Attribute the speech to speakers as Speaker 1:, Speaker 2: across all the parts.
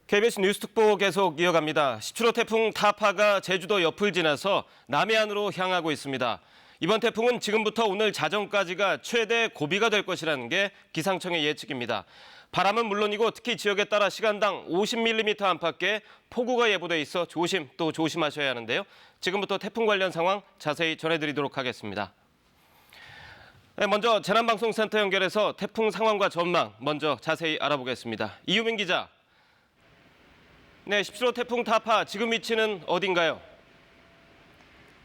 Speaker 1: KBS 뉴스특보 계속 이어갑니다. 17호 태풍 타파가 제주도 옆을 지나서 남해안으로 향하고 있습니다. 이번 태풍은 지금부터 오늘 자정까지가 최대 고비가 될 것이라는 게 기상청의 예측입니다. 바람은 물론이고 특히 지역에 따라 시간당 50mm 안팎의 폭우가 예보돼 있어 조심하셔야 하는데요. 지금부터 태풍 관련 상황 자세히 전해드리도록 하겠습니다. 네, 먼저 재난방송센터 연결해서 태풍 상황과 전망 먼저 자세히 알아보겠습니다. 이유민 기자. 네, 17호 태풍 타파 지금 위치는 어딘가요?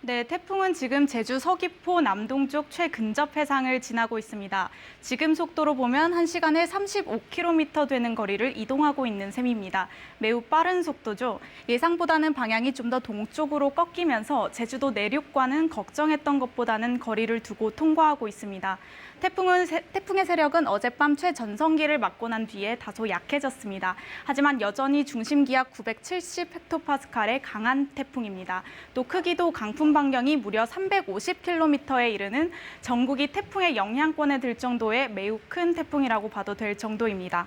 Speaker 2: 네, 태풍은 지금 제주 서귀포 남동쪽 최근접 해상을 지나고 있습니다. 지금 속도로 보면 1시간에 35km 되는 거리를 이동하고 있는 셈입니다. 매우 빠른 속도죠. 예상보다는 방향이 좀 더 동쪽으로 꺾이면서 제주도 내륙과는 걱정했던 것보다는 거리를 두고 통과하고 있습니다. 태풍의 세력은 어젯밤 최전성기를 맞고 난 뒤에 다소 약해졌습니다. 하지만 여전히 중심 기압 970헥토파스칼의 강한 태풍입니다. 또 크기도 강풍 반경이 무려 350km에 이르는 전국이 태풍의 영향권에 들 정도의 매우 큰 태풍이라고 봐도 될 정도입니다.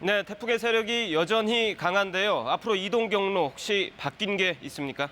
Speaker 1: 네, 태풍의 세력이 여전히 강한데요. 앞으로 이동 경로 혹시 바뀐 게 있습니까?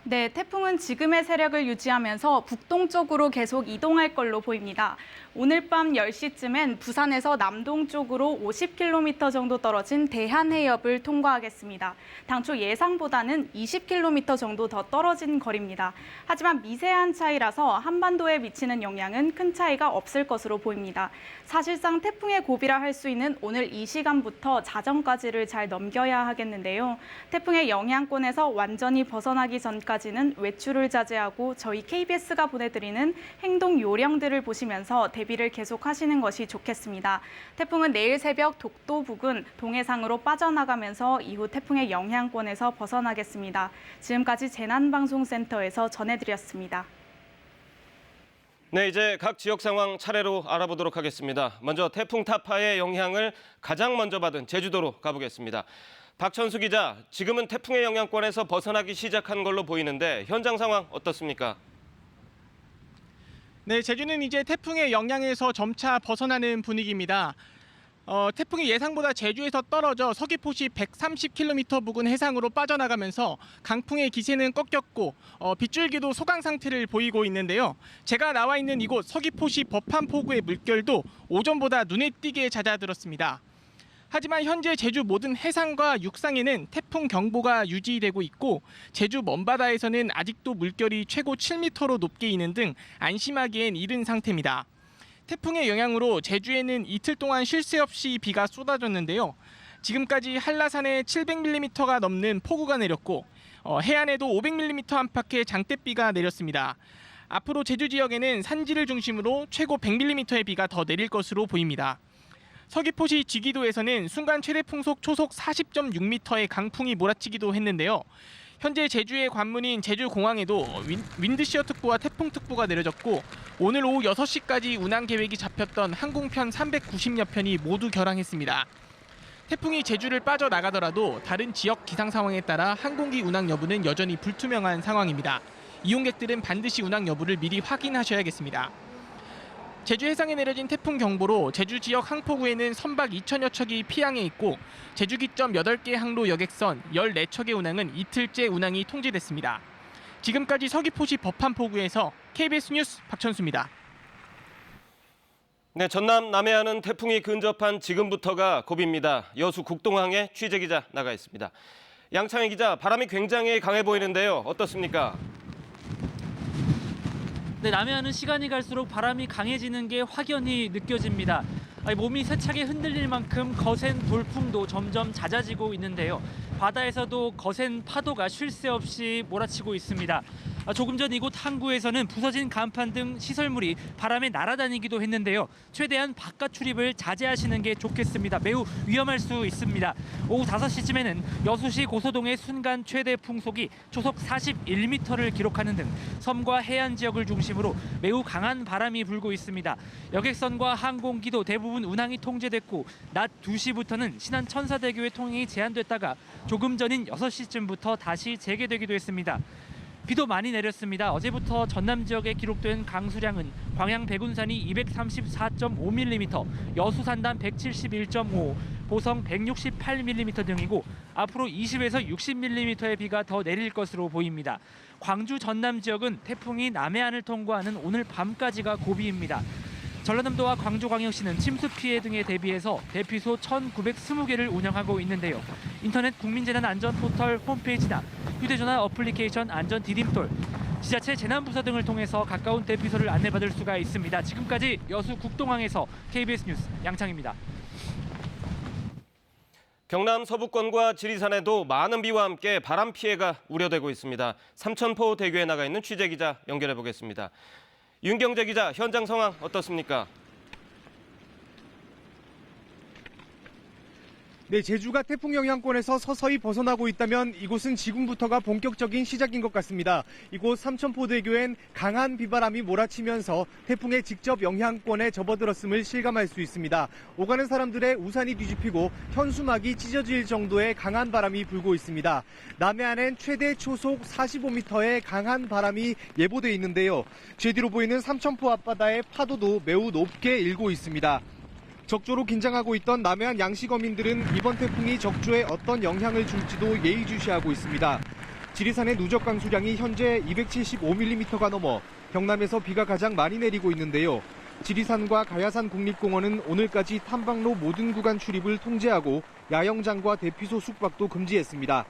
Speaker 2: 네, 태풍은 지금의 세력을 유지하면서 북동쪽으로 계속 이동할 걸로 보입니다. 오늘 밤 10시쯤엔 부산에서 남동쪽으로 50km 정도 떨어진 대한해협을 통과하겠습니다. 당초 예상보다는 20km 정도 더 떨어진 거리입니다. 하지만 미세한 차이라서 한반도에 미치는 영향은 큰 차이가 없을 것으로 보입니다. 사실상 태풍의 고비라 할 수 있는 오늘 이 시간부터 자정까지를 잘 넘겨야 하겠는데요. 태풍의 영향권에서 완전히 벗어나기 전까지는 외출을 자제하고 저희 KBS가 보내드리는 행동 요령들을 보시면서 대비를 계속하시는 것이 좋겠습니다. 태풍은 내일 새벽 독도 부근 동해상으로 빠져나가면서 이후 태풍의 영향권에서 벗어나겠습니다. 지금까지 재난방송센터에서 전해드렸습니다.
Speaker 1: 네, 이제 각 지역 상황 차례로 알아보도록 하겠습니다. 먼저 태풍 타파의 영향을 가장 먼저 받은 제주도로 가보겠습니다. 박천수 기자, 지금은 태풍의 영향권에서 벗어나기 시작한 걸로 보이는데 현장 상황 어떻습니까?
Speaker 3: 네, 제주는 이제 태풍의 영향에서 점차 벗어나는 분위기입니다. 태풍이 예상보다 제주에서 떨어져 서귀포시 130km 부근 해상으로 빠져나가면서 강풍의 기세는 꺾였고 빗줄기도 소강 상태를 보이고 있는데요. 제가 나와 있는 이곳 서귀포시 법한포구의 물결도 오전보다 눈에 띄게 잦아들었습니다. 하지만 현재 제주 모든 해상과 육상에는 태풍 경보가 유지되고 있고 제주 먼바다에서는 아직도 물결이 최고 7m로 높게 이는 등 안심하기엔 이른 상태입니다. 태풍의 영향으로 제주에는 이틀 동안 쉴 새 없이 비가 쏟아졌는데요. 지금까지 한라산에 700mm가 넘는 폭우가 내렸고 해안에도 500mm 안팎의 장대비가 내렸습니다. 앞으로 제주 지역에는 산지를 중심으로 최고 100mm의 비가 더 내릴 것으로 보입니다. 서귀포시 지기도에서는 순간 최대 풍속 초속 40.6m의 강풍이 몰아치기도 했는데요. 현재 제주의 관문인 제주공항에도 윈드시어특보와 태풍특보가 내려졌고 오늘 오후 6시까지 운항 계획이 잡혔던 항공편 390여 편이 모두 결항했습니다. 태풍이 제주를 빠져나가더라도 다른 지역 기상 상황에 따라 항공기 운항 여부는 여전히 불투명한 상황입니다. 이용객들은 반드시 운항 여부를 미리 확인하셔야겠습니다. 제주 해상에 내려진 태풍 경보로 제주 지역 항포구에는 선박 2천여 척이 피항해 있고 제주 기점 8개 항로 여객선 14척의 운항은 이틀째 운항이 통제됐습니다. 지금까지 서귀포시 법한포구에서 KBS 뉴스 박천수입니다.
Speaker 1: 네, 전남 남해안은 태풍이 근접한 지금부터가 고비입니다. 여수 국동항에 취재기자 나가 있습니다. 양창희 기자, 바람이 굉장히 강해 보이는데요. 어떻습니까?
Speaker 4: 네, 남해안은 시간이 갈수록 바람이 강해지는 게 확연히 느껴집니다. 몸이 세차게 흔들릴 만큼 거센 돌풍도 점점 잦아지고 있는데요. 바다에서도 거센 파도가 쉴 새 없이 몰아치고 있습니다. 조금 전 이곳 항구에서는 부서진 간판 등 시설물이 바람에 날아다니기도 했는데요. 최대한 바깥 출입을 자제하시는 게 좋겠습니다. 매우 위험할 수 있습니다. 오후 5시쯤에는 여수시 고소동의 순간 최대 풍속이 초속 41m를 기록하는 등 섬과 해안 지역을 중심으로 매우 강한 바람이 불고 있습니다. 여객선과 항공기도 대부분 운항이 통제됐고 낮 2시부터는 신안 천사대교의 통행이 제한됐다가 조금 전인 6시쯤부터 다시 재개되기도 했습니다. 비도 많이 내렸습니다. 어제부터 전남 지역에 기록된 강수량은 광양 백운산이 234.5mm, 여수산단 171.5, 보성 168mm 등이고 앞으로 20에서 60mm의 비가 더 내릴 것으로 보입니다. 광주 전남 지역은 태풍이 남해안을 통과하는 오늘 밤까지가 고비입니다. 전라남도와 광주광역시는 침수 피해 등에 대비해서 대피소 1,920개를 운영하고 있는데요. 인터넷 국민재난안전포털 홈페이지나 휴대전화 어플리케이션 안전 디딤돌, 지자체 재난부서 등을 통해서 가까운 대피소를 안내받을 수가 있습니다. 지금까지 여수 국동항에서 KBS 뉴스 양창입니다.
Speaker 1: 경남 서부권과 지리산에도 많은 비와 함께 바람 피해가 우려되고 있습니다. 삼천포 대교에 나가 있는 취재기자 연결해 보겠습니다. 윤경재 기자, 현장 상황 어떻습니까?
Speaker 5: 네, 제주가 태풍 영향권에서 서서히 벗어나고 있다면 이곳은 지금부터가 본격적인 시작인 것 같습니다. 이곳 삼천포대교엔 강한 비바람이 몰아치면서 태풍의 직접 영향권에 접어들었음을 실감할 수 있습니다. 오가는 사람들의 우산이 뒤집히고 현수막이 찢어질 정도의 강한 바람이 불고 있습니다. 남해안엔 최대 초속 45m의 강한 바람이 예보돼 있는데요. 제 뒤로 보이는 삼천포 앞바다의 파도도 매우 높게 일고 있습니다. 적조로 긴장하고 있던 남해안 양식어민들은 이번 태풍이 적조에 어떤 영향을 줄지도 예의주시하고 있습니다. 지리산의 누적 강수량이 현재 275mm가 넘어 경남에서 비가 가장 많이 내리고 있는데요. 지리산과 가야산 국립공원은 오늘까지 탐방로 모든 구간 출입을 통제하고 야영장과 대피소 숙박도 금지했습니다.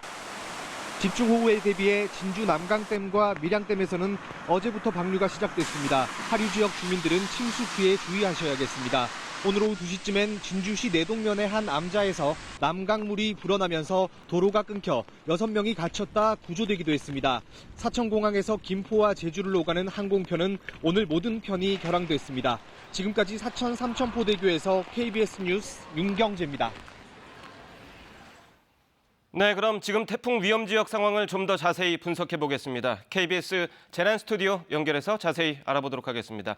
Speaker 5: 집중호우에 대비해 진주 남강댐과 밀양댐에서는 어제부터 방류가 시작됐습니다. 하류 지역 주민들은 침수 피해 주의하셔야겠습니다. 오늘 오후 2시쯤엔 진주시 내동면의 한 암자에서 남강물이 불어나면서 도로가 끊겨 6명이 갇혔다 구조되기도 했습니다. 사천공항에서 김포와 제주를 오가는 항공편은 오늘 모든 편이 결항됐습니다. 지금까지 사천 삼천포대교에서 KBS 뉴스 윤경재입니다.
Speaker 1: 네, 그럼 지금 태풍 위험 지역 상황을 좀 더 자세히 분석해 보겠습니다. KBS 재난 스튜디오 연결해서 자세히 알아보도록 하겠습니다.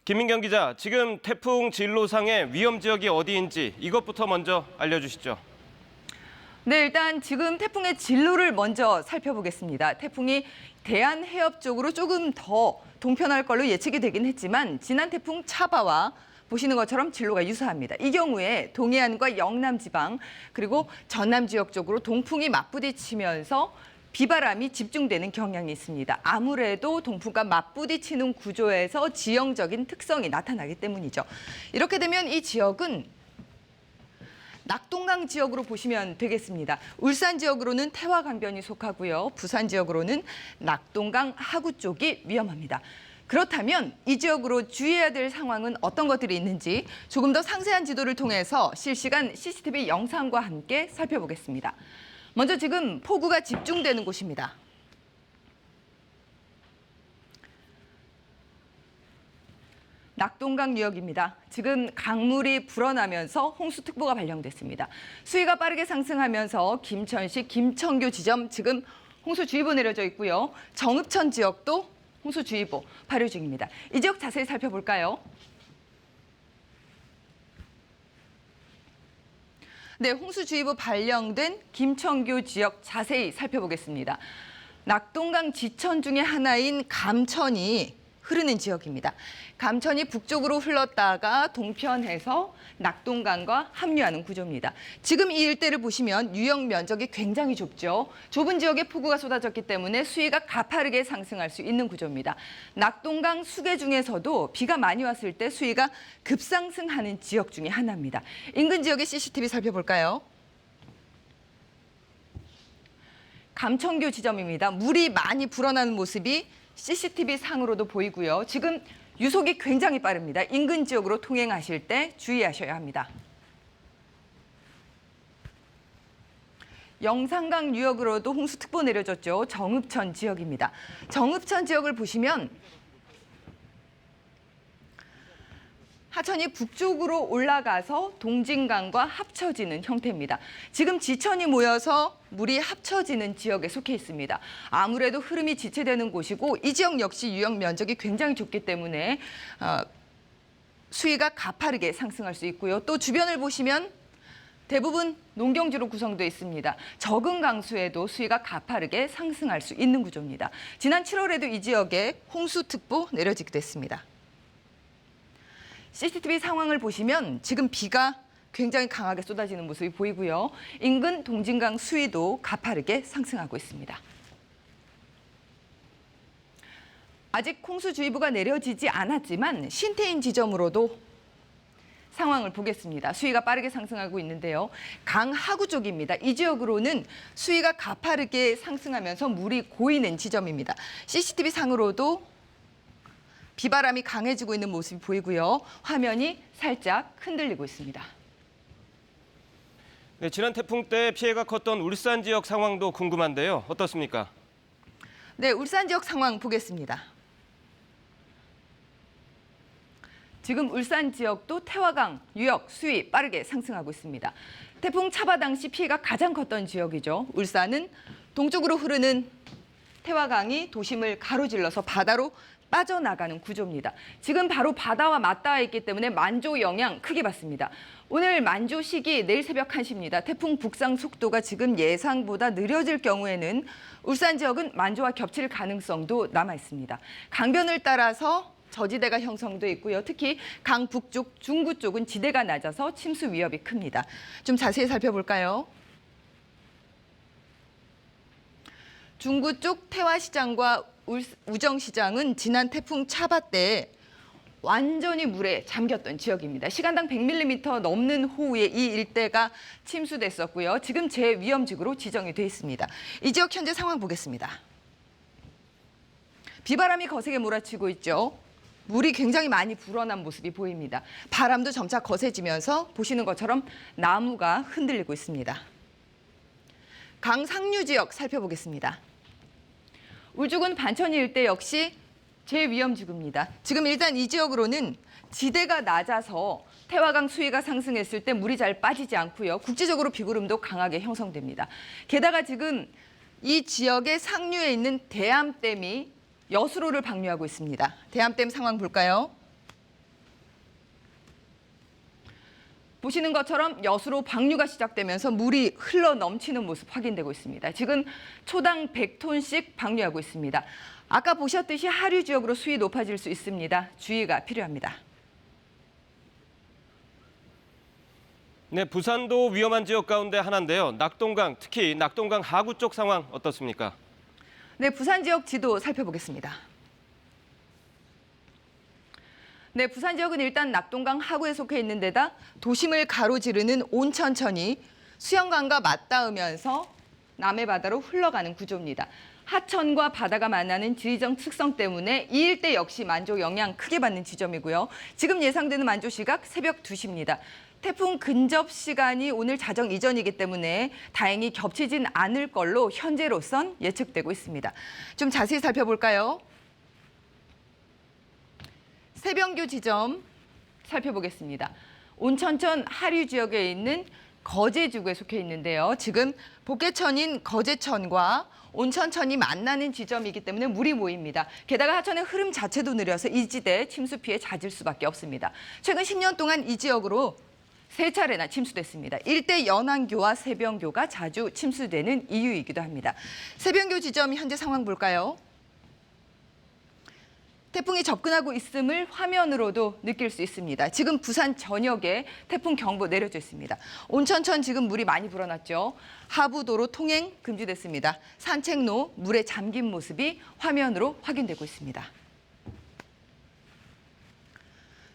Speaker 1: 김민경 기자, 지금 태풍 진로상의 위험 지역이 어디인지 이것부터 먼저 알려주시죠.
Speaker 6: 네, 일단 지금 태풍의 진로를 먼저 살펴보겠습니다. 태풍이 대한해협 쪽으로 조금 더 동편할 걸로 예측이 되긴 했지만 지난 태풍 차바와 보시는 것처럼 진로가 유사합니다. 이 경우에 동해안과 영남 지방 그리고 전남 지역 쪽으로 동풍이 맞부딪히면서 비바람이 집중되는 경향이 있습니다. 아무래도 동풍과 맞부딪히는 구조에서 지형적인 특성이 나타나기 때문이죠. 이렇게 되면 이 지역은 낙동강 지역으로 보시면 되겠습니다. 울산 지역으로는 태화강변이 속하고요. 부산 지역으로는 낙동강 하구 쪽이 위험합니다. 그렇다면 이 지역으로 주의해야 될 상황은 어떤 것들이 있는지 조금 더 상세한 지도를 통해서 실시간 CCTV 영상과 함께 살펴보겠습니다. 먼저 지금 폭우가 집중되는 곳입니다. 낙동강 유역입니다. 지금 강물이 불어나면서 홍수특보가 발령됐습니다. 수위가 빠르게 상승하면서 김천시 김천교 지점 지금 홍수주의보 내려져 있고요. 정읍천 지역도 홍수주의보 발효 중입니다. 이 지역 자세히 살펴볼까요? 네, 홍수주의보 발령된 김천교 지역 자세히 살펴보겠습니다. 낙동강 지천 중에 하나인 감천이 흐르는 지역입니다. 감천이 북쪽으로 흘렀다가 동편해서 낙동강과 합류하는 구조입니다. 지금 이 일대를 보시면 유역 면적이 굉장히 좁죠. 좁은 지역에 폭우가 쏟아졌기 때문에 수위가 가파르게 상승할 수 있는 구조입니다. 낙동강 수계 중에서도 비가 많이 왔을 때 수위가 급상승하는 지역 중에 하나입니다. 인근 지역의 CCTV 살펴볼까요? 감천교 지점입니다. 물이 많이 불어나는 모습이 CCTV 상으로도 보이고요. 지금 유속이 굉장히 빠릅니다. 인근 지역으로 통행하실 때 주의하셔야 합니다. 영산강 유역으로도 홍수특보 내려졌죠. 정읍천 지역입니다. 정읍천 지역을 보시면 하천이 북쪽으로 올라가서 동진강과 합쳐지는 형태입니다. 지금 지천이 모여서 물이 합쳐지는 지역에 속해 있습니다. 아무래도 흐름이 지체되는 곳이고 이 지역 역시 유역 면적이 굉장히 좁기 때문에 수위가 가파르게 상승할 수 있고요. 또 주변을 보시면 대부분 농경지로 구성되어 있습니다. 적은 강수에도 수위가 가파르게 상승할 수 있는 구조입니다. 지난 7월에도 이 지역에 홍수특보 내려지기도 했습니다. CCTV 상황을 보시면 지금 비가 굉장히 강하게 쏟아지는 모습이 보이고요. 인근 동진강 수위도 가파르게 상승하고 있습니다. 아직 홍수주의보가 내려지지 않았지만 신태인 지점으로도 상황을 보겠습니다. 수위가 빠르게 상승하고 있는데요. 강 하구 쪽입니다. 이 지역으로는 수위가 가파르게 상승하면서 물이 고이는 지점입니다. CCTV 상으로도 비바람이 강해지고 있는 모습이 보이고요. 화면이 살짝 흔들리고 있습니다.
Speaker 1: 네, 지난 태풍 때 피해가 컸던 울산 지역 상황도 궁금한데요. 어떻습니까?
Speaker 6: 네, 울산 지역 상황 보겠습니다. 지금 울산 지역도 태화강 유역 수위 빠르게 상승하고 있습니다. 태풍 차바 당시 피해가 가장 컸던 지역이죠. 울산은 동쪽으로 흐르는 태화강이 도심을 가로질러서 바다로 빠져나가는 구조입니다. 지금 바로 바다와 맞닿아 있기 때문에 만조 영향 크게 받습니다. 오늘 만조 시기 내일 새벽 1시입니다. 태풍 북상 속도가 지금 예상보다 느려질 경우에는 울산 지역은 만조와 겹칠 가능성도 남아 있습니다. 강변을 따라서 저지대가 형성돼 있고요. 특히 강 북쪽, 중구 쪽은 지대가 낮아서 침수 위협이 큽니다. 좀 자세히 살펴볼까요? 중구 쪽 태화시장과 우정시장은 지난 태풍 차바 때 완전히 물에 잠겼던 지역입니다. 시간당 100mm 넘는 호우에 이 일대가 침수됐었고요. 지금 제위험지구로 지정이 돼 있습니다. 이 지역 현재 상황 보겠습니다. 비바람이 거세게 몰아치고 있죠. 물이 굉장히 많이 불어난 모습이 보입니다. 바람도 점차 거세지면서 보시는 것처럼 나무가 흔들리고 있습니다. 강 상류 지역 살펴보겠습니다. 울주군 반천리 일대 역시 제위험지구입니다. 지금 일단 이 지역으로는 지대가 낮아서 태화강 수위가 상승했을 때 물이 잘 빠지지 않고요. 국지적으로 비구름도 강하게 형성됩니다. 게다가 지금 이 지역의 상류에 있는 대암댐이 여수로를 방류하고 있습니다. 대암댐 상황 볼까요? 보시는 것처럼 여수로 방류가 시작되면서 물이 흘러 넘치는 모습 확인되고 있습니다. 지금 초당 100톤씩 방류하고 있습니다. 아까 보셨듯이 하류 지역으로 수위 높아질 수 있습니다. 주의가 필요합니다.
Speaker 1: 네, 부산도 위험한 지역 가운데 하나인데요. 낙동강, 특히 낙동강 하구 쪽 상황 어떻습니까?
Speaker 6: 네, 부산 지역 지도 살펴보겠습니다. 네, 부산 지역은 일단 낙동강 하구에 속해 있는 데다 도심을 가로지르는 온천천이 수영강과 맞닿으면서 남해바다로 흘러가는 구조입니다. 하천과 바다가 만나는 지리적 특성 때문에 이 일대 역시 만조 영향 크게 받는 지점이고요. 지금 예상되는 만조 시각 새벽 2시입니다. 태풍 근접 시간이 오늘 자정 이전이기 때문에 다행히 겹치진 않을 걸로 현재로선 예측되고 있습니다. 좀 자세히 살펴볼까요? 세변교 지점 살펴보겠습니다. 온천천 하류 지역에 있는 거제지구에 속해 있는데요. 지금 복개천인 거제천과 온천천이 만나는 지점이기 때문에 물이 모입니다. 게다가 하천의 흐름 자체도 느려서 이 지대 침수 피해 잦을 수밖에 없습니다. 최근 10년 동안 이 지역으로 3차례나 침수됐습니다. 일대 연안교와 세변교가 자주 침수되는 이유이기도 합니다. 세변교 지점 현재 상황 볼까요? 태풍이 접근하고 있음을 화면으로도 느낄 수 있습니다. 지금 부산 전역에 태풍 경보 내려져 있습니다. 온천천 지금 물이 많이 불어났죠. 하부도로 통행 금지됐습니다. 산책로 물에 잠긴 모습이 화면으로 확인되고 있습니다.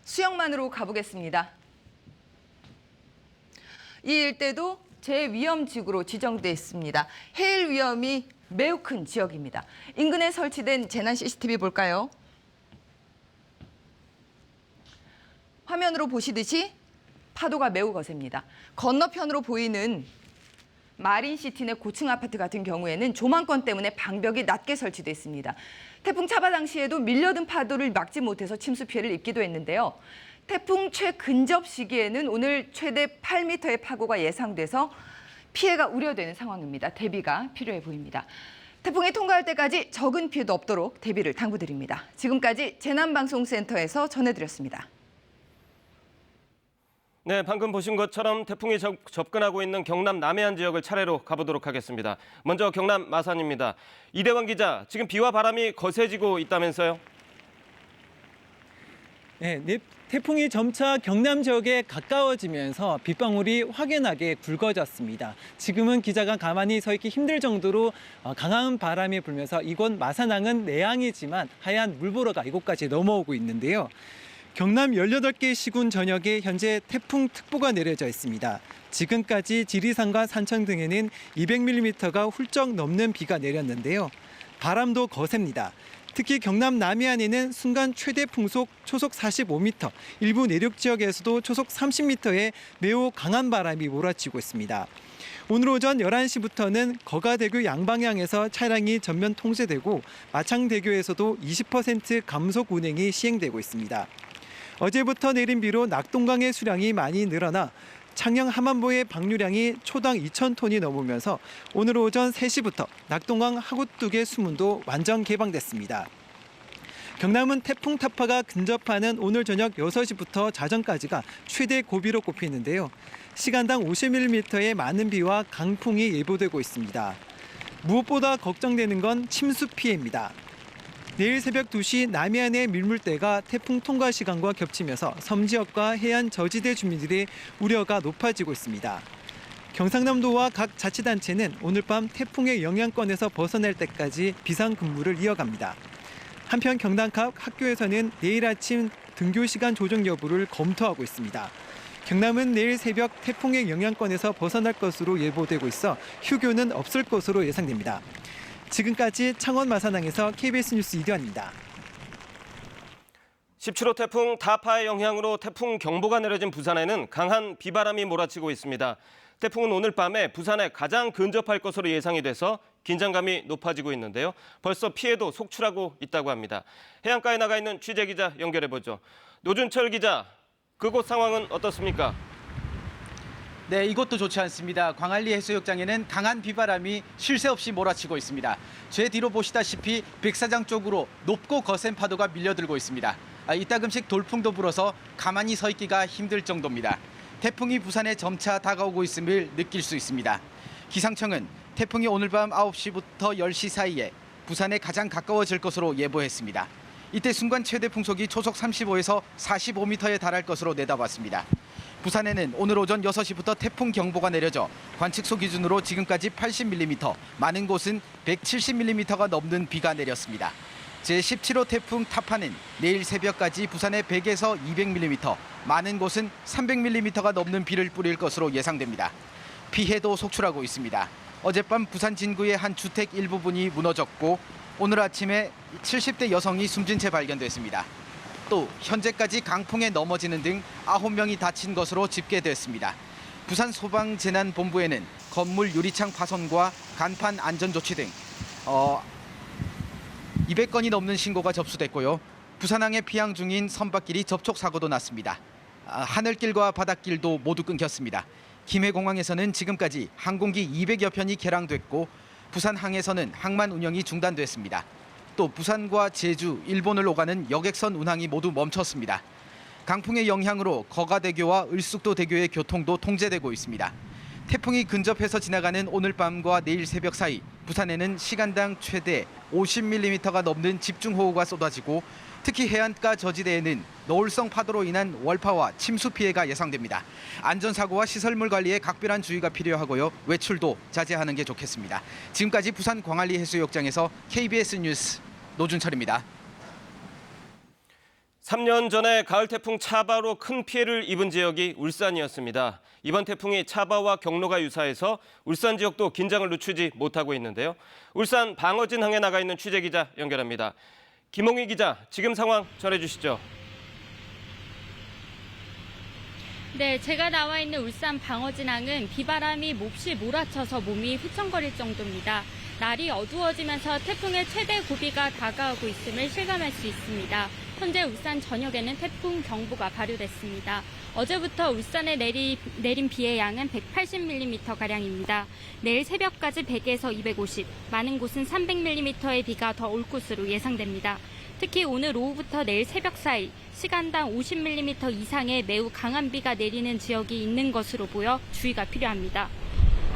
Speaker 6: 수영만으로 가보겠습니다. 이 일대도 제위험지구로 지정돼 있습니다. 해일 위험이 매우 큰 지역입니다. 인근에 설치된 재난 CCTV 볼까요? 화면으로 보시듯이 파도가 매우 거셉니다. 건너편으로 보이는 마린시티 내 고층 아파트 같은 경우에는 조망권 때문에 방벽이 낮게 설치돼 있습니다. 태풍 차바 당시에도 밀려든 파도를 막지 못해서 침수 피해를 입기도 했는데요. 태풍 최근접 시기에는 오늘 최대 8m의 파고가 예상돼서 피해가 우려되는 상황입니다. 대비가 필요해 보입니다. 태풍이 통과할 때까지 적은 피해도 없도록 대비를 당부드립니다. 지금까지 재난방송센터에서 전해드렸습니다.
Speaker 1: 네, 방금 보신 것처럼 태풍이 접근하고 있는 경남 남해안 지역을 차례로 가보도록 하겠습니다. 먼저 경남 마산입니다. 이대환 기자, 지금 비와 바람이 거세지고 있다면서요?
Speaker 7: 네, 태풍이 점차 경남 지역에 가까워지면서 빗방울이 확연하게 굵어졌습니다. 지금은 기자가 가만히 서 있기 힘들 정도로 강한 바람이 불면서 이곳 마산항은 내항이지만 하얀 물보라가 이곳까지 넘어오고 있는데요. 경남 18개 시군 전역에 현재 태풍특보가 내려져 있습니다. 지금까지 지리산과 산청 등에는 200mm가 훌쩍 넘는 비가 내렸는데요. 바람도 거셉니다. 특히 경남 남해안에는 순간 최대 풍속 초속 45m, 일부 내륙 지역에서도 초속 30m의 매우 강한 바람이 몰아치고 있습니다. 오늘 오전 11시부터는 거가대교 양방향에서 차량이 전면 통제되고 마창대교에서도 20% 감속 운행이 시행되고 있습니다. 어제부터 내린 비로 낙동강의 수량이 많이 늘어나 창녕 하만보의 방류량이 초당 2,000톤이 넘으면서 오늘 오전 3시부터 낙동강 하구뚝의 수문도 완전 개방됐습니다. 경남은 태풍 타파가 근접하는 오늘 저녁 6시부터 자정까지가 최대 고비로 꼽히는데요. 시간당 50mm의 많은 비와 강풍이 예보되고 있습니다. 무엇보다 걱정되는 건 침수 피해입니다. 내일 새벽 2시 남해안의 밀물대가 태풍 통과 시간과 겹치면서 섬 지역과 해안 저지대 주민들의 우려가 높아지고 있습니다. 경상남도와 각 자치단체는 오늘 밤 태풍의 영향권에서 벗어날 때까지 비상근무를 이어갑니다. 한편 경남 각 학교에서는 내일 아침 등교 시간 조정 여부를 검토하고 있습니다. 경남은 내일 새벽 태풍의 영향권에서 벗어날 것으로 예보되고 있어 휴교는 없을 것으로 예상됩니다. 지금까지 창원 마산항에서 KBS 뉴스 이대환입니다.
Speaker 1: 17호 태풍 타파의 영향으로 태풍 경보가 내려진 부산에는 강한 비바람이 몰아치고 있습니다. 태풍은 오늘 밤에 부산에 가장 근접할 것으로 예상이 돼서 긴장감이 높아지고 있는데요. 벌써 피해도 속출하고 있다고 합니다. 해안가에 나가 있는 취재기자 연결해보죠. 노준철 기자, 그곳 상황은 어떻습니까?
Speaker 8: 네, 이곳도 좋지 않습니다. 광안리 해수욕장에는 강한 비바람이 쉴 새 없이 몰아치고 있습니다. 제 뒤로 보시다시피 백사장 쪽으로 높고 거센 파도가 밀려들고 있습니다. 이따금씩 돌풍도 불어서 가만히 서 있기가 힘들 정도입니다. 태풍이 부산에 점차 다가오고 있음을 느낄 수 있습니다. 기상청은 태풍이 오늘 밤 9시부터 10시 사이에 부산에 가장 가까워질 것으로 예보했습니다. 이때 순간 최대 풍속이 초속 35에서 45m에 달할 것으로 내다봤습니다. 부산에는 오늘 오전 6시부터 태풍 경보가 내려져 관측소 기준으로 지금까지 80mm, 많은 곳은 170mm가 넘는 비가 내렸습니다. 제17호 태풍 타파는 내일 새벽까지 부산에 100에서 200mm, 많은 곳은 300mm가 넘는 비를 뿌릴 것으로 예상됩니다. 피해도 속출하고 있습니다. 어젯밤 부산 진구의 한 주택 일부분이 무너졌고 오늘 아침에 70대 여성이 숨진 채 발견됐습니다. 또 현재까지 강풍에 넘어지는 등 9명이 다친 것으로 집계됐습니다. 부산 소방재난본부에는 건물 유리창 파손과 간판 안전조치 등 200건이 넘는 신고가 접수됐고요. 부산항에 피항 중인 선박길이 접촉사고도 났습니다. 하늘길과 바닷길도 모두 끊겼습니다. 김해공항에서는 지금까지 항공기 200여 편이 개랑됐고 부산항에서는 항만 운영이 중단됐습니다. 또 부산과 제주, 일본을 오가는 여객선 운항이 모두 멈췄습니다. 강풍의 영향으로 거가대교와 을숙도대교의 교통도 통제되고 있습니다. 태풍이 근접해서 지나가는 오늘 밤과 내일 새벽 사이 부산에는 시간당 최대 50mm가 넘는 집중호우가 쏟아지고 특히 해안가 저지대에는 노을성 파도로 인한 월파와 침수 피해가 예상됩니다. 안전사고와 시설물 관리에 각별한 주의가 필요하고요. 외출도 자제하는 게 좋겠습니다. 지금까지 부산 광안리 해수욕장에서 KBS 뉴스 노준철입니다.
Speaker 1: 3년 전에 가을 태풍 차바로 큰 피해를 입은 지역이 울산이었습니다. 이번 태풍이 차바와 경로가 유사해서 울산 지역도 긴장을 늦추지 못하고 있는데요. 울산 방어진항에 나가 있는 취재기자 연결합니다. 김홍희 기자, 지금 상황 전해주시죠.
Speaker 9: 네, 제가 나와 있는 울산 방어진항은 비바람이 몹시 몰아쳐서 몸이 휘청거릴 정도입니다. 날이 어두워지면서 태풍의 최대 고비가 다가오고 있음을 실감할 수 있습니다. 현재 울산 전역에는 태풍 경보가 발효됐습니다. 어제부터 울산에 내린 비의 양은 180mm가량입니다. 내일 새벽까지 100에서 250, 많은 곳은 300mm의 비가 더 올 것으로 예상됩니다. 특히 오늘 오후부터 내일 새벽 사이 시간당 50mm 이상의 매우 강한 비가 내리는 지역이 있는 것으로 보여 주의가 필요합니다.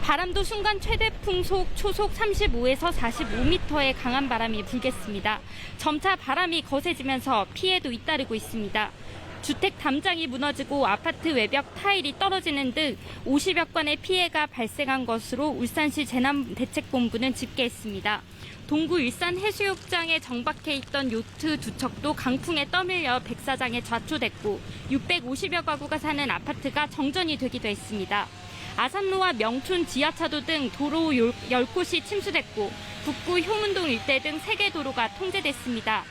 Speaker 9: 바람도 순간 최대 풍속 초속 35에서 45m의 강한 바람이 불겠습니다. 점차 바람이 거세지면서 피해도 잇따르고 있습니다. 주택 담장이 무너지고 아파트 외벽 타일이 떨어지는 등 50여 건의 피해가 발생한 것으로 울산시 재난대책본부는 집계했습니다. 동구 일산 해수욕장에 정박해 있던 요트 2척도 강풍에 떠밀려 백사장에 좌초됐고 650여 가구가 사는 아파트가 정전이 되기도 했습니다. 아산로와 명촌 지하차도 등 도로 10곳이 침수됐고 북구 효문동 일대 등 3개 도로가 통제됐습니다.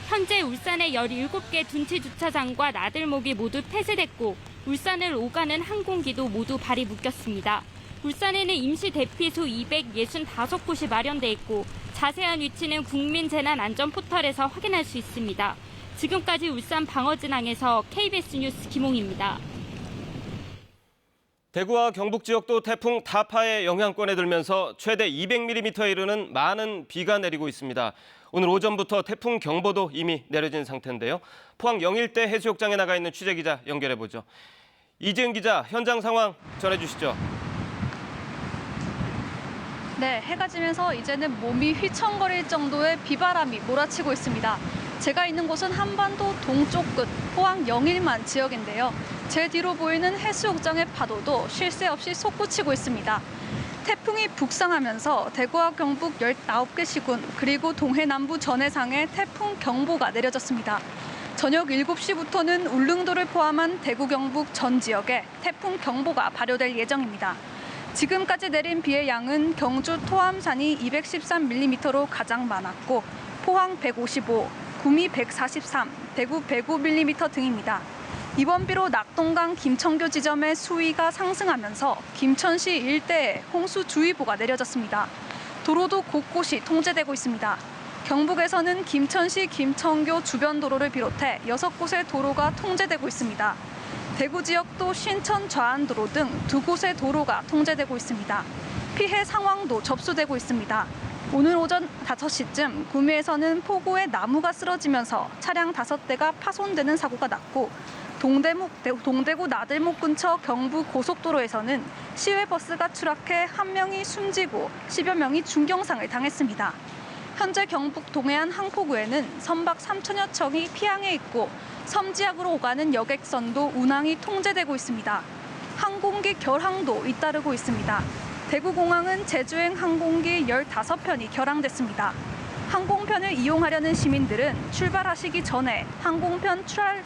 Speaker 9: 현재 울산의 17개 둔치 주차장과 나들목이 모두 폐쇄됐고 울산을 오가는 항공기도 모두 발이 묶였습니다. 울산에는 임시 대피소 265곳이 마련돼 있고 자세한 위치는 국민재난안전포털에서 확인할 수 있습니다. 지금까지 울산 방어진항에서 KBS 뉴스 김홍입니다.
Speaker 1: 대구와 경북 지역도 태풍 타파의 영향권에 들면서 최대 200mm에 이르는 많은 비가 내리고 있습니다. 오늘 오전부터 태풍 경보도 이미 내려진 상태인데요. 포항 영일대 해수욕장에 나가 있는 취재기자 연결해보죠. 이지은 기자, 현장 상황 전해주시죠.
Speaker 10: 네, 해가 지면서 이제는 몸이 휘청거릴 정도의 비바람이 몰아치고 있습니다. 제가 있는 곳은 한반도 동쪽 끝 포항 영일만 지역인데요. 제 뒤로 보이는 해수욕장의 파도도 쉴 새 없이 솟구치고 있습니다. 태풍이 북상하면서 대구와 경북 19개 시군 그리고 동해 남부 전해상에 태풍 경보가 내려졌습니다. 저녁 7시부터는 울릉도를 포함한 대구 경북 전 지역에 태풍 경보가 발효될 예정입니다. 지금까지 내린 비의 양은 경주 토암산이 213mm로 가장 많았고 포항 155, 구미 143, 대구 105mm 등입니다. 이번 비로 낙동강 김천교 지점의 수위가 상승하면서 김천시 일대에 홍수주의보가 내려졌습니다. 도로도 곳곳이 통제되고 있습니다. 경북에서는 김천시 김천교 주변 도로를 비롯해 6곳의 도로가 통제되고 있습니다. 대구 지역도 신천 좌안도로 등 2곳의 도로가 통제되고 있습니다. 피해 상황도 접수되고 있습니다. 오늘 오전 5시쯤 구미에서는 폭우에 나무가 쓰러지면서 차량 5대가 파손되는 사고가 났고 동대구 나들목 근처 경부 고속도로에서는 시외버스가 추락해 1명이 숨지고 10여 명이 중경상을 당했습니다. 현재 경북 동해안 항포구에는 선박 3천여 척이 피항해 있고 섬지역으로 오가는 여객선도 운항이 통제되고 있습니다. 항공기 결항도 잇따르고 있습니다. 대구공항은 제주행 항공기 15편이 결항됐습니다. 항공편을 이용하려는 시민들은 출발하시기 전에 항공편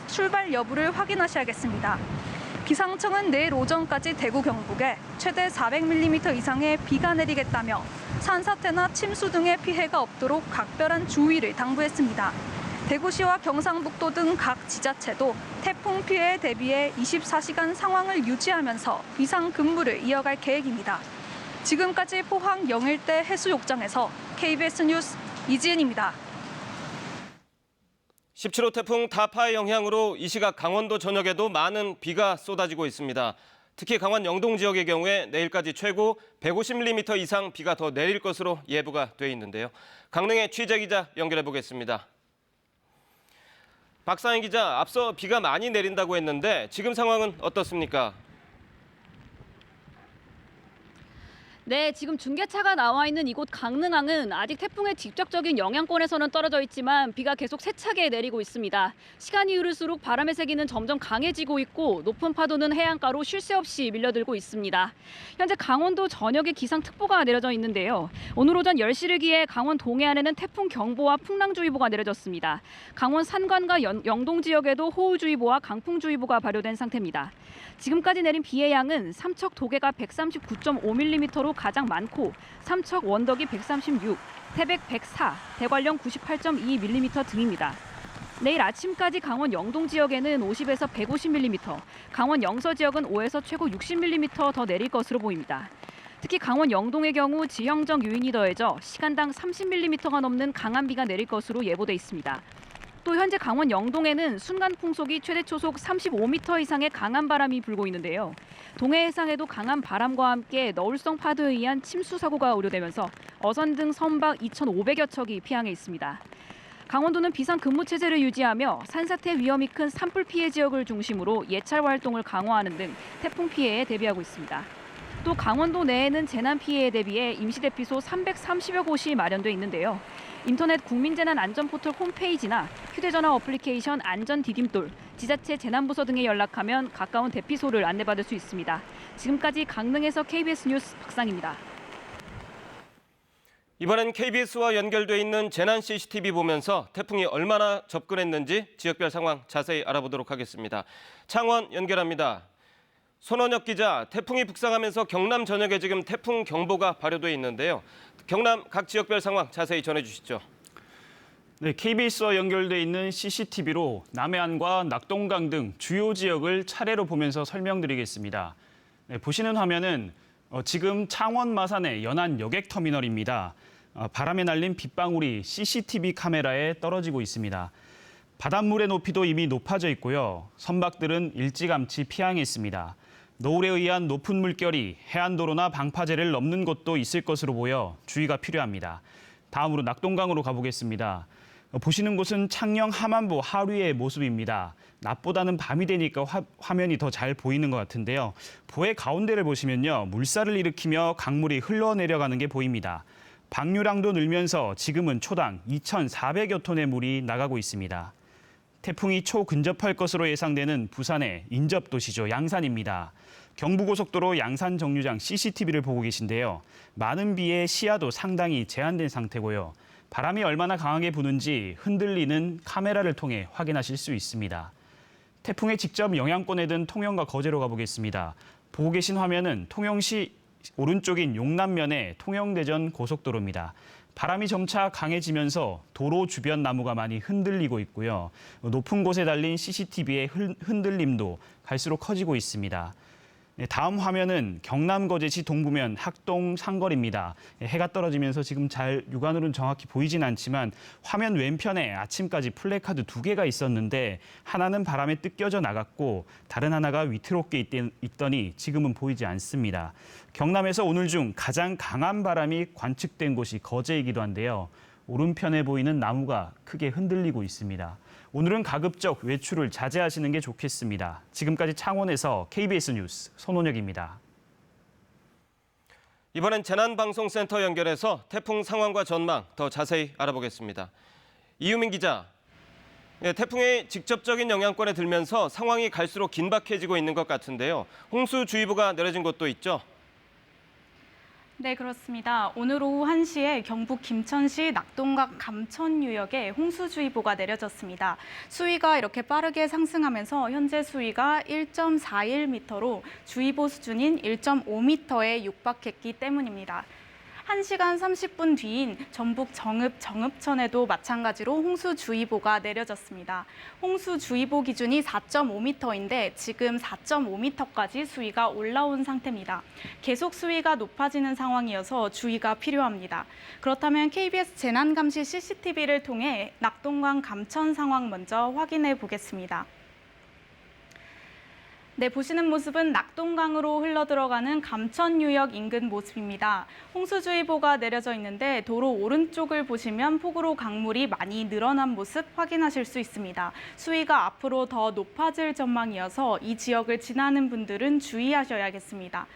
Speaker 10: 출발 여부를 확인하셔야겠습니다. 기상청은 내일 오전까지 대구 경북에 최대 400mm 이상의 비가 내리겠다며 산사태나 침수 등의 피해가 없도록 각별한 주의를 당부했습니다. 대구시와 경상북도 등 각 지자체도 태풍 피해에 대비해 24시간 상황을 유지하면서 비상 근무를 이어갈 계획입니다. 지금까지 포항 영일대 해수욕장에서 KBS 뉴스 이지은입니다.
Speaker 1: 17호 태풍 타파의 영향으로 이 시각 강원도 전역에도 많은 비가 쏟아지고 있습니다. 특히 강원 영동 지역의 경우에 내일까지 최고 150mm 이상 비가 더 내릴 것으로 예보가 돼 있는데요. 강릉의 취재기자 연결해 보겠습니다. 박상희 기자, 앞서 비가 많이 내린다고 했는데 지금 상황은 어떻습니까?
Speaker 10: 네, 지금 중계차가 나와 있는 이곳 강릉항은 아직 태풍의 직접적인 영향권에서는 떨어져 있지만 비가 계속 세차게 내리고 있습니다. 시간이 흐를수록 바람의 세기는 점점 강해지고 있고 높은 파도는 해안가로 쉴 새 없이 밀려들고 있습니다. 현재 강원도 전역에 기상특보가 내려져 있는데요. 오늘 오전 10시를 기해 강원 동해안에는 태풍 경보와 풍랑주의보가 내려졌습니다. 강원 산간과 영동 지역에도 호우주의보와 강풍주의보가 발효된 상태입니다. 지금까지 내린 비의 양은 삼척 도계가 139.5mm로 가장 많고 삼척 원덕이 136, 태백 104, 대관령 98.2mm 등입니다. 내일 아침까지 강원 영동 지역에는 50에서 150mm, 강원 영서 지역은 5에서 최고 60mm 더 내릴 것으로 보입니다. 특히 강원 영동의 경우 지형적 요인이 더해져 시간당 30mm가 넘는 강한 비가 내릴 것으로 예보돼 있습니다. 또 현재 강원 영동에는 순간 풍속이 최대 초속 35m 이상의 강한 바람이 불고 있는데요. 동해 해상에도 강한 바람과 함께 너울성 파도에 의한 침수 사고가 우려되면서 어선 등 선박 2,500여 척이 피항해 있습니다.
Speaker 11: 강원도는 비상근무체제를 유지하며 산사태 위험이 큰 산불 피해 지역을 중심으로 예찰 활동을 강화하는 등 태풍 피해에 대비하고 있습니다. 또 강원도 내에는 재난 피해에 대비해 임시대피소 330여 곳이 마련돼 있는데요. 인터넷 국민재난안전포털 홈페이지나 휴대전화 어플리케이션 안전디딤돌, 지자체 재난부서 등에 연락하면 가까운 대피소를 안내받을 수 있습니다. 지금까지 강릉에서 KBS 뉴스 박상입니다.
Speaker 1: 이번엔 KBS와 연결돼 있는 재난 CCTV 보면서 태풍이 얼마나 접근했는지 지역별 상황 자세히 알아보도록 하겠습니다. 창원 연결합니다. 손원혁 기자, 태풍이 북상하면서 경남 전역에 지금 태풍 경보가 발효돼 있는데요. 경남 각 지역별 상황 자세히 전해주시죠.
Speaker 12: 네, KBS와 연결돼 있는 CCTV로 남해안과 낙동강 등 주요 지역을 차례로 보면서 설명드리겠습니다. 네, 보시는 화면은 지금 창원 마산의 연안 여객터미널입니다. 바람에 날린 빗방울이 CCTV 카메라에 떨어지고 있습니다. 바닷물의 높이도 이미 높아져 있고요. 선박들은 일찌감치 피항했습니다. 노을에 의한 높은 물결이 해안도로나 방파제를 넘는 곳도 있을 것으로 보여 주의가 필요합니다. 다음으로 낙동강으로 가보겠습니다. 보시는 곳은 창녕 함안보 하류의 모습입니다. 낮보다는 밤이 되니까 화면이 더 잘 보이는 것 같은데요. 보의 가운데를 보시면요. 물살을 일으키며 강물이 흘러내려가는 게 보입니다. 방류량도 늘면서 지금은 초당 2,400여 톤의 물이 나가고 있습니다. 태풍이 초근접할 것으로 예상되는 부산의 인접도시죠. 양산입니다. 경부고속도로 양산 정류장 CCTV를 보고 계신데요. 많은 비에 시야도 상당히 제한된 상태고요. 바람이 얼마나 강하게 부는지 흔들리는 카메라를 통해 확인하실 수 있습니다. 태풍의 직접 영향권에 든 통영과 거제로 가보겠습니다. 보고 계신 화면은 통영시 오른쪽인 용남면의 통영대전 고속도로입니다. 바람이 점차 강해지면서 도로 주변 나무가 많이 흔들리고 있고요. 높은 곳에 달린 CCTV의 흔들림도 갈수록 커지고 있습니다. 다음 화면은 경남 거제시 동부면 학동 상거리입니다. 해가 떨어지면서 지금 잘 육안으로는 정확히 보이진 않지만 화면 왼편에 아침까지 플래카드 2개가 있었는데 하나는 바람에 뜯겨져 나갔고 다른 하나가 위태롭게 있더니 지금은 보이지 않습니다. 경남에서 오늘 중 가장 강한 바람이 관측된 곳이 거제이기도 한데요. 오른편에 보이는 나무가 크게 흔들리고 있습니다. 오늘은 가급적 외출을 자제하시는 게 좋겠습니다. 지금까지 창원에서 KBS 뉴스 손원혁입니다.
Speaker 1: 이번엔 재난방송센터 연결해서 태풍 상황과 전망 더 자세히 알아보겠습니다. 이유민 기자, 태풍의 직접적인 영향권에 들면서 상황이 갈수록 긴박해지고 있는 것 같은데요. 홍수주의보가 내려진 곳도 있죠?
Speaker 2: 네, 그렇습니다. 오늘 오후 1시에 경북 김천시 낙동강 감천유역에 홍수주의보가 내려졌습니다. 수위가 이렇게 빠르게 상승하면서 현재 수위가 1.41m로 주의보 수준인 1.5m에 육박했기 때문입니다. 1시간 30분 뒤인 전북 정읍 정읍천에도 마찬가지로 홍수주의보가 내려졌습니다. 홍수주의보 기준이 4.5m인데 지금 4.5m까지 수위가 올라온 상태입니다. 계속 수위가 높아지는 상황이어서 주의가 필요합니다. 그렇다면 KBS 재난감시 CCTV를 통해 낙동강 감천 상황 먼저 확인해 보겠습니다. 네, 보시는 모습은 낙동강으로 흘러들어가는 감천유역 인근 모습입니다. 홍수주의보가 내려져 있는데 도로 오른쪽을 보시면 폭우로 강물이 많이 늘어난 모습 확인하실 수 있습니다. 수위가 앞으로 더 높아질 전망이어서 이 지역을 지나는 분들은 주의하셔야겠습니다.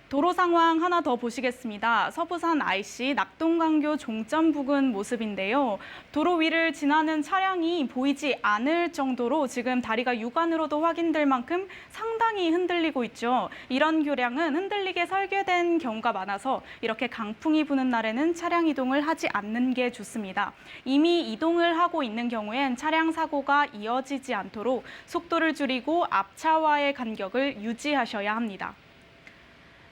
Speaker 2: 도로 상황 하나 더 보시겠습니다. 서부산 IC 낙동강교 종점 부근 모습인데요. 도로 위를 지나는 차량이 보이지 않을 정도로 지금 다리가 육안으로도 확인될 만큼 상당히 흔들리고 있죠. 이런 교량은 흔들리게 설계된 경우가 많아서 이렇게 강풍이 부는 날에는 차량 이동을 하지 않는 게 좋습니다. 이미 이동을 하고 있는 경우엔 차량 사고가 이어지지 않도록 속도를 줄이고 앞차와의 간격을 유지하셔야 합니다.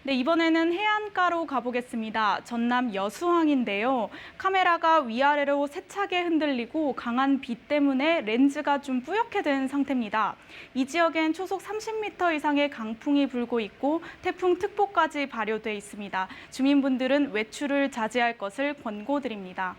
Speaker 2: 네, 이번에는 해안가로 가보겠습니다. 전남 여수항인데요. 카메라가 위아래로 세차게 흔들리고 강한 비 때문에 렌즈가 좀 뿌옇게 된 상태입니다. 이 지역엔 초속 30m 이상의 강풍이 불고 있고 태풍특보까지 발효돼 있습니다. 주민분들은 외출을 자제할 것을 권고드립니다.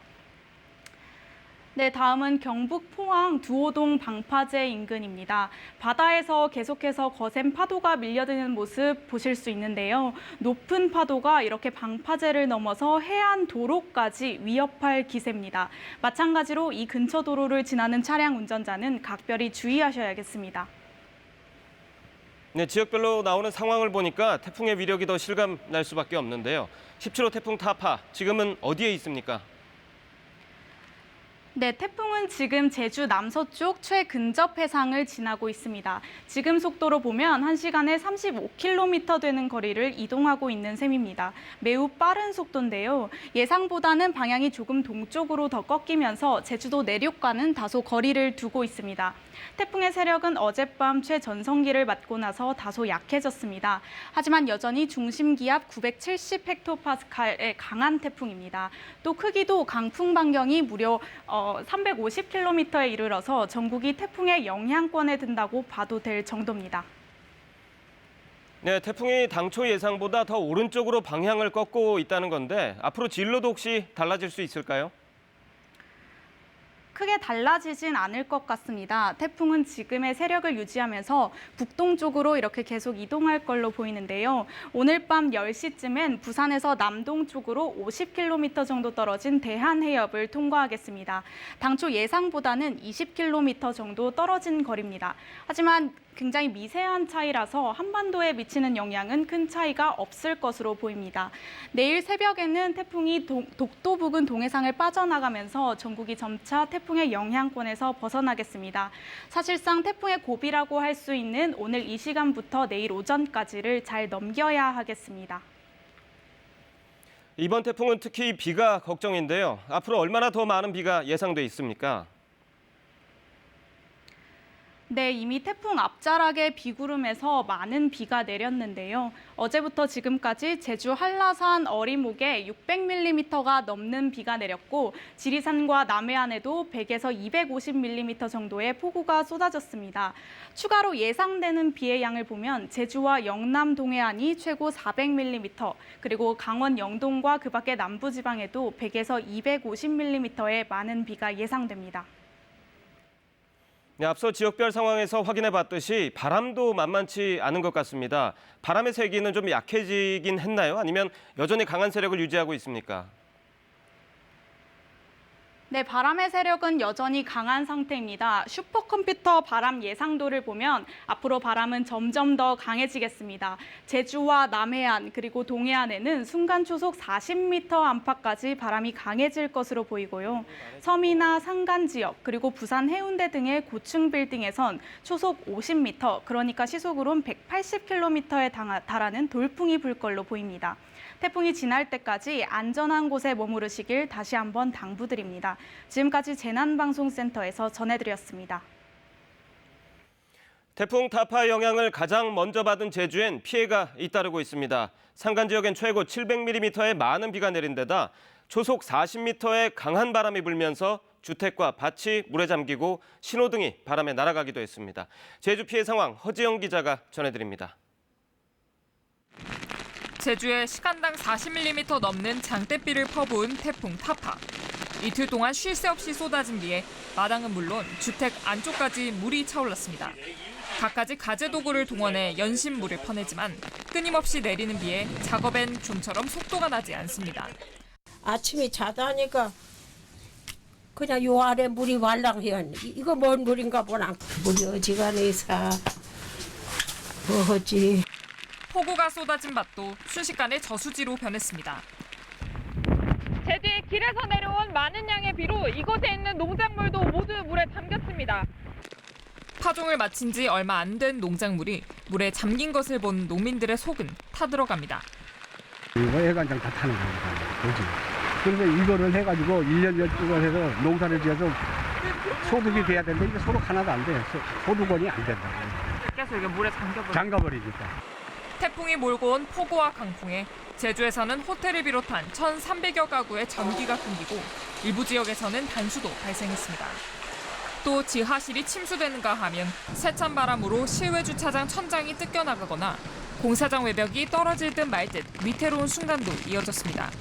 Speaker 2: 네, 다음은 경북 포항 두호동 방파제 인근입니다. 바다에서 계속해서 거센 파도가 밀려드는 모습 보실 수 있는데요. 높은 파도가 이렇게 방파제를 넘어서 해안 도로까지 위협할 기세입니다. 마찬가지로 이 근처 도로를 지나는 차량 운전자는 각별히 주의하셔야겠습니다.
Speaker 1: 네, 지역별로 나오는 상황을 보니까 태풍의 위력이 더 실감 날 수밖에 없는데요. 17호 태풍 타파, 지금은 어디에 있습니까?
Speaker 2: 네, 태풍은 지금 제주 남서쪽 최근접 해상을 지나고 있습니다. 지금 속도로 보면 1시간에 35km 되는 거리를 이동하고 있는 셈입니다. 매우 빠른 속도인데요. 예상보다는 방향이 조금 동쪽으로 더 꺾이면서 제주도 내륙과는 다소 거리를 두고 있습니다. 태풍의 세력은 어젯밤 최전성기를 맞고 나서 다소 약해졌습니다. 하지만 여전히 중심 기압 970헥토파스칼의 강한 태풍입니다. 또 크기도 강풍 반경이 무려 350km에 이르러서 전국이 태풍의 영향권에 든다고 봐도 될 정도입니다.
Speaker 1: 네, 태풍이 당초 예상보다 더 오른쪽으로 방향을 꺾고 있다는 건데 앞으로 진로도 혹시 달라질 수 있을까요?
Speaker 2: 크게 달라지진 않을 것 같습니다. 태풍은 지금의 세력을 유지하면서 북동쪽으로 이렇게 계속 이동할 걸로 보이는데요. 오늘 밤 10시쯤엔 부산에서 남동쪽으로 50km 정도 떨어진 대한해협을 통과하겠습니다. 당초 예상보다는 20km 정도 떨어진 거리입니다. 하지만 굉장히 미세한 차이라서 한반도에 미치는 영향은 큰 차이가 없을 것으로 보입니다. 내일 새벽에는 태풍이 독도 부근 동해상을 빠져나가면서 전국이 점차 태풍의 영향권에서 벗어나겠습니다. 사실상 태풍의 고비라고 할 수 있는 오늘 이 시간부터 내일 오전까지를 잘 넘겨야 하겠습니다.
Speaker 1: 이번 태풍은 특히 비가 걱정인데요. 앞으로 얼마나 더 많은 비가 예상돼 있습니까?
Speaker 2: 네, 이미 태풍 앞자락의 비구름에서 많은 비가 내렸는데요. 어제부터 지금까지 제주 한라산 어리목에 600mm가 넘는 비가 내렸고 지리산과 남해안에도 100에서 250mm 정도의 폭우가 쏟아졌습니다. 추가로 예상되는 비의 양을 보면 제주와 영남 동해안이 최고 400mm, 그리고 강원 영동과 그 밖의 남부지방에도 100에서 250mm의 많은 비가 예상됩니다.
Speaker 1: 네, 앞서 지역별 상황에서 확인해 봤듯이 바람도 만만치 않은 것 같습니다. 바람의 세기는 좀 약해지긴 했나요? 아니면 여전히 강한 세력을 유지하고 있습니까?
Speaker 2: 네, 바람의 세력은 여전히 강한 상태입니다. 슈퍼컴퓨터 바람 예상도를 보면 앞으로 바람은 점점 더 강해지겠습니다. 제주와 남해안 그리고 동해안에는 순간 초속 40m 안팎까지 바람이 강해질 것으로 보이고요. 섬이나 산간 지역 그리고 부산 해운대 등의 고층 빌딩에선 초속 50m, 그러니까 시속으론 180km에 달하는 돌풍이 불 걸로 보입니다. 태풍이 지날 때까지 안전한 곳에 머무르시길 다시 한번 당부드립니다. 지금까지 재난방송센터에서 전해드렸습니다.
Speaker 1: 태풍 타파의 영향을 가장 먼저 받은 제주엔 피해가 잇따르고 있습니다. 산간 지역엔 최고 700mm의 많은 비가 내린 데다 초속 40m의 강한 바람이 불면서 주택과 밭이 물에 잠기고 신호등이 바람에 날아가기도 했습니다. 제주 피해 상황 허지영 기자가 전해드립니다.
Speaker 13: 제주에 시간당 40mm 넘는 장대비를 퍼부은 태풍 타파. 이틀 동안 쉴 새 없이 쏟아진 비에 마당은 물론 주택 안쪽까지 물이 차올랐습니다. 갖가지 가재 도구를 동원해 연신물을 퍼내지만 끊임없이 내리는 비에 작업엔 좀처럼 속도가 나지 않습니다.
Speaker 14: 아침에 자다니까 그냥 요 아래 물이 말랑해요. 이거 뭔 물인가 보나. 물이 어지간해서 뭐지.
Speaker 13: 폭우가 쏟아진 밭도 순식간에 저수지로 변했습니다. 제주의 길에서 내려온 많은 양의 비로 이곳에 있는 농작물도 모두 물에 잠겼습니다. 파종을 마친 지 얼마 안 된 농작물이 물에 잠긴 것을 본 농민들의 속은 타들어갑니다.
Speaker 15: 이거 애간장 다 타는 겁니다. 그렇지. 그래서 이거를 해가지고 1년 12년 해서 농사를 지어서 소득이 돼야 되는데 이게 소득 하나도 안 돼. 소득원이 안 된다고.
Speaker 13: 계속 이게 물에
Speaker 15: 잠가버리니까.
Speaker 13: 태풍이 몰고 온 폭우와 강풍에 제주에서는 호텔을 비롯한 1,300여 가구의 전기가 끊기고 일부 지역에서는 단수도 발생했습니다. 또 지하실이 침수되는가 하면 세찬 바람으로 실외 주차장 천장이 뜯겨나가거나 공사장 외벽이 떨어질 듯 말 듯 위태로운 순간도 이어졌습니다.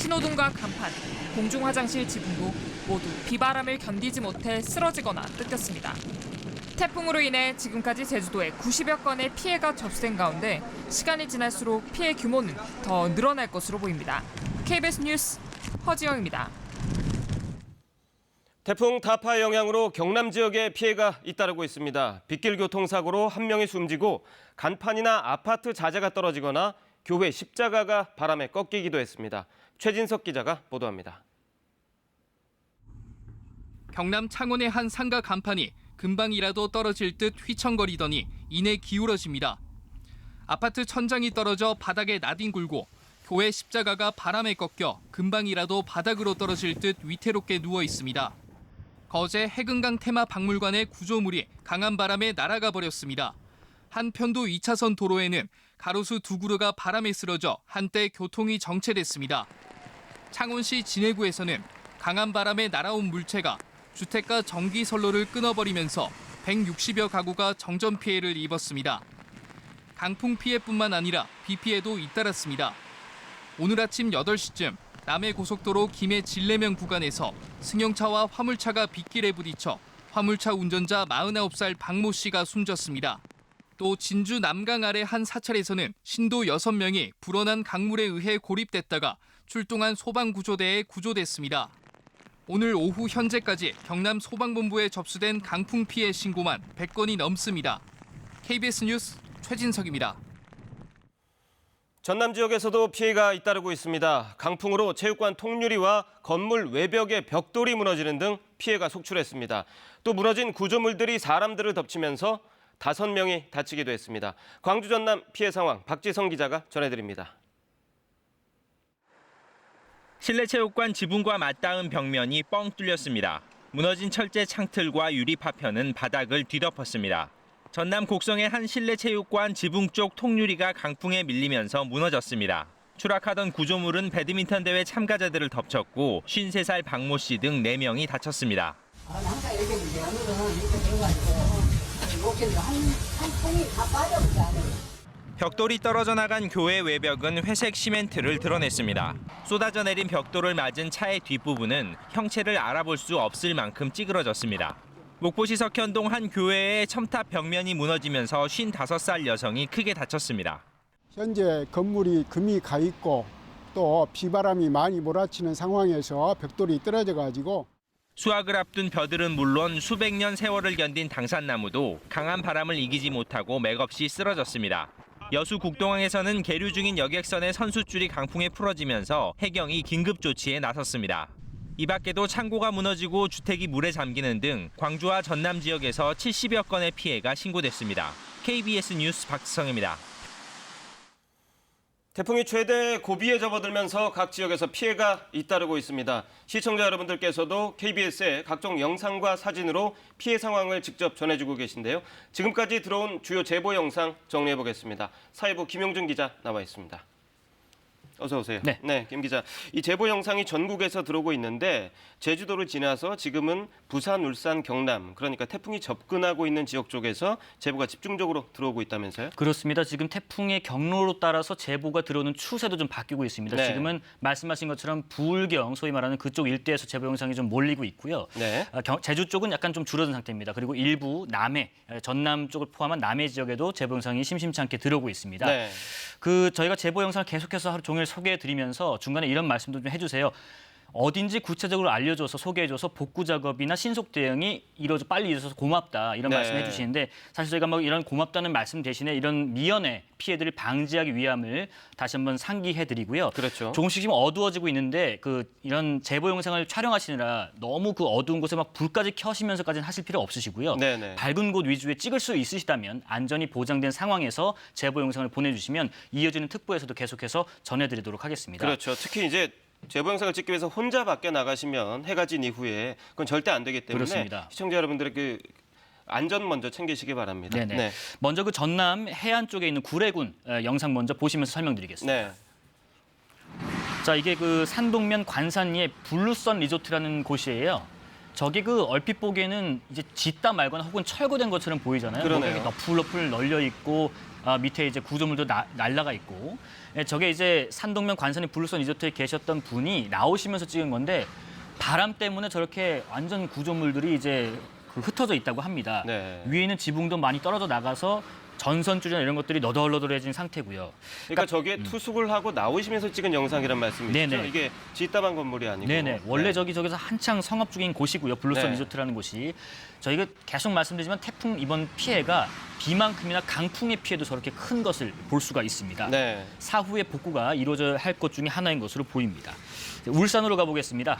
Speaker 13: 신호등과 간판, 공중 화장실 지붕도 모두 비바람을 견디지 못해 쓰러지거나 뜯겼습니다. 태풍으로 인해 지금까지 제주도에 90여 건의 피해가 접수된 가운데 시간이 지날수록 피해 규모는 더 늘어날 것으로 보입니다. KBS 뉴스 허지영입니다.
Speaker 1: 태풍 다파 영향으로 경남 지역에 피해가 잇따르고 있습니다. 빗길 교통사고로 한 명이 숨지고 간판이나 아파트 자재가 떨어지거나 교회 십자가가 바람에 꺾이기도 했습니다. 최진석 기자가 보도합니다.
Speaker 16: 경남 창원의 한 상가 간판이 금방이라도 떨어질 듯 휘청거리더니 이내 기울어집니다. 아파트 천장이 떨어져 바닥에 나뒹굴고 교회 십자가가 바람에 꺾여 금방이라도 바닥으로 떨어질 듯 위태롭게 누워 있습니다. 거제 해금강 테마 박물관의 구조물이 강한 바람에 날아가 버렸습니다. 한편도 2차선 도로에는 가로수 두 그루가 바람에 쓰러져 한때 교통이 정체됐습니다. 창원시 진해구에서는 강한 바람에 날아온 물체가 주택가 전기 선로를 끊어버리면서 160여 가구가 정전 피해를 입었습니다. 강풍 피해뿐만 아니라 비 피해도 잇따랐습니다. 오늘 아침 8시쯤 남해고속도로 김해 진례면 구간에서 승용차와 화물차가 빗길에 부딪혀 화물차 운전자 49살 박모 씨가 숨졌습니다. 또 진주 남강 아래 한 사찰에서는 신도 6명이 불어난 강물에 의해 고립됐다가 출동한 소방구조대에 구조됐습니다. 오늘 오후 현재까지 경남 소방본부에 접수된 강풍 피해 신고만 100건이 넘습니다. KBS 뉴스 최진석입니다.
Speaker 1: 전남 지역에서도 피해가 잇따르고 있습니다. 강풍으로 체육관 통유리와 건물 외벽의 벽돌이 무너지는 등 피해가 속출했습니다. 또 무너진 구조물들이 사람들을 덮치면서 5명이 다치기도 했습니다. 광주 전남 피해 상황 박지성 기자가 전해드립니다.
Speaker 17: 실내 체육관 지붕과 맞닿은 벽면이 뻥 뚫렸습니다. 무너진 철제 창틀과 유리 파편은 바닥을 뒤덮었습니다. 전남 곡성의 한 실내 체육관 지붕 쪽 통유리가 강풍에 밀리면서 무너졌습니다. 추락하던 구조물은 배드민턴 대회 참가자들을 덮쳤고 53살 박모 씨 등 4명이 다쳤습니다.
Speaker 14: 항상 이렇게 면으로는 이렇게 돼가지고 이렇게 한 통이 다 빠져버려.
Speaker 17: 벽돌이 떨어져 나간 교회 외벽은 회색 시멘트를 드러냈습니다. 쏟아져 내린 벽돌을 맞은 차의 뒷부분은 형체를 알아볼 수 없을 만큼 찌그러졌습니다. 목포시 석현동 한 교회의 첨탑 벽면이 무너지면서 55살 여성이 크게 다쳤습니다.
Speaker 18: 현재 건물이 금이 가 있고 또 비바람이 많이 몰아치는 상황에서 벽돌이 떨어져가지고
Speaker 17: 수확을 앞둔 벼들은 물론 수백 년 세월을 견딘 당산나무도 강한 바람을 이기지 못하고 맥없이 쓰러졌습니다. 여수 국동항에서는 계류 중인 여객선의 선수줄이 강풍에 풀어지면서 해경이 긴급 조치에 나섰습니다. 이 밖에도 창고가 무너지고 주택이 물에 잠기는 등 광주와 전남 지역에서 70여 건의 피해가 신고됐습니다. KBS 뉴스 박지성입니다.
Speaker 1: 태풍이 최대 고비에 접어들면서 각 지역에서 피해가 잇따르고 있습니다. 시청자 여러분들께서도 KBS의 각종 영상과 사진으로 피해 상황을 직접 전해주고 계신데요. 지금까지 들어온 주요 제보 영상 정리해보겠습니다. 사회부 김용준 기자 나와 있습니다. 어서 오세요. 네, 김 기자. 이 제보 영상이 전국에서 들어오고 있는데 제주도를 지나서 지금은 부산, 울산, 경남, 그러니까 태풍이 접근하고 있는 지역 쪽에서 제보가 집중적으로 들어오고 있다면서요?
Speaker 19: 그렇습니다. 지금 태풍의 경로로 따라서 제보가 들어오는 추세도 좀 바뀌고 있습니다.
Speaker 1: 네.
Speaker 19: 지금은 말씀하신 것처럼 부울경, 소위 말하는 그쪽 일대에서 제보 영상이 좀 몰리고 있고요.
Speaker 1: 네.
Speaker 19: 제주 쪽은 약간 좀 줄어든 상태입니다. 그리고 일부 남해, 전남 쪽을 포함한 남해 지역에도 제보 영상이 심심치 않게 들어오고 있습니다.
Speaker 1: 네.
Speaker 19: 저희가 제보 영상을 계속해서 하루 종일 소개해드리면서 중간에 이런 말씀도 좀 해주세요. 어딘지 구체적으로 알려줘서 소개해줘서 복구 작업이나 신속 대응이 빨리 이루어져서 고맙다 이런
Speaker 1: 네.
Speaker 19: 말씀해 주시는데 사실 저희가 이런 고맙다는 말씀 대신에 이런 미연의 피해들을 방지하기 위함을 다시 한번 상기해드리고요.
Speaker 1: 그렇죠.
Speaker 19: 조금씩 지금 어두워지고 있는데 이런 제보 영상을 촬영하시느라 너무 그 어두운 곳에 막 불까지 켜시면서까지는 하실 필요 없으시고요.
Speaker 1: 네네.
Speaker 19: 밝은 곳 위주에 찍을 수 있으시다면 안전이 보장된 상황에서 제보 영상을 보내주시면 이어지는 특보에서도 계속해서 전해드리도록 하겠습니다.
Speaker 1: 그렇죠. 특히 이제 제보 영상을 찍기 위해서 혼자 밖에 나가시면 해가 진 이후에 그건 절대 안 되기 때문에
Speaker 19: 그렇습니다.
Speaker 1: 시청자 여러분들의 안전 먼저 챙기시기 바랍니다.
Speaker 19: 네네.
Speaker 1: 네.
Speaker 19: 먼저 전남 해안 쪽에 있는 구례군 영상 먼저 보시면서 설명드리겠습니다.
Speaker 1: 네.
Speaker 19: 자, 이게 산동면 관산리의 블루선 리조트라는 곳이에요. 저게 얼핏 보기에는 이제 짓다 말거나 혹은 철거된 것처럼 보이잖아요.
Speaker 1: 그러네요.
Speaker 19: 너풀너풀 널려 있고 밑에 이제 구조물도 날라가 있고 저게 이제 산동면 관선이 블루선 리조트에 계셨던 분이 나오시면서 찍은 건데 바람 때문에 저렇게 완전 구조물들이 이제 흩어져 있다고 합니다.
Speaker 1: 네.
Speaker 19: 위에 있는 지붕도 많이 떨어져 나가서 전선줄이나 이런 것들이 너덜너덜해진 상태고요.
Speaker 1: 그러니까 저게 투숙을 하고 나오시면서 찍은 영상이란 말씀이시죠?
Speaker 19: 네네.
Speaker 1: 이게 뒷다방 건물이 아니고.
Speaker 19: 네네. 원래
Speaker 1: 네.
Speaker 19: 저기서 한창 성업 중인 곳이고요. 블루선
Speaker 1: 네.
Speaker 19: 리조트라는 곳이. 저희가 계속 말씀드리지만 태풍 이번 피해가 비만큼이나 강풍의 피해도 저렇게 큰 것을 볼 수가 있습니다.
Speaker 1: 네.
Speaker 19: 사후에 복구가 이루어져야 할 것 중에 하나인 것으로 보입니다. 울산으로 가보겠습니다.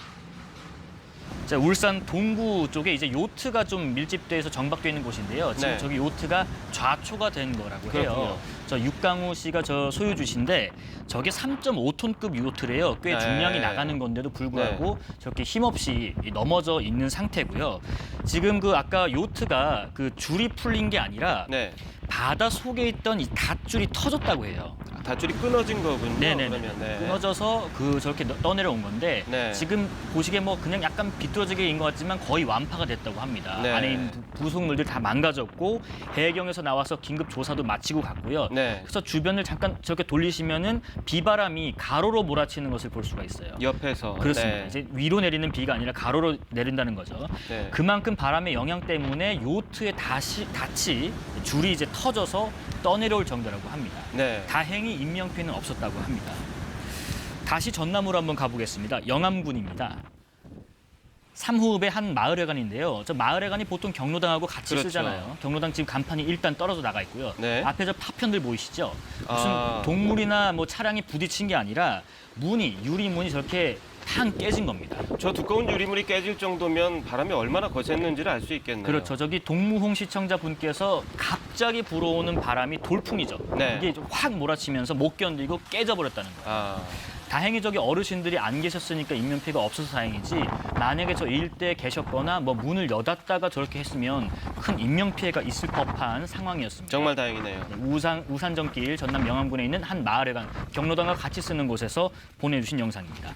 Speaker 19: 자, 울산 동구 쪽에 이제 요트가 좀 밀집돼서 정박돼 있는 곳인데요. 지금
Speaker 1: 네.
Speaker 19: 저기 요트가 좌초가 된 거라고 해요.
Speaker 1: 그렇군요.
Speaker 19: 저 육강우 씨가 저 소유주신데 저게 3.5톤급 요트래요. 꽤
Speaker 1: 네.
Speaker 19: 중량이 나가는 건데도 불구하고 저렇게 힘없이 넘어져 있는 상태고요. 지금 그 아까 요트가 그 줄이 풀린 게 아니라
Speaker 1: 네.
Speaker 19: 바다 속에 있던 이 닷줄이 터졌다고 해요.
Speaker 1: 닷줄이 끊어진 거군요.
Speaker 19: 네네.
Speaker 1: 그러면 네.
Speaker 19: 끊어져서 저렇게 떠내려온 건데
Speaker 1: 네.
Speaker 19: 지금 보시기에 뭐 그냥 약간 비뚤어지게 인 것 같지만 거의 완파가 됐다고 합니다.
Speaker 1: 네.
Speaker 19: 안에 있는 부속물들 다 망가졌고 해경에서 나와서 긴급 조사도 마치고 갔고요.
Speaker 1: 네.
Speaker 19: 그래서 주변을 잠깐 저렇게 돌리시면은 비바람이 가로로 몰아치는 것을 볼 수가 있어요.
Speaker 1: 옆에서.
Speaker 19: 그렇습니다.
Speaker 1: 네.
Speaker 19: 이제 위로 내리는 비가 아니라 가로로 내린다는 거죠.
Speaker 1: 네.
Speaker 19: 그만큼 바람의 영향 때문에 요트에 닻이 줄이 이제 터져서 떠내려올 정도라고 합니다.
Speaker 1: 네.
Speaker 19: 다행히 인명 피해는 없었다고 합니다. 다시 전남으로 한번 가보겠습니다. 영암군입니다. 삼호읍의 한 마을회관인데요. 저 마을회관이 보통 경로당하고 같이
Speaker 1: 그렇죠.
Speaker 19: 쓰잖아요. 경로당 지금 간판이 일단 떨어져 나가 있고요.
Speaker 1: 네.
Speaker 19: 앞에 저 파편들 보이시죠? 무슨
Speaker 1: 아.
Speaker 19: 동물이나 뭐 차량이 부딪힌 게 아니라 유리문이 저렇게 탕 깨진 겁니다.
Speaker 1: 저 두꺼운 유리물이 깨질 정도면 바람이 얼마나 거셌는지를 알 수 있겠네요.
Speaker 19: 그렇죠. 저기 동무홍 시청자분께서 갑자기 불어오는 바람이 돌풍이죠.
Speaker 1: 네.
Speaker 19: 이게 확 몰아치면서 못 견디고 깨져버렸다는 거예요.
Speaker 1: 아.
Speaker 19: 다행히 저기 어르신들이 안 계셨으니까 인명피해가 없어서 다행이지 만약에 저 일대에 계셨거나 뭐 문을 여닫다가 저렇게 했으면 큰 인명피해가 있을 법한 상황이었습니다.
Speaker 1: 정말 다행이네요.
Speaker 19: 우산정길 전남 영암군에 있는 한 마을회관 경로당과 같이 쓰는 곳에서 보내주신 영상입니다.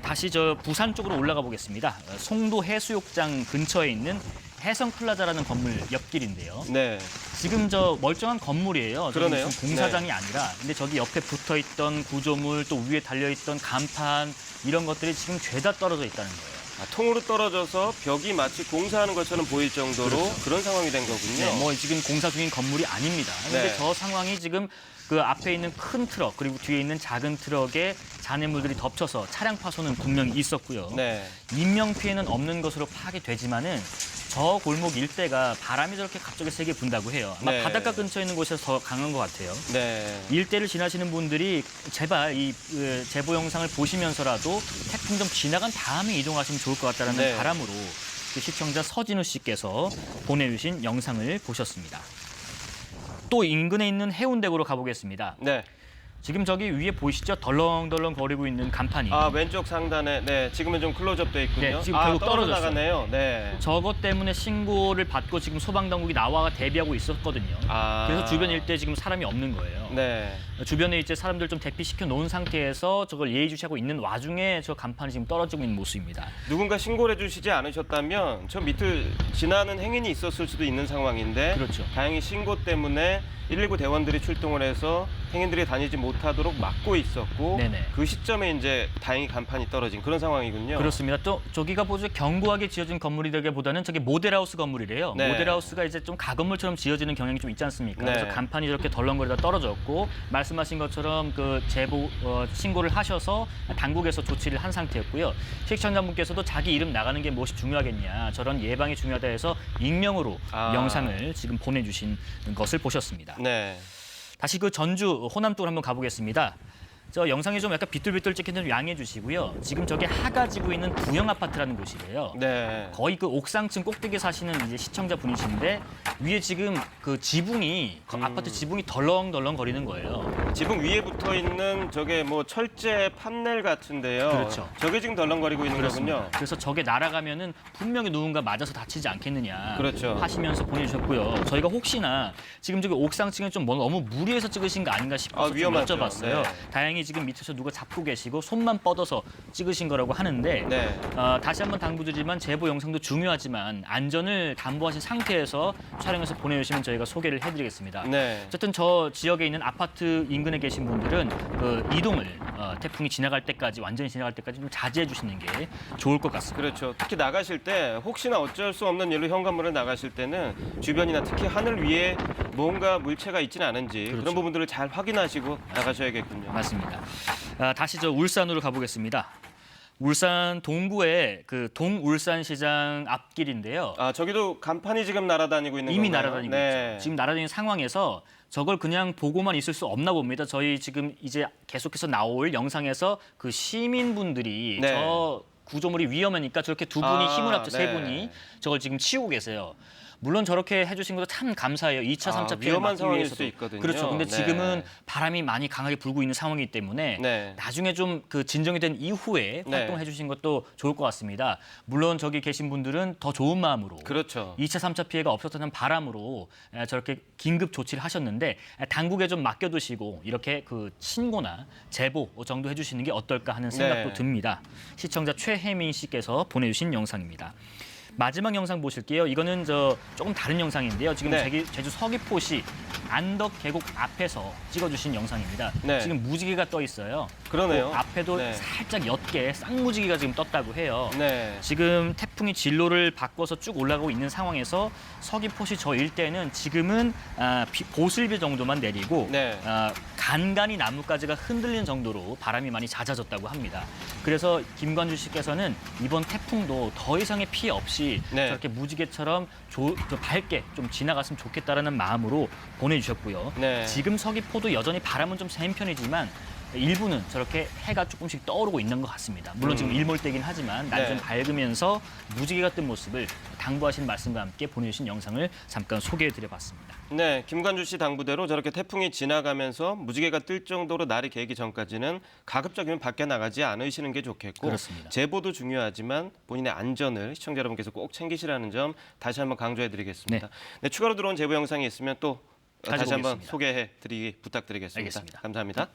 Speaker 19: 다시 저 부산 쪽으로 올라가 보겠습니다. 송도 해수욕장 근처에 있는 해성플라자라는 건물 옆길인데요.
Speaker 1: 네.
Speaker 19: 지금 저 멀쩡한 건물이에요. 저기
Speaker 1: 그러네요.
Speaker 19: 무슨 공사장이 아니라. 근데 저기 옆에 붙어있던 구조물 또 위에 달려있던 간판 이런 것들이 지금 죄다 떨어져 있다는 거예요.
Speaker 1: 통으로 떨어져서 벽이 마치 공사하는 것처럼 보일 정도로
Speaker 19: 그렇죠.
Speaker 1: 그런 상황이 된 거군요.
Speaker 19: 네, 뭐 지금 공사 중인 건물이 아닙니다. 그런데
Speaker 1: 네.
Speaker 19: 저 상황이 지금 그 앞에 있는 큰 트럭 그리고 뒤에 있는 작은 트럭에 잔해물들이 덮쳐서 차량 파손은 분명히 있었고요.
Speaker 1: 네.
Speaker 19: 인명 피해는 없는 것으로 파악이 되지만은 저 골목 일대가 바람이 저렇게 갑자기 세게 분다고 해요. 아마
Speaker 1: 네.
Speaker 19: 바닷가 근처에 있는 곳에서 더 강한 것 같아요.
Speaker 1: 네.
Speaker 19: 일대를 지나시는 분들이 제발 이 제보 영상을 보시면서라도 태풍 좀 지나간 다음에 이동하시면 좋을 것 같다는
Speaker 1: 네.
Speaker 19: 바람으로 시청자 서진우 씨께서 보내주신 영상을 보셨습니다. 또 인근에 있는 해운대구로 가보겠습니다.
Speaker 1: 네.
Speaker 19: 지금 저기 위에 보이시죠? 덜렁덜렁 거리고 있는 간판이.
Speaker 1: 아, 왼쪽 상단에 네, 지금은 좀 클로즈업 돼 있군요.
Speaker 19: 네, 지금 결국
Speaker 1: 떨어져
Speaker 19: 떨어졌어요.
Speaker 1: 나가네요. 네.
Speaker 19: 저것 때문에 신고를 받고 지금 소방당국이 나와 대비하고 있었거든요. 그래서 주변 일대에 지금 사람이 없는 거예요.
Speaker 1: 네.
Speaker 19: 주변에 이제 사람들 좀 대피시켜 놓은 상태에서 저걸 예의주시하고 있는 와중에 저 간판이 지금 떨어지고 있는 모습입니다.
Speaker 1: 누군가 신고를 해주시지 않으셨다면 저 밑을 지나는 행인이 있었을 수도 있는 상황인데
Speaker 19: 그렇죠.
Speaker 1: 다행히 신고 때문에 119 대원들이 출동을 해서 행인들이 다니지 못하도록 막고 있었고
Speaker 19: 네네.
Speaker 1: 그 시점에 이제 다행히 간판이 떨어진 그런 상황이군요.
Speaker 19: 그렇습니다. 또 저기가 보죠 견고하게 지어진 건물이라기보다는 저게 모델하우스 건물이래요.
Speaker 1: 네.
Speaker 19: 모델하우스가 이제 좀 가건물처럼 지어지는 경향이 좀 있지 않습니까?
Speaker 1: 네.
Speaker 19: 그래서 간판이 저렇게 덜렁거리다 떨어졌고 말씀하신 것처럼 그 제보 신고를 하셔서 당국에서 조치를 한 상태였고요. 시청자분께서도 자기 이름 나가는 게 무엇이 중요하겠냐 저런 예방이 중요하다 해서 익명으로 영상을 지금 보내주신 것을 보셨습니다.
Speaker 1: 네.
Speaker 19: 다시 그 전주 호남 쪽으로 한번 가보겠습니다. 저 영상이 좀 약간 비뚤비뚤 찍힌데 좀 양해해 주시고요. 지금 저게 하가지구 있는 부영 아파트라는 곳이래요.
Speaker 1: 네.
Speaker 19: 거의 그 옥상층 꼭대기에 사시는 이제 시청자 분이신데 위에 지금 그 지붕이 아파트 지붕이 덜렁덜렁 거리는 거예요.
Speaker 1: 지붕 위에 붙어 있는 저게 뭐 철제 판넬 같은데요.
Speaker 19: 그렇죠.
Speaker 1: 저게 지금 덜렁거리고 있는
Speaker 19: 그렇습니다.
Speaker 1: 거군요.
Speaker 19: 그래서 저게 날아가면은 분명히 누군가 맞아서 다치지 않겠느냐
Speaker 1: 그렇죠.
Speaker 19: 하시면서 보내주셨고요. 저희가 혹시나 지금 저기 옥상층에 좀 너무 무리해서 찍으신 거 아닌가 싶어서 좀
Speaker 1: 위험하죠.
Speaker 19: 여쭤봤어요.
Speaker 1: 네.
Speaker 19: 다행히 지금 밑에서 누가 잡고 계시고 손만 뻗어서 찍으신 거라고 하는데
Speaker 1: 네.
Speaker 19: 다시 한번 당부드리지만 제보 영상도 중요하지만 안전을 담보하신 상태에서 촬영해서 보내주시면 저희가 소개를 해드리겠습니다.
Speaker 1: 네.
Speaker 19: 어쨌든 저 지역에 있는 아파트 인근에 계신 분들은 그 이동을 태풍이 지나갈 때까지 완전히 지나갈 때까지 좀 자제해 주시는 게 좋을 것 같습니다.
Speaker 1: 그렇죠. 특히 나가실 때 혹시나 어쩔 수 없는 일로 현관문을 나가실 때는 주변이나 특히 하늘 위에 뭔가 물체가 있지는 않은지
Speaker 19: 그렇죠.
Speaker 1: 그런 부분들을 잘 확인하시고 나가셔야겠군요.
Speaker 19: 맞습니다. 다시 저 울산으로 가보겠습니다. 울산 동구의 그 동울산시장 앞길인데요.
Speaker 1: 저기도 간판이 지금 날아다니고 있는
Speaker 19: 이미
Speaker 1: 건가요?
Speaker 19: 날아다니고
Speaker 1: 네.
Speaker 19: 있죠. 지금 날아다니는 상황에서 저걸 그냥 보고만 있을 수 없나 봅니다. 저희 지금 이제 계속해서 나올 영상에서 그 시민분들이
Speaker 1: 네.
Speaker 19: 저 구조물이 위험하니까 저렇게 두 분이 힘을 합쳐 세
Speaker 1: 네.
Speaker 19: 분이 저걸 지금 치우고 계세요. 물론 저렇게 해주신 것도 참 감사해요. 2차, 3차 피해를
Speaker 1: 위험한
Speaker 19: 막기
Speaker 1: 상황일
Speaker 19: 위해서도.
Speaker 1: 수 있거든요.
Speaker 19: 그렇죠. 근데
Speaker 1: 네.
Speaker 19: 지금은 바람이 많이 강하게 불고 있는 상황이기 때문에
Speaker 1: 네.
Speaker 19: 나중에 좀 그 진정이 된 이후에
Speaker 1: 네.
Speaker 19: 활동해 주신 것도 좋을 것 같습니다. 물론 저기 계신 분들은 더 좋은 마음으로
Speaker 1: 그렇죠.
Speaker 19: 2차, 3차 피해가 없었다는 바람으로 저렇게 긴급 조치를 하셨는데 당국에 좀 맡겨두시고 이렇게 그 신고나 제보 정도 해주시는 게 어떨까 하는 생각도
Speaker 1: 네.
Speaker 19: 듭니다. 시청자 최혜민 씨께서 보내주신 영상입니다. 마지막 영상 보실게요. 이거는 조금 다른 영상인데요. 지금
Speaker 1: 네.
Speaker 19: 제주 서귀포시 안덕 계곡 앞에서 찍어주신 영상입니다.
Speaker 1: 네.
Speaker 19: 지금 무지개가 떠 있어요.
Speaker 1: 그러네요.
Speaker 19: 그 앞에도
Speaker 1: 네.
Speaker 19: 살짝 옅게 쌍무지개가 지금 떴다고 해요.
Speaker 1: 네.
Speaker 19: 지금 태풍이 진로를 바꿔서 쭉 올라가고 있는 상황에서 서귀포시 저 일대는 지금은 보슬비 정도만 내리고
Speaker 1: 네.
Speaker 19: 간간히 나뭇가지가 흔들리는 정도로 바람이 많이 잦아졌다고 합니다. 그래서 김관주 씨께서는 이번 태풍도 더 이상의 피해 없이
Speaker 1: 네.
Speaker 19: 저렇게 무지개처럼 밝게 좀 지나갔으면 좋겠다라는 마음으로 보내주셨고요.
Speaker 1: 네.
Speaker 19: 지금 서귀포도 여전히 바람은 좀 센 편이지만 일부는 저렇게 해가 조금씩 떠오르고 있는 것 같습니다. 물론 지금 일몰되긴 하지만 날이
Speaker 1: 네.
Speaker 19: 좀 밝으면서 무지개가 뜬 모습을 당부하신 말씀과 함께 보내주신 영상을 잠깐 소개해드려봤습니다.
Speaker 1: 네, 김관주 씨 당부대로 저렇게 태풍이 지나가면서 무지개가 뜰 정도로 날이 개기 전까지는 가급적이면 밖에 나가지 않으시는 게 좋겠고
Speaker 19: 그렇습니다.
Speaker 1: 제보도 중요하지만 본인의 안전을 시청자 여러분께서 꼭 챙기시라는 점 다시 한번 강조해드리겠습니다. 네, 추가로 들어온 제보 영상이 있으면 또 다시 한번
Speaker 19: 가져보겠습니다.
Speaker 1: 소개해드리기 부탁드리겠습니다.
Speaker 19: 알겠습니다.
Speaker 1: 감사합니다.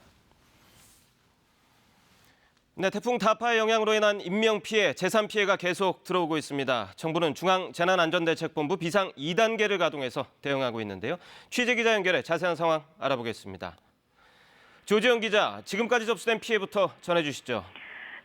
Speaker 1: 네, 태풍 다파의 영향으로 인한 인명피해, 재산피해가 계속 들어오고 있습니다. 정부는 중앙재난안전대책본부 비상 2단계를 가동해서 대응하고 있는데요. 취재기자 연결해 자세한 상황 알아보겠습니다. 조지영 기자, 지금까지 접수된 피해부터 전해주시죠.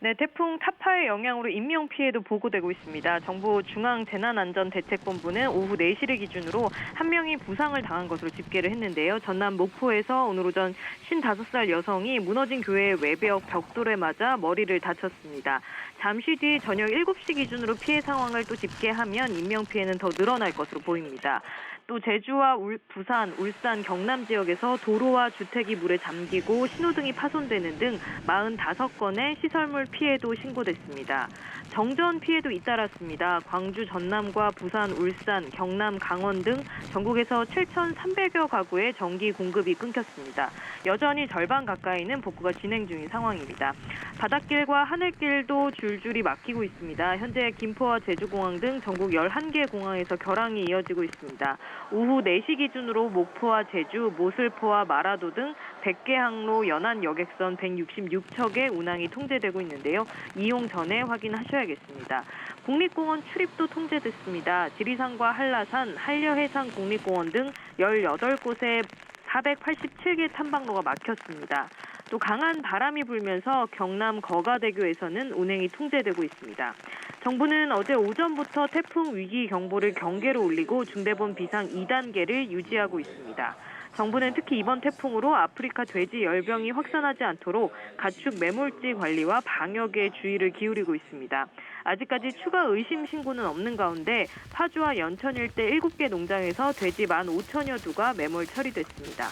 Speaker 20: 네, 태풍 타파의 영향으로 인명피해도 보고되고 있습니다. 정부 중앙재난안전대책본부는 오후 4시를 기준으로 1명이 부상을 당한 것으로 집계를 했는데요. 전남 목포에서 오늘 오전 55살 여성이 무너진 교회 외벽 벽돌에 맞아 머리를 다쳤습니다. 잠시 뒤 저녁 7시 기준으로 피해 상황을 또 집계하면 인명피해는 더 늘어날 것으로 보입니다. 또 제주와 부산, 울산, 경남 지역에서 도로와 주택이 물에 잠기고 신호등이 파손되는 등 45건의 시설물 피해도 신고됐습니다. 정전 피해도 잇따랐습니다. 광주, 전남과 부산, 울산, 경남, 강원 등 전국에서 7,300여 가구의 전기 공급이 끊겼습니다. 여전히 절반 가까이는 복구가 진행 중인 상황입니다. 바닷길과 하늘길도 줄줄이 막히고 있습니다. 현재 김포와 제주공항 등 전국 11개 공항에서 결항이 이어지고 있습니다. 오후 4시 기준으로 목포와 제주, 모슬포와 마라도 등 100개 항로 연안 여객선 166척의 운항이 통제되고 있는데요. 이용 전에 확인하셔야겠습니다. 국립공원 출입도 통제됐습니다. 지리산과 한라산, 한려해상 국립공원 등 18곳에 487개 탐방로가 막혔습니다. 또 강한 바람이 불면서 경남 거가대교에서는 운행이 통제되고 있습니다. 정부는 어제 오전부터 태풍 위기 경보를 경계로 올리고 중대본 비상 2단계를 유지하고 있습니다. 정부는 특히 이번 태풍으로 아프리카 돼지 열병이 확산하지 않도록 가축 매몰지 관리와 방역에 주의를 기울이고 있습니다. 아직까지 추가 의심 신고는 없는 가운데 파주와 연천 일대 7개 농장에서 돼지 15,000여 두가 매몰 처리됐습니다.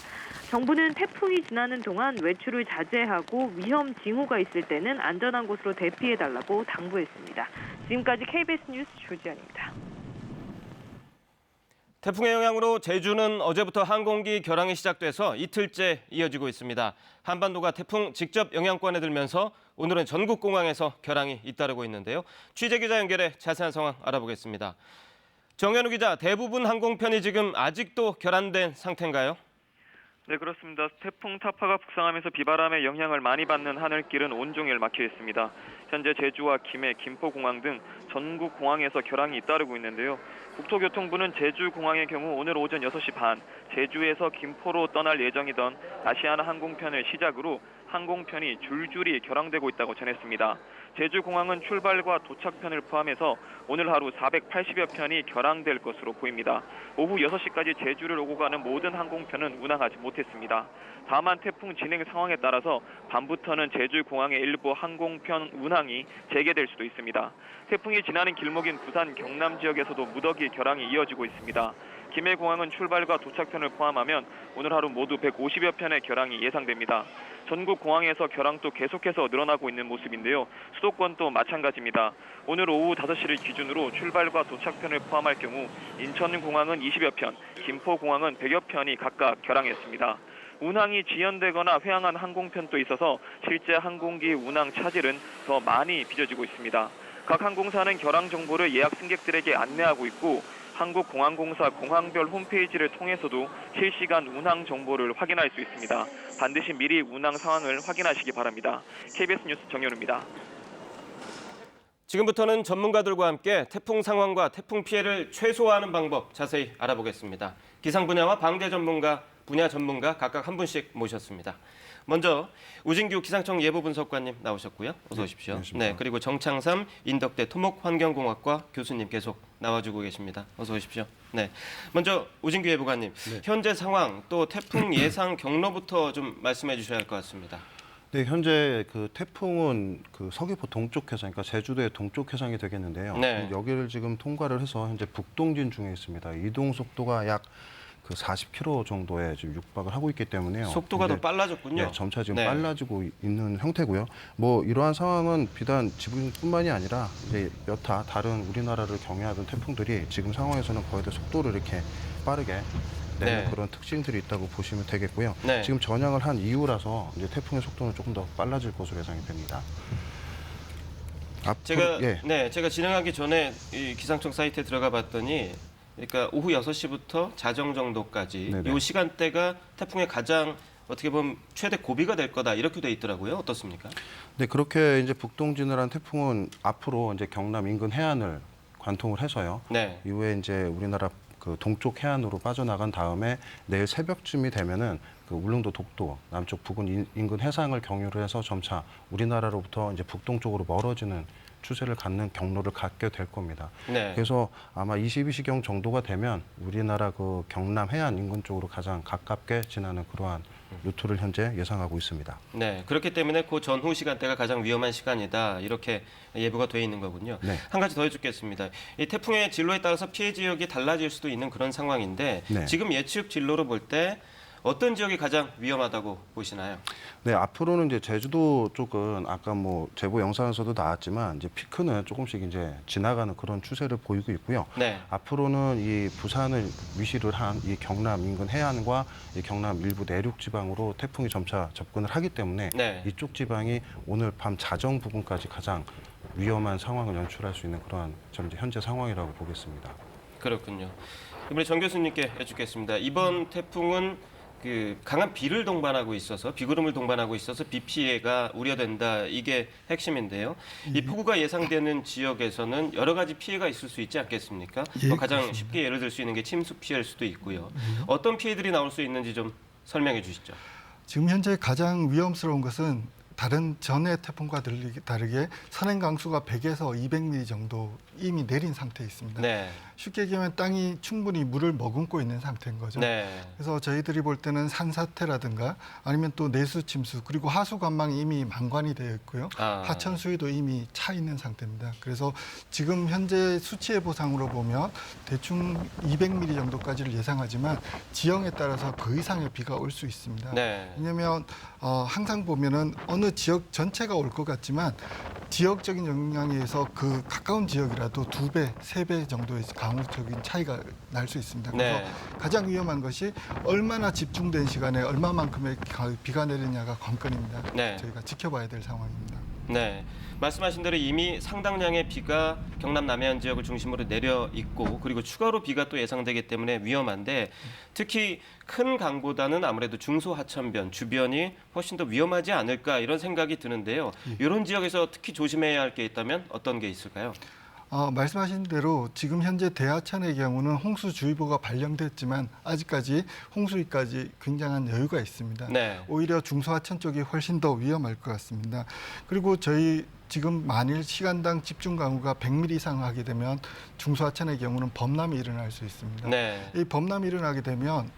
Speaker 20: 정부는 태풍이 지나는 동안 외출을 자제하고 위험 징후가 있을 때는 안전한 곳으로 대피해달라고 당부했습니다. 지금까지 KBS 뉴스 조지현입니다.
Speaker 1: 태풍의 영향으로 제주는 어제부터 항공기 결항이 시작돼서 이틀째 이어지고 있습니다. 한반도가 태풍 직접 영향권에 들면서 오늘은 전국 공항에서 결항이 잇따르고 있는데요. 취재기자 연결해 자세한 상황 알아보겠습니다. 정현우 기자, 대부분 항공편이 지금 아직도 결항된 상태인가요?
Speaker 21: 네, 그렇습니다. 태풍 타파가 북상하면서 비바람의 영향을 많이 받는 하늘길은 온종일 막혀 있습니다. 현재 제주와 김해, 김포공항 등 전국 공항에서 결항이 잇따르고 있는데요. 국토교통부는 제주공항의 경우 오늘 오전 6시 반 제주에서 김포로 떠날 예정이던 아시아나 항공편을 시작으로 항공편이 줄줄이 결항되고 있다고 전했습니다. 제주공항은 출발과 도착편을 포함해서 오늘 하루 480여 편이 결항될 것으로 보입니다. 오후 6시까지 제주를 오고 가는 모든 항공편은 운항하지 못했습니다. 다만 태풍 진행 상황에 따라서 밤부터는 제주공항의 일부 항공편 운항이 재개될 수도 있습니다. 태풍이 지나는 길목인 부산 경남 지역에서도 무더기 결항이 이어지고 있습니다. 김해공항은 출발과 도착편을 포함하면 오늘 하루 모두 150여 편의 결항이 예상됩니다. 전국 공항에서 결항도 계속해서 늘어나고 있는 모습인데요. 수도권도 마찬가지입니다. 오늘 오후 5시를 기준으로 출발과 도착편을 포함할 경우 인천공항은 20여 편, 김포공항은 100여 편이 각각 결항했습니다. 운항이 지연되거나 회항한 항공편도 있어서 실제 항공기 운항 차질은 더 많이 빚어지고 있습니다. 각 항공사는 결항 정보를 예약 승객들에게 안내하고 있고 한국공항공사 공항별 홈페이지를 통해서도 실시간 운항 정보를 확인할 수 있습니다. 반드시 미리 운항 상황을 확인하시기 바랍니다. KBS 뉴스 정현우입니다.
Speaker 1: 지금부터는 전문가들과 함께 태풍 상황과 태풍 피해를 최소화하는 방법 자세히 알아보겠습니다. 기상 분야와 방재 전문가, 분야 전문가 각각 한 분씩 모셨습니다. 먼저 우진규 기상청 예보분석관님 나오셨고요. 어서 오십시오. 네, 그리고 정창삼 인덕대 토목환경공학과 교수님 계속 나와주고 계십니다. 어서 오십시오. 네, 먼저 우진규 예보관님, 현재 상황 또 태풍 예상 경로부터 좀 말씀해 주셔야 할 것 같습니다.
Speaker 22: 네, 현재 그 태풍은 그 서귀포 동쪽 해상, 그러니까 제주도의 동쪽 해상이 되겠는데요.
Speaker 1: 네.
Speaker 22: 여기를 지금 통과를 해서 현재 북동진 중에 있습니다. 이동 속도가 약 그 40km 정도에 지금 육박을 하고 있기 때문에요.
Speaker 1: 속도가 더 빨라졌군요.
Speaker 22: 네, 점차 지금
Speaker 1: 네.
Speaker 22: 빨라지고 있는 형태고요. 뭐 이러한 상황은 비단 지금뿐만이 아니라 이제 여타 다른 우리나라를 경유하던 태풍들이 지금 상황에서는 거의 다 속도를 이렇게 빠르게 내는
Speaker 1: 네.
Speaker 22: 그런 특징들이 있다고 보시면 되겠고요.
Speaker 1: 네.
Speaker 22: 지금 전향을 한 이후라서 이제 태풍의 속도는 조금 더 빨라질 것으로 예상이 됩니다.
Speaker 1: 제가 진행하기 전에 이 기상청 사이트에 들어가 봤더니, 그러니까 오후 6시부터 자정 정도까지 이 시간대가 태풍의 가장 어떻게 보면 최대 고비가 될 거다 이렇게 돼 있더라고요. 어떻습니까?
Speaker 22: 네, 그렇게 이제 북동진을 한 태풍은 앞으로 이제 경남 인근 해안을 관통을 해서요.
Speaker 1: 네.
Speaker 22: 이후에 이제 우리나라 그 동쪽 해안으로 빠져나간 다음에 내일 새벽쯤이 되면은 그 울릉도 독도 남쪽 부근 인근 해상을 경유를 해서 점차 우리나라로부터 이제 북동쪽으로 멀어지는 추세를 갖는 경로를 갖게 될 겁니다.
Speaker 1: 네.
Speaker 22: 그래서 아마 22시경 정도가 되면 우리나라 그 경남 해안 인근 쪽으로 가장 가깝게 지나는 그러한 루트를 현재 예상하고 있습니다.
Speaker 1: 네, 그렇기 때문에 그 전후 시간대가 가장 위험한 시간이다 이렇게 예보가 돼 있는 거군요.
Speaker 22: 네.
Speaker 1: 한 가지 더 해주겠습니다. 이 태풍의 진로에 따라서 피해 지역이 달라질 수도 있는 그런 상황인데
Speaker 22: 네.
Speaker 1: 지금 예측 진로로 볼 때 어떤 지역이 가장 위험하다고 보시나요?
Speaker 22: 네, 앞으로는 이제 제주도 쪽은 아까 뭐 제보 영상에서도 나왔지만 이제 피크는 조금씩 이제 지나가는 그런 추세를 보이고 있고요.
Speaker 1: 네.
Speaker 22: 앞으로는 이 부산을 위시를 한 이 경남 인근 해안과 이 경남 일부 내륙 지방으로 태풍이 점차 접근을 하기 때문에
Speaker 1: 네.
Speaker 22: 이쪽 지방이 오늘 밤 자정 부근까지 가장 위험한 상황을 연출할 수 있는 그러한 현재 상황이라고 보겠습니다.
Speaker 1: 그렇군요. 이번에 정 교수님께 여쭙겠습니다. 이번 태풍은 그 강한 비를 동반하고 있어서 비구름을 동반하고 있어서 비 피해가 우려된다. 이게 핵심인데요. 이 폭우가 예상되는 지역에서는 여러 가지 피해가 있을 수 있지 않겠습니까? 가장
Speaker 23: 그렇습니다.
Speaker 1: 쉽게 예를 들 수 있는 게 침수 피해일 수도 있고요. 어떤 피해들이 나올 수 있는지 좀 설명해 주시죠.
Speaker 23: 지금 현재 가장 위험스러운 것은 다른 전의 태풍과 다르게 선행 강수가 100에서 200mm 정도 이미 내린 상태에 있습니다.
Speaker 1: 네.
Speaker 23: 쉽게 얘기하면 땅이 충분히 물을 머금고 있는 상태인 거죠.
Speaker 1: 네.
Speaker 23: 그래서 저희들이 볼 때는 산사태라든가 아니면 또 내수 침수 그리고 하수 관망이 이미 만관이 되어 있고요. 하천 수위도 이미 차 있는 상태입니다. 그래서 지금 현재 수치 예보상으로 보면 대충 200mm 정도까지를 예상하지만 지형에 따라서 그 이상의 비가 올 수 있습니다.
Speaker 1: 네.
Speaker 23: 왜냐하면 항상 보면은 어느 지역 전체가 올 것 같지만 지역적인 영향에 의해서 그 가까운 지역이라도 2배, 3배 정도의 강우적인 차이가 날 수 있습니다. 그래서
Speaker 1: 네.
Speaker 23: 가장 위험한 것이 얼마나 집중된 시간에 얼마만큼의 비가 내리냐가 관건입니다.
Speaker 1: 네.
Speaker 23: 저희가 지켜봐야 될 상황입니다.
Speaker 1: 네. 말씀하신 대로 이미 상당량의 비가 경남 남해안 지역을 중심으로 내려 있고 그리고 추가로 비가 또 예상되기 때문에 위험한데 특히 큰 강보다는 아무래도 중소하천변 주변이 훨씬 더 위험하지 않을까 이런 생각이 드는데요. 이런 지역에서 특히 조심해야 할 게 있다면 어떤 게 있을까요?
Speaker 23: 말씀하신 대로 지금 현재 대하천의 경우는 홍수주의보가 발령됐지만 아직까지 홍수위까지 굉장한 여유가 있습니다.
Speaker 1: 네.
Speaker 23: 오히려 중소하천 쪽이 훨씬 더 위험할 것 같습니다. 그리고 저희 지금 만일 시간당 집중 강우가 100mm 이상 하게 되면 중소하천의 경우는 범람이 일어날 수 있습니다.
Speaker 1: 네.
Speaker 23: 이 범람이 일어나게 되면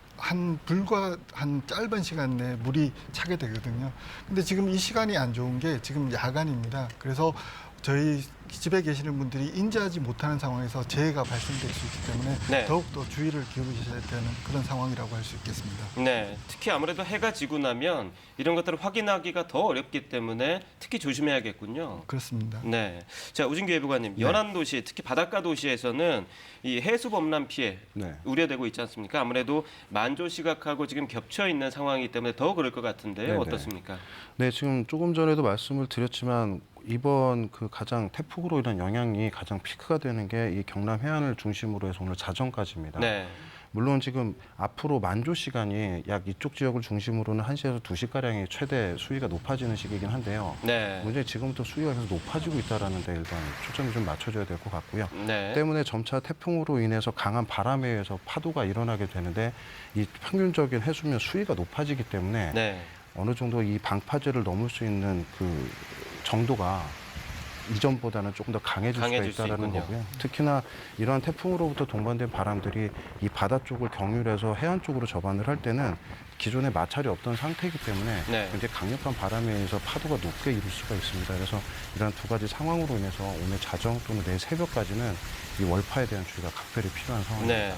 Speaker 23: 불과 한 짧은 시간 내에 물이 차게 되거든요. 근데 지금 이 시간이 안 좋은 게 지금 야간입니다. 그래서 저희 집에 계시는 분들이 인지하지 못하는 상황에서 재해가 발생될 수 있기 때문에
Speaker 1: 네.
Speaker 23: 더욱더 주의를 기울이셔야 되는 그런 상황이라고 할 수 있겠습니다.
Speaker 1: 네, 특히 아무래도 해가 지고 나면 이런 것들을 확인하기가 더 어렵기 때문에 특히 조심해야겠군요.
Speaker 23: 그렇습니다.
Speaker 1: 네, 자 우진규 예보관님, 연안 도시, 특히 바닷가 도시에서는 이 해수 범람 피해 우려되고 있지 않습니까? 아무래도 만조 시각하고 지금 겹쳐 있는 상황이기 때문에 더 그럴 것 같은데요.
Speaker 22: 네네.
Speaker 1: 어떻습니까?
Speaker 22: 네, 지금 조금 전에도 말씀을 드렸지만 이번 그 가장 태풍으로 인한 영향이 가장 피크가 되는 게 이 경남 해안을 중심으로 해서 오늘 자정까지입니다.
Speaker 1: 네.
Speaker 22: 물론 지금 앞으로 만조 시간이 약 이쪽 지역을 중심으로는 1시에서 2시가량의 최대 수위가 높아지는 시기이긴 한데요.
Speaker 1: 네.
Speaker 22: 문제는 지금부터 수위가 계속 높아지고 있다는 데 일단 초점이 좀 맞춰져야 될 것 같고요.
Speaker 1: 네.
Speaker 22: 때문에 점차 태풍으로 인해서 강한 바람에 의해서 파도가 일어나게 되는데 이 평균적인 해수면 수위가 높아지기 때문에
Speaker 1: 네.
Speaker 22: 어느 정도 이 방파제를 넘을 수 있는 그 정도가 이전보다는 조금 더 강해질 수가
Speaker 1: 강해질 수
Speaker 22: 있다는
Speaker 1: 있군요.
Speaker 22: 거고요. 특히나 이러한 태풍으로부터 동반된 바람들이 이 바다 쪽을 경유해서 해안 쪽으로 접안을 할 때는 기존에 마찰이 없던 상태이기 때문에
Speaker 1: 네.
Speaker 22: 굉장히 강력한 바람에 의해서 파도가 높게 이룰 수가 있습니다. 그래서 이러한 두 가지 상황으로 인해서 오늘 자정 또는 내일 새벽까지는 이 월파에 대한 주의가 각별히 필요한 상황입니다.
Speaker 1: 네.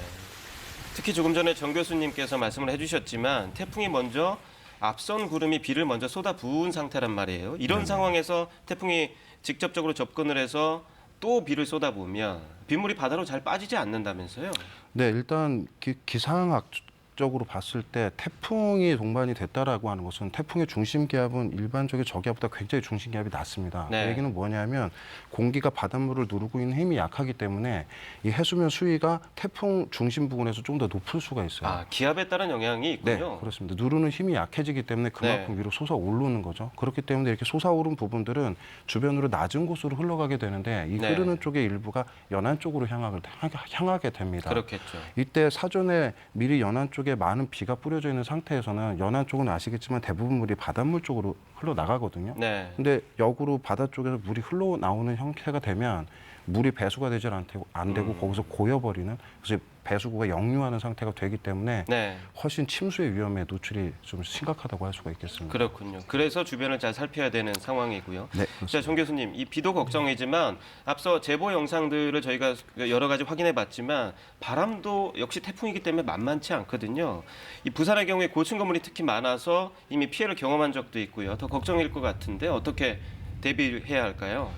Speaker 1: 특히 조금 전에 정 교수님께서 말씀을 해주셨지만 태풍이 먼저 앞선 구름이 비를 먼저 쏟아 부은 상태란 말이에요. 이런 상황에서 태풍이 직접적으로 접근을 해서 또 비를 쏟아부으면 빗물이 바다로 잘 빠지지 않는다면서요?
Speaker 22: 네, 일단 기상학적으로 봤을 때 태풍이 동반이 됐다라고 하는 것은 태풍의 중심 기압은 일반적인 저기압보다 굉장히 중심 기압이 낮습니다.
Speaker 1: 네.
Speaker 22: 그 얘기는 뭐냐면 공기가 바닷물을 누르고 있는 힘이 약하기 때문에 이 해수면 수위가 태풍 중심 부근에서 좀 더 높을 수가 있어요.
Speaker 1: 아, 기압에 따른 영향이 있군요.
Speaker 22: 네, 그렇습니다. 누르는 힘이 약해지기 때문에 그만큼 위로 솟아오르는 거죠. 그렇기 때문에 이렇게 솟아오른 부분들은 주변으로 낮은 곳으로 흘러가게 되는데 이
Speaker 1: 네.
Speaker 22: 흐르는 쪽의 일부가 연안 쪽으로 향하게 됩니다.
Speaker 1: 그렇겠죠.
Speaker 22: 이때 사전에 미리 연안 쪽에 많은 비가 뿌려져 있는 상태에서는 연안 쪽은 아시겠지만 대부분 물이 바닷물 쪽으로 흘러나가거든요.
Speaker 1: 네.
Speaker 22: 근데 역으로 바다 쪽에서 물이 흘러나오는 형태가 되면 물이 배수가 되질 안 되고 거기서 고여버리는, 그래서 배수구가 역류하는 상태가 되기 때문에
Speaker 1: 네.
Speaker 22: 훨씬 침수의 위험에 노출이 좀 심각하다고 할 수가 있겠습니다.
Speaker 1: 그렇군요. 그래서 주변을 잘 살펴야 되는 상황이고요.
Speaker 22: 네,
Speaker 1: 자, 정 교수님, 이 비도 걱정이지만 앞서 제보 영상들을 저희가 여러 가지 확인해 봤지만 바람도 역시 태풍이기 때문에 만만치 않거든요. 이 부산의 경우에 고층 건물이 특히 많아서 이미 피해를 경험한 적도 있고요. 더 걱정일 것 같은데 어떻게 대비해야 할까요?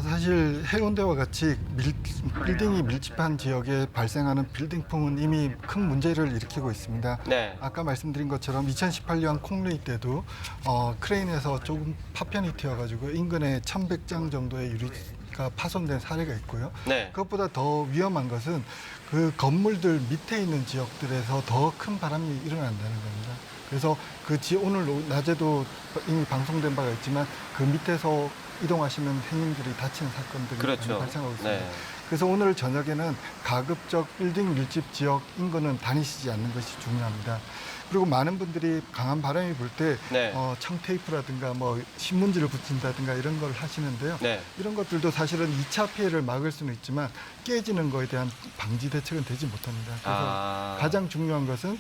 Speaker 23: 사실 해운대와 같이 빌딩이 밀집한 지역에 발생하는 빌딩풍은 이미 큰 문제를 일으키고 있습니다.
Speaker 1: 네.
Speaker 23: 아까 말씀드린 것처럼 2018년 콩루이 때도 크레인에서 조금 파편이 튀어가지고 인근에 1,100장 정도의 유리가 파손된 사례가 있고요.
Speaker 1: 네.
Speaker 23: 그것보다 더 위험한 것은 그 건물들 밑에 있는 지역들에서 더 큰 바람이 일어난다는 겁니다. 그래서 오늘 낮에도 이미 방송된 바가 있지만 그 밑에서 이동하시는 행인들이 다치는 사건들이
Speaker 1: 그렇죠.
Speaker 23: 많이 발생하고 있습니다.
Speaker 1: 네.
Speaker 23: 그래서 오늘 저녁에는 가급적 빌딩 밀집 지역 인근은 다니시지 않는 것이 중요합니다. 그리고 많은 분들이 강한 바람이 불 때
Speaker 1: 네.
Speaker 23: 청테이프라든가 신문지를 붙인다든가 이런 걸 하시는데요.
Speaker 1: 네.
Speaker 23: 이런 것들도 사실은 2차 피해를 막을 수는 있지만 깨지는 거에 대한 방지 대책은 되지 못합니다. 그래서 가장 중요한 것은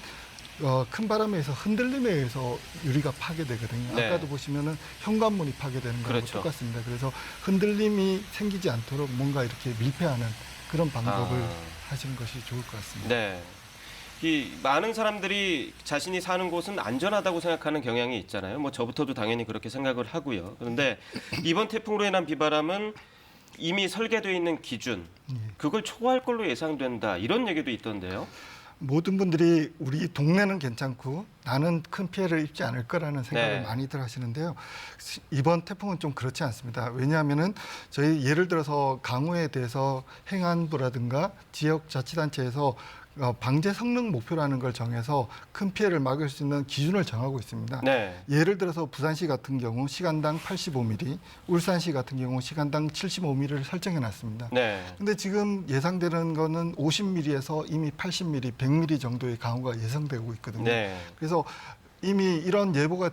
Speaker 23: 큰 바람에 의해서 흔들림에 의해서 유리가 파괴되거든요.
Speaker 1: 네.
Speaker 23: 아까도 보시면은 현관문이 파괴되는 거하고
Speaker 1: 그렇죠.
Speaker 23: 똑같습니다. 그래서 흔들림이 생기지 않도록 뭔가 이렇게 밀폐하는 그런 방법을 하시는 것이 좋을 것 같습니다.
Speaker 1: 네. 이 많은 사람들이 자신이 사는 곳은 안전하다고 생각하는 경향이 있잖아요. 뭐 저부터도 당연히 그렇게 생각을 하고요. 그런데 이번 태풍으로 인한 비바람은 이미 설계되어 있는 기준, 그걸 초과할 걸로 예상된다. 이런 얘기도 있던데요.
Speaker 23: 모든 분들이 우리 동네는 괜찮고 나는 큰 피해를 입지 않을 거라는 생각을
Speaker 1: 네.
Speaker 23: 많이들 하시는데요. 이번 태풍은 좀 그렇지 않습니다. 왜냐하면은 저희 예를 들어서 강우에 대해서 행안부라든가 지역자치단체에서 방제 성능 목표라는 걸 정해서 큰 피해를 막을 수 있는 기준을 정하고 있습니다.
Speaker 1: 네.
Speaker 23: 예를 들어서 부산시 같은 경우 시간당 85mm, 울산시 같은 경우 시간당 75mm를 설정해 놨습니다.
Speaker 1: 네.
Speaker 23: 근데 지금 예상되는 거는 50mm에서 이미 80mm, 100mm 정도의 강우가 예상되고 있거든요.
Speaker 1: 네.
Speaker 23: 그래서 이미 이런 예보가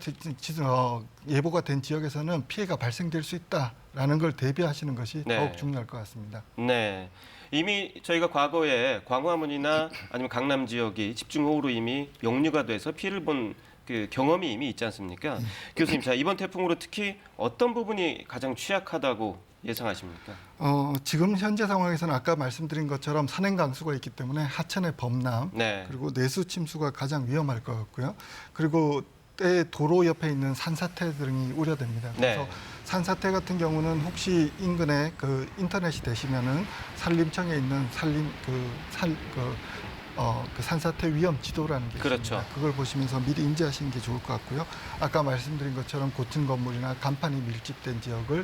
Speaker 23: 된 지역에서는 피해가 발생될 수 있다라는 걸 대비하시는 것이
Speaker 1: 네.
Speaker 23: 더욱 중요할 것 같습니다.
Speaker 1: 네. 이미 저희가 과거에 광화문이나 아니면 강남 지역이 집중호우로 이미 역류가 돼서 피해를 본 그 경험이 이미 있지 않습니까? 교수님, 자, 이번 태풍으로 특히 어떤 부분이 가장 취약하다고 예상하십니까?
Speaker 23: 지금 현재 상황에서는 아까 말씀드린 것처럼 산행 강수가 있기 때문에 하천의 범람,
Speaker 1: 네.
Speaker 23: 그리고 내수 침수가 가장 위험할 것 같고요. 그리고 때 도로 옆에 있는 산사태 등이 우려됩니다. 그래서
Speaker 1: 네.
Speaker 23: 산사태 같은 경우는 혹시 인근에 그 인터넷이 되시면은 산림청에 있는 그 산사태 위험 지도라는 게
Speaker 1: 그렇죠.
Speaker 23: 있습니다. 그걸 보시면서 미리 인지하시는 게 좋을 것 같고요. 아까 말씀드린 것처럼 고층 건물이나 간판이 밀집된 지역을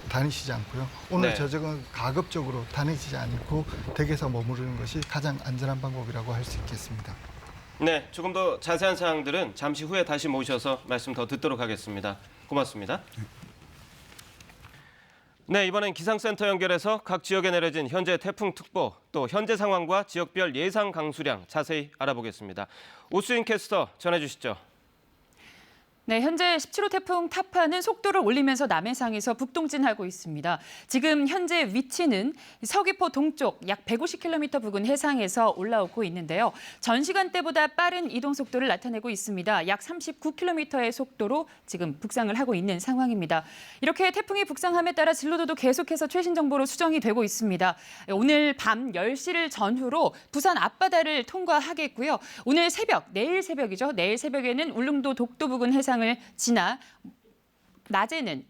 Speaker 23: 다니시지 않고요. 오늘
Speaker 1: 네.
Speaker 23: 저녁은 가급적으로 다니시지 않고 댁에서 머무르는 것이 가장 안전한 방법이라고 할 수 있겠습니다.
Speaker 1: 네, 조금 더 자세한 사항들은 잠시 후에 다시 모셔서 말씀 더 듣도록 하겠습니다. 고맙습니다. 네, 이번엔 기상센터 연결해서 각 지역에 내려진 현재 태풍특보, 또 현재 상황과 지역별 예상 강수량 자세히 알아보겠습니다. 오수인 캐스터 전해주시죠.
Speaker 3: 네, 현재 17호 태풍 타파는 속도를 올리면서 남해상에서 북동진하고 있습니다. 지금 현재 위치는 서귀포 동쪽 약 150km 부근 해상에서 올라오고 있는데요. 전 시간대보다 빠른 이동 속도를 나타내고 있습니다. 약 39km의 속도로 지금 북상을 하고 있는 상황입니다. 이렇게 태풍이 북상함에 따라 진로도도 계속해서 최신 정보로 수정이 되고 있습니다. 오늘 밤 10시를 전후로 부산 앞바다를 통과하겠고요. 오늘 새벽, 내일 새벽이죠. 내일 새벽에는 울릉도 독도 부근 해상 을 지나 낮에는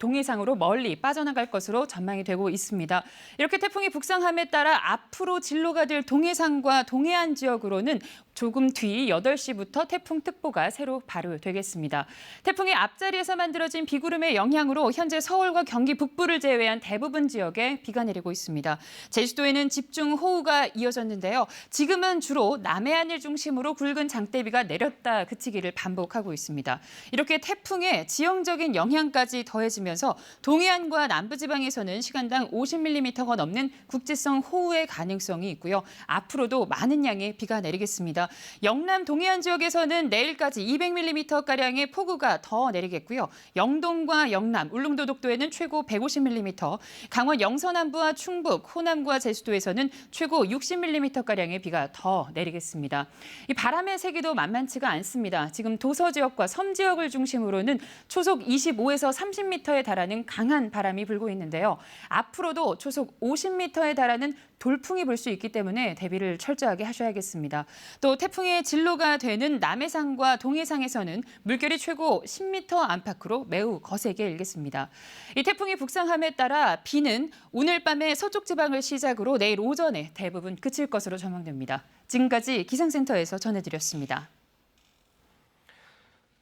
Speaker 3: 동해상으로 멀리 빠져나갈 것으로 전망이 되고 있습니다. 이렇게 태풍이 북상함에 따라 앞으로 진로가 될 동해상과 동해안 지역으로는 조금 뒤 8시부터 태풍특보가 새로 발효되겠습니다. 태풍의 앞자리에서 만들어진 비구름의 영향으로 현재 서울과 경기 북부를 제외한 대부분 지역에 비가 내리고 있습니다. 제주도에는 집중호우가 이어졌는데요. 지금은 주로 남해안을 중심으로 굵은 장대비가 내렸다 그치기를 반복하고 있습니다. 이렇게 태풍의 지형적인 영향까지 더해지면서 동해안과 남부지방에서는 시간당 50mm가 넘는 국지성 호우의 가능성이 있고요. 앞으로도 많은 양의 비가 내리겠습니다. 영남 동해안 지역에서는 내일까지 200mm가량의 폭우가 더 내리겠고요. 영동과 영남, 울릉도 독도에는 최고 150mm, 강원 영서남부와 충북, 호남과 제주도에서는 최고 60mm가량의 비가 더 내리겠습니다. 이 바람의 세기도 만만치가 않습니다. 지금 도서 지역과 섬 지역을 중심으로는 초속 25에서 30m에 달하는 강한 바람이 불고 있는데요. 앞으로도 초속 50m에 달하는 돌풍이 불 수 있기 때문에 대비를 철저하게 하셔야겠습니다. 또 태풍의 진로가 되는 남해상과 동해상에서는 물결이 최고 10m 안팎으로 매우 거세게 일겠습니다. 이 태풍이 북상함에 따라 비는 오늘 밤에 서쪽 지방을 시작으로 내일 오전에 대부분 그칠 것으로 전망됩니다. 지금까지 기상센터에서 전해드렸습니다.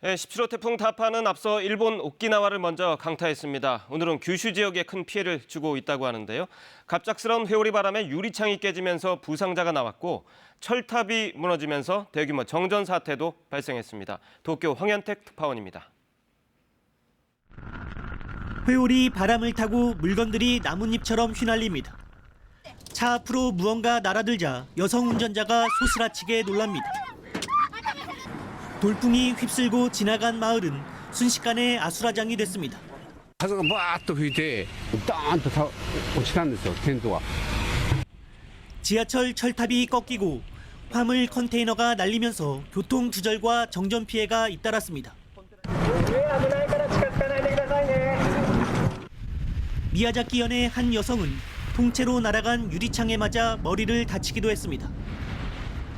Speaker 1: 네, 17호 태풍 타파는 앞서 일본 오키나와를 먼저 강타했습니다. 오늘은 규슈 지역에 큰 피해를 주고 있다고 하는데요. 갑작스러운 회오리 바람에 유리창이 깨지면서 부상자가 나왔고 철탑이 무너지면서 대규모 정전 사태도 발생했습니다. 도쿄 황현택 특파원입니다.
Speaker 4: 회오리 바람을 타고 물건들이 나뭇잎처럼 휘날립니다. 차 앞으로 무언가 날아들자 여성 운전자가 소스라치게 놀랍니다. 돌풍이 휩쓸고 지나간 마을은 순식간에 아수라장이 됐습니다.
Speaker 15: 가서가 막 또 휘대 딴또 다落ちたんですよテントが.
Speaker 4: 지하철 철탑이 꺾이고 화물 컨테이너가 날리면서 교통 두절과 정전 피해가 잇따랐습니다. 미야자키현의 한 여성은 통째로 날아간 유리창에 맞아 머리를 다치기도 했습니다.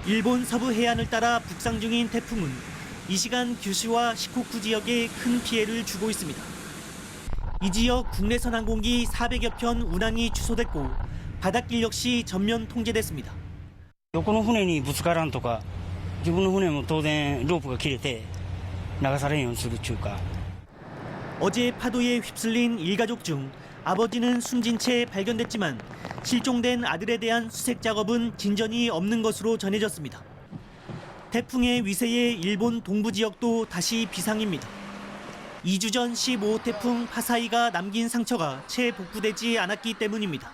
Speaker 4: 일본 서부 해안을 따라 북상 중인 태풍은 이 시간 규슈와 시코쿠 지역에 큰 피해를 주고 있습니다. 이 지역 국내선 항공기 400여 편 운항이 취소됐고 바닷길 역시 전면 통제됐습니다.
Speaker 5: 横の船にぶつからんとか、自分の船も当然ロープが切れて流されんようにするっていうか。
Speaker 4: 어제 파도에 휩쓸린 일가족 중 아버지는 숨진 채 발견됐지만 실종된 아들에 대한 수색 작업은 진전이 없는 것으로 전해졌습니다. 태풍의 위세에 일본 동부 지역도 다시 비상입니다. 2주 전 15호 태풍 파사이가 남긴 상처가 채 복구되지 않았기 때문입니다.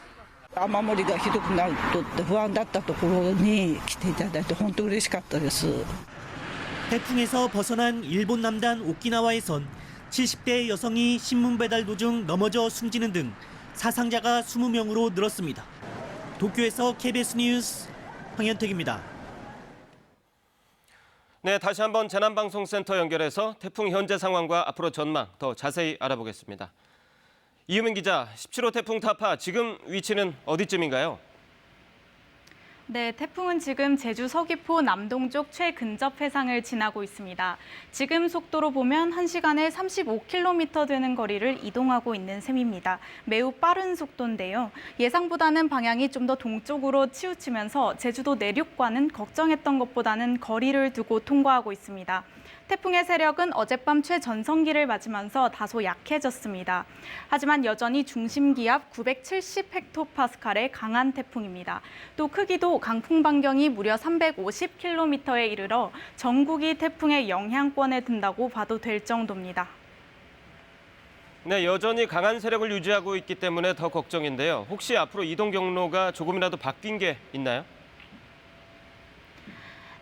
Speaker 6: 雨漏りがひどくなるとって不安だったところに来ていただいて本当嬉しかったです。
Speaker 4: 태풍에서 벗어난 일본 남단 오키나와에선 70대 여성이 신문 배달 도중 넘어져 숨지는 등 사상자가 20명으로 늘었습니다. 도쿄에서 KBS 뉴스 황현택입니다.
Speaker 1: 네, 다시 한번 재난방송센터 연결해서 태풍 현재 상황과 앞으로 전망 더 자세히 알아보겠습니다. 이유민 기자, 17호 태풍 타파 지금 위치는 어디쯤인가요?
Speaker 2: 네, 태풍은 지금 제주 서귀포 남동쪽 최근접 해상을 지나고 있습니다. 지금 속도로 보면 1시간에 35km 되는 거리를 이동하고 있는 셈입니다. 매우 빠른 속도인데요. 예상보다는 방향이 좀 더 동쪽으로 치우치면서 제주도 내륙과는 걱정했던 것보다는 거리를 두고 통과하고 있습니다. 태풍의 세력은 어젯밤 최전성기를 맞으면서 다소 약해졌습니다. 하지만 여전히 중심 기압 970헥토파스칼의 강한 태풍입니다. 또 크기도 강풍 반경이 무려 350km에 이르러 전국이 태풍의 영향권에 든다고 봐도 될 정도입니다.
Speaker 1: 네, 여전히 강한 세력을 유지하고 있기 때문에 더 걱정인데요. 혹시 앞으로 이동 경로가 조금이라도 바뀐 게 있나요?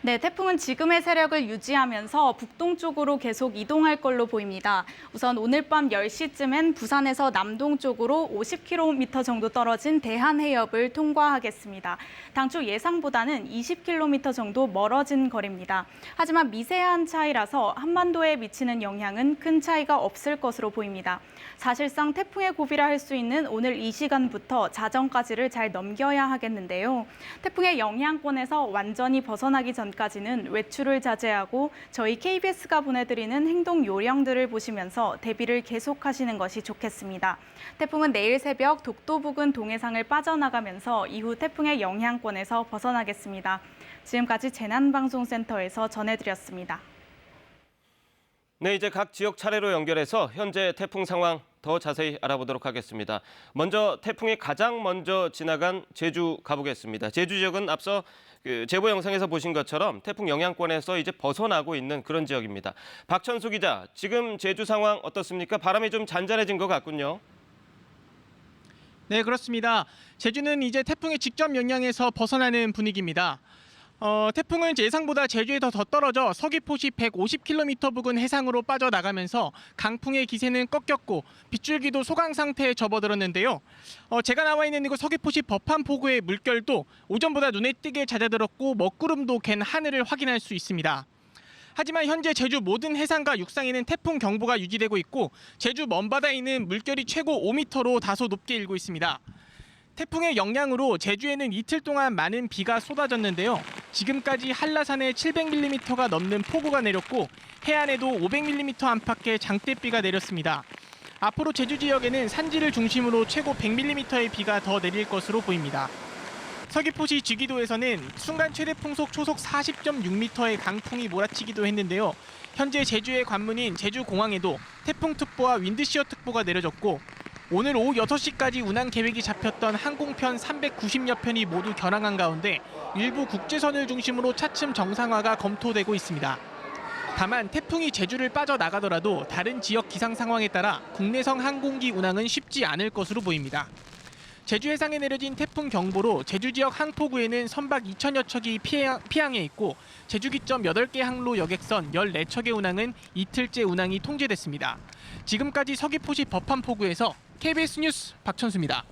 Speaker 2: 네, 태풍은 지금의 세력을 유지하면서 북동쪽으로 계속 이동할 걸로 보입니다. 우선 오늘 밤 10시쯤엔 부산에서 남동쪽으로 50km 정도 떨어진 대한해협을 통과하겠습니다. 당초 예상보다는 20km 정도 멀어진 거리입니다. 하지만 미세한 차이라서 한반도에 미치는 영향은 큰 차이가 없을 것으로 보입니다. 사실상 태풍의 고비라 할 수 있는 오늘 이 시간부터 자정까지를 잘 넘겨야 하겠는데요. 태풍의 영향권에서 완전히 벗어나기 전까지는 외출을 자제하고 저희 KBS가 보내드리는 행동 요령들을 보시면서 대비를 계속하시는 것이 좋겠습니다. 태풍은 내일 새벽 독도 부근 동해상을 빠져나가면서 이후 태풍의 영향권에서 벗어나겠습니다. 지금까지 재난방송센터에서 전해드렸습니다.
Speaker 1: 네, 이제 각 지역 차례로 연결해서 현재 태풍 상황 더 자세히 알아보도록 하겠습니다. 먼저 태풍이 가장 먼저 지나간 제주 가보겠습니다. 제주 지역은 앞서 제보 영상에서 보신 것처럼 태풍 영향권에서 이제 벗어나고 있는 그런 지역입니다. 박천수 기자, 지금 제주 상황 어떻습니까? 바람이 좀 잔잔해진 것 같군요.
Speaker 7: 네, 그렇습니다. 제주는 이제 태풍의 직접 영향에서 벗어나는 분위기입니다. 태풍은 예상보다 제주에 더 떨어져 서귀포시 150km 부근 해상으로 빠져나가면서 강풍의 기세는 꺾였고 빗줄기도 소강 상태에 접어들었는데요. 제가 나와 있는 이곳 서귀포시 법한포구의 물결도 오전보다 눈에 띄게 잦아들었고 먹구름도 갠 하늘을 확인할 수 있습니다. 하지만 현재 제주 모든 해상과 육상에는 태풍 경보가 유지되고 있고 제주 먼바다에는 물결이 최고 5m로 다소 높게 일고 있습니다. 태풍의 영향으로 제주에는 이틀 동안 많은 비가 쏟아졌는데요. 지금까지 한라산에 700mm가 넘는 폭우가 내렸고 해안에도 500mm 안팎의 장대비가 내렸습니다. 앞으로 제주 지역에는 산지를 중심으로 최고 100mm의 비가 더 내릴 것으로 보입니다. 서귀포시 지기도에서는 순간 최대 풍속 초속 40.6m의 강풍이 몰아치기도 했는데요. 현재 제주의 관문인 제주공항에도 태풍특보와 윈드시어특보가 내려졌고 오늘 오후 6시까지 운항 계획이 잡혔던 항공편 390여 편이 모두 결항한 가운데 일부 국제선을 중심으로 차츰 정상화가 검토되고 있습니다. 다만 태풍이 제주를 빠져나가더라도 다른 지역 기상 상황에 따라 국내선 항공기 운항은 쉽지 않을 것으로 보입니다. 제주 해상에 내려진 태풍 경보로 제주 지역 항포구에는 선박 2천여 척이 피항해 있고 제주 기점 8개 항로 여객선 14척의 운항은 이틀째 운항이 통제됐습니다. 지금까지 서귀포시 법한포구에서 KBS 뉴스 박천수입니다.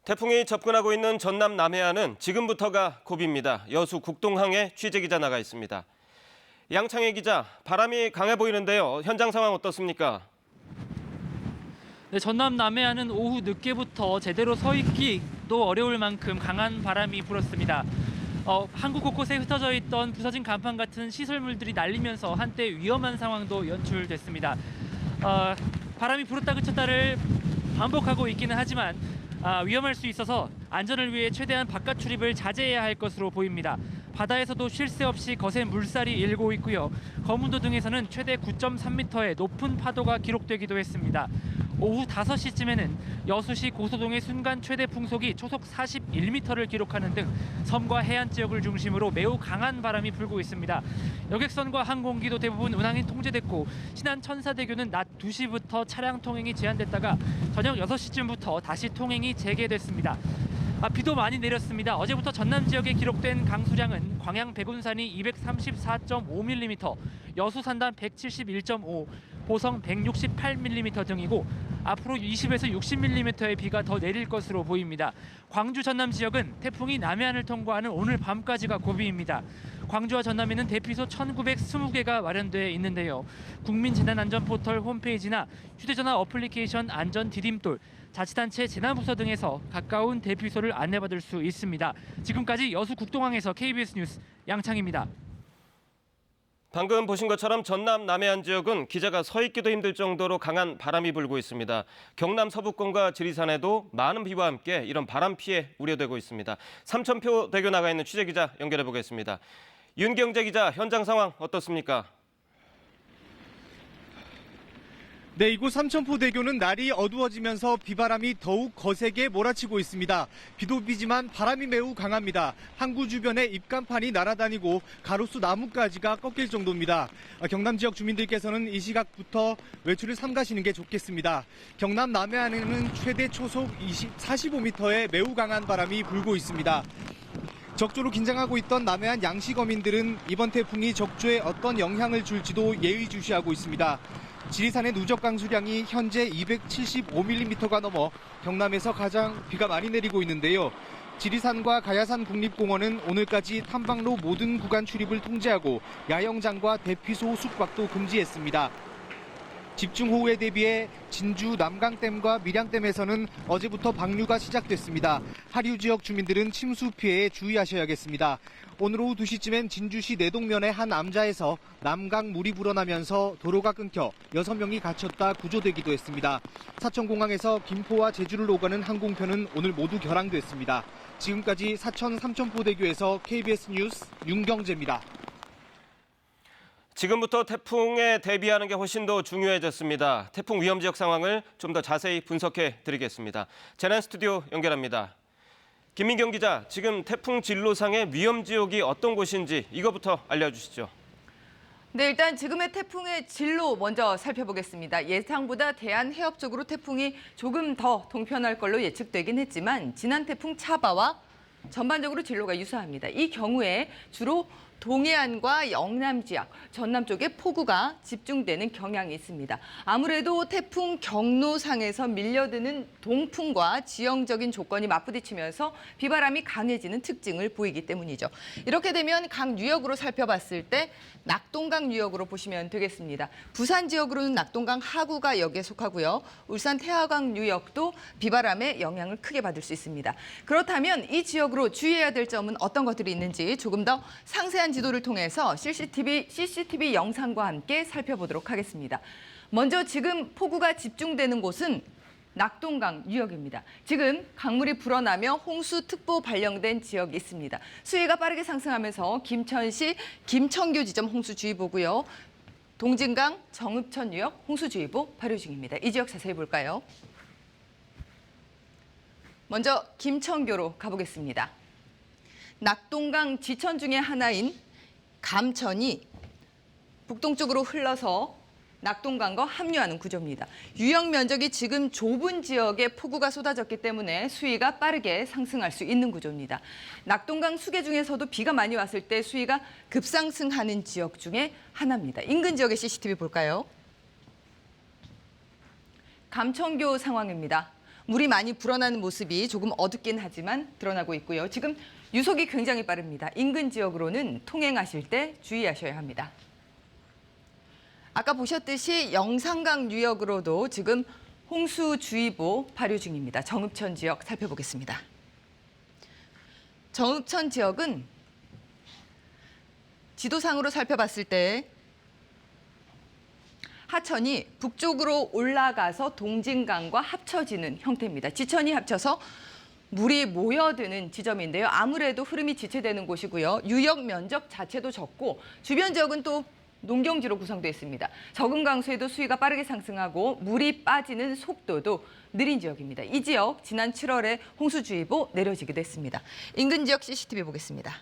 Speaker 1: 태풍이 접근하고 있는 전남 남해안은 지금부터가 고비입니다. 여수 국동항에 취재기자 나가 있습니다. 양창희 기자, 바람이 강해 보이는데요. 현장 상황 어떻습니까?
Speaker 24: 네, 전남 남해안은 오후 늦게부터 제대로 서 있기도 어려울 만큼 강한 바람이 불었습니다. 한국 곳곳에 흩어져 있던 부서진 간판 같은 시설물들이 날리면서 한때 위험한 상황도 연출됐습니다. 바람이 불었다 그쳤다를 반복하고 있기는 하지만 위험할 수 있어서 안전을 위해 최대한 바깥 출입을 자제해야 할 것으로 보입니다. 바다에서도 쉴 새 없이 거센 물살이 일고 있고요. 거문도 등에서는 최대 9.3m의 높은 파도가 기록되기도 했습니다. 오후 5시쯤에는 여수시 고소동의 순간 최대 풍속이 초속 41m를 기록하는 등 섬과 해안 지역을 중심으로 매우 강한 바람이 불고 있습니다. 여객선과 항공기도 대부분 운항이 통제됐고 신안 천사대교는 낮 2시부터 차량 통행이 제한됐다가 저녁 6시쯤부터 다시 통행이 재개됐습니다. 비도 많이 내렸습니다. 어제부터 전남 지역에 기록된 강수량은 광양 백운산이 234.5mm, 여수 산단 171.5, 보성 168mm 등이고 앞으로 20에서 60mm의 비가 더 내릴 것으로 보입니다. 광주 전남 지역은 태풍이 남해안을 통과하는 오늘 밤까지가 고비입니다. 광주와 전남에는 대피소 1920개가 마련되어 있는데요. 국민재난안전포털 홈페이지나 휴대전화 어플리케이션 안전 디딤돌, 자치단체 재난부서 등에서 가까운 대피소를 안내받을 수 있습니다. 지금까지 여수 국동항에서 KBS 뉴스 양창입니다.
Speaker 1: 방금 보신 것처럼 전남 남해안 지역은 기자가 서 있기도 힘들 정도로 강한 바람이 불고 있습니다. 경남 서북권과 지리산에도 많은 비와 함께 이런 바람 피해 우려되고 있습니다. 삼천포 대교 나가 있는 취재기자 연결해 보겠습니다. 윤경재 기자, 현장 상황 어떻습니까?
Speaker 7: 네, 이곳 삼천포대교는 날이 어두워지면서 비바람이 더욱 거세게 몰아치고 있습니다. 비도 비지만 바람이 매우 강합니다. 항구 주변에 입간판이 날아다니고 가로수 나무까지가 꺾일 정도입니다. 경남 지역 주민들께서는 이 시각부터 외출을 삼가시는 게 좋겠습니다. 경남 남해안에는 최대 초속 45m의 매우 강한 바람이 불고 있습니다. 적조로 긴장하고 있던 남해안 양식어민들은 이번 태풍이 적조에 어떤 영향을 줄지도 예의주시하고 있습니다. 지리산의 누적 강수량이 현재 275mm가 넘어 경남에서 가장 비가 많이 내리고 있는데요. 지리산과 가야산 국립공원은 오늘까지 탐방로 모든 구간 출입을 통제하고 야영장과 대피소 숙박도 금지했습니다. 집중호우에 대비해 진주 남강댐과 밀양댐에서는 어제부터 방류가 시작됐습니다. 하류 지역 주민들은 침수 피해에 주의하셔야겠습니다. 오늘 오후 2시쯤엔 진주시 내동면의 한 암자에서 남강 물이 불어나면서 도로가 끊겨 6명이 갇혔다 구조되기도 했습니다. 사천공항에서 김포와 제주를 오가는 항공편은 오늘 모두 결항됐습니다. 지금까지 사천 삼천포대교에서 KBS 뉴스 윤경재입니다.
Speaker 1: 지금부터 태풍에 대비하는 게 훨씬 더 중요해졌습니다. 태풍 위험 지역 상황을 좀 더 자세히 분석해 드리겠습니다. 재난 스튜디오 연결합니다. 김민경 기자, 지금 태풍 진로상의 위험 지역이 어떤 곳인지 이거부터 알려주시죠.
Speaker 8: 네, 일단 지금의 태풍의 진로 먼저 살펴보겠습니다. 예상보다 대한해협 쪽으로 태풍이 조금 더 동편할 걸로 예측되긴 했지만 지난 태풍 차바와 전반적으로 진로가 유사합니다. 이 경우에 주로 동해안과 영남 지역, 전남 쪽에 폭우가 집중되는 경향이 있습니다. 아무래도 태풍 경로상에서 밀려드는 동풍과 지형적인 조건이 맞부딪히면서 비바람이 강해지는 특징을 보이기 때문이죠. 이렇게 되면 강 유역으로 살펴봤을 때 낙동강 유역으로 보시면 되겠습니다. 부산 지역으로는 낙동강 하구가 여기에 속하고요. 울산 태화강 유역도 비바람의 영향을 크게 받을 수 있습니다. 그렇다면 이 지역으로 주의해야 될 점은 어떤 것들이 있는지 조금 더 상세한 지도를 통해서 CCTV 영상과 함께 살펴보도록 하겠습니다. 먼저 지금 폭우가 집중되는 곳은 낙동강 유역입니다. 지금 강물이 불어나며 홍수특보 발령된 지역이 있습니다. 수위가 빠르게 상승하면서 김천시 김천교 지점 홍수주의보고요. 동진강 정읍천 유역 홍수주의보 발효 중입니다. 이 지역 자세히 볼까요? 먼저 김천교로 가보겠습니다. 낙동강 지천 중에 하나인 감천이 북동쪽으로 흘러서 낙동강과 합류하는 구조입니다. 유역 면적이 지금 좁은 지역에 폭우가 쏟아졌기 때문에 수위가 빠르게 상승할 수 있는 구조입니다. 낙동강 수계 중에서도 비가 많이 왔을 때 수위가 급상승하는 지역 중에 하나입니다. 인근 지역의 CCTV 볼까요? 감천교 상황입니다. 물이 많이 불어나는 모습이 조금 어둡긴 하지만 드러나고 있고요. 지금 유속이 굉장히 빠릅니다. 인근 지역으로는 통행하실 때 주의하셔야 합니다. 아까 보셨듯이 영산강 유역으로도 지금 홍수주의보 발효 중입니다. 정읍천 지역 살펴보겠습니다. 정읍천 지역은 지도상으로 살펴봤을 때 하천이 북쪽으로 올라가서 동진강과 합쳐지는 형태입니다. 지천이 합쳐서 물이 모여드는 지점인데요. 아무래도 흐름이 지체되는 곳이고요. 유역 면적 자체도 적고 주변 지역은 또 농경지로 구성되어 있습니다. 적은 강수에도 수위가 빠르게 상승하고 물이 빠지는 속도도 느린 지역입니다. 이 지역 지난 7월에 홍수주의보 내려지기도 했습니다. 인근 지역 CCTV 보겠습니다.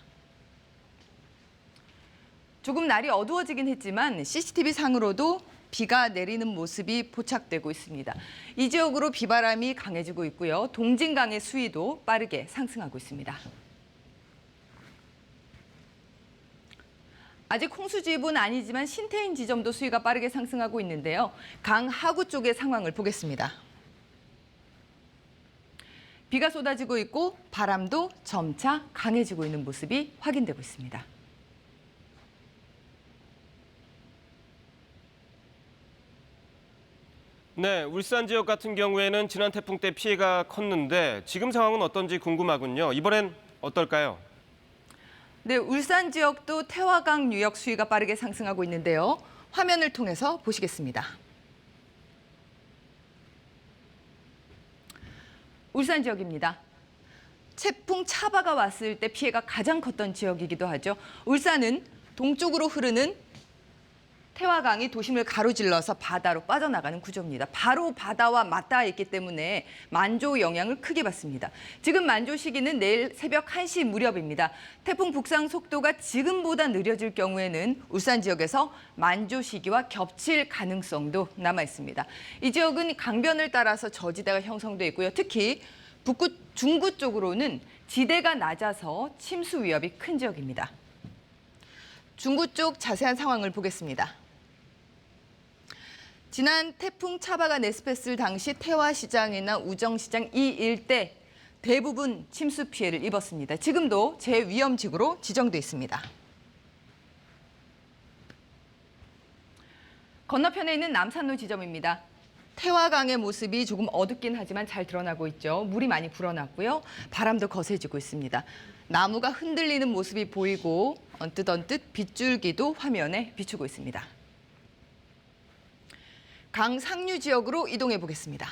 Speaker 8: 조금 날이 어두워지긴 했지만 CCTV 상으로도 비가 내리는 모습이 포착되고 있습니다. 이 지역으로 비바람이 강해지고 있고요. 동진강의 수위도 빠르게 상승하고 있습니다. 아직 홍수주의보는 아니지만 신태인 지점도 수위가 빠르게 상승하고 있는데요. 강 하구 쪽의 상황을 보겠습니다. 비가 쏟아지고 있고 바람도 점차 강해지고 있는 모습이 확인되고 있습니다.
Speaker 1: 네, 울산 지역 같은 경우에는 지난 태풍 때 피해가 컸는데 지금 상황은 어떤지 궁금하군요. 이번엔 어떨까요?
Speaker 8: 네, 울산 지역도 태화강 유역 수위가 빠르게 상승하고 있는데요. 화면을 통해서 보시겠습니다. 울산 지역입니다. 태풍 차바가 왔을 때 피해가 가장 컸던 지역이기도 하죠. 울산은 동쪽으로 흐르는 태화강이 도심을 가로질러서 바다로 빠져나가는 구조입니다. 바로 바다와 맞닿아 있기 때문에 만조 영향을 크게 받습니다. 지금 만조 시기는 내일 새벽 1시 무렵입니다. 태풍 북상 속도가 지금보다 느려질 경우에는 울산 지역에서 만조 시기와 겹칠 가능성도 남아 있습니다. 이 지역은 강변을 따라서 저지대가 형성돼 있고요. 특히 북구 중구 쪽으로는 지대가 낮아서 침수 위협이 큰 지역입니다. 중구 쪽 자세한 상황을 보겠습니다. 지난 태풍 차바가 내습했을 당시 태화시장이나 우정시장 이 일대 대부분 침수 피해를 입었습니다. 지금도 제위험지구로 지정돼 있습니다. 건너편에 있는 남산로 지점입니다. 태화강의 모습이 조금 어둡긴 하지만 잘 드러나고 있죠. 물이 많이 불어났고요. 바람도 거세지고 있습니다. 나무가 흔들리는 모습이 보이고 언뜻 빗줄기도 화면에 비추고 있습니다. 강 상류 지역으로 이동해 보겠습니다.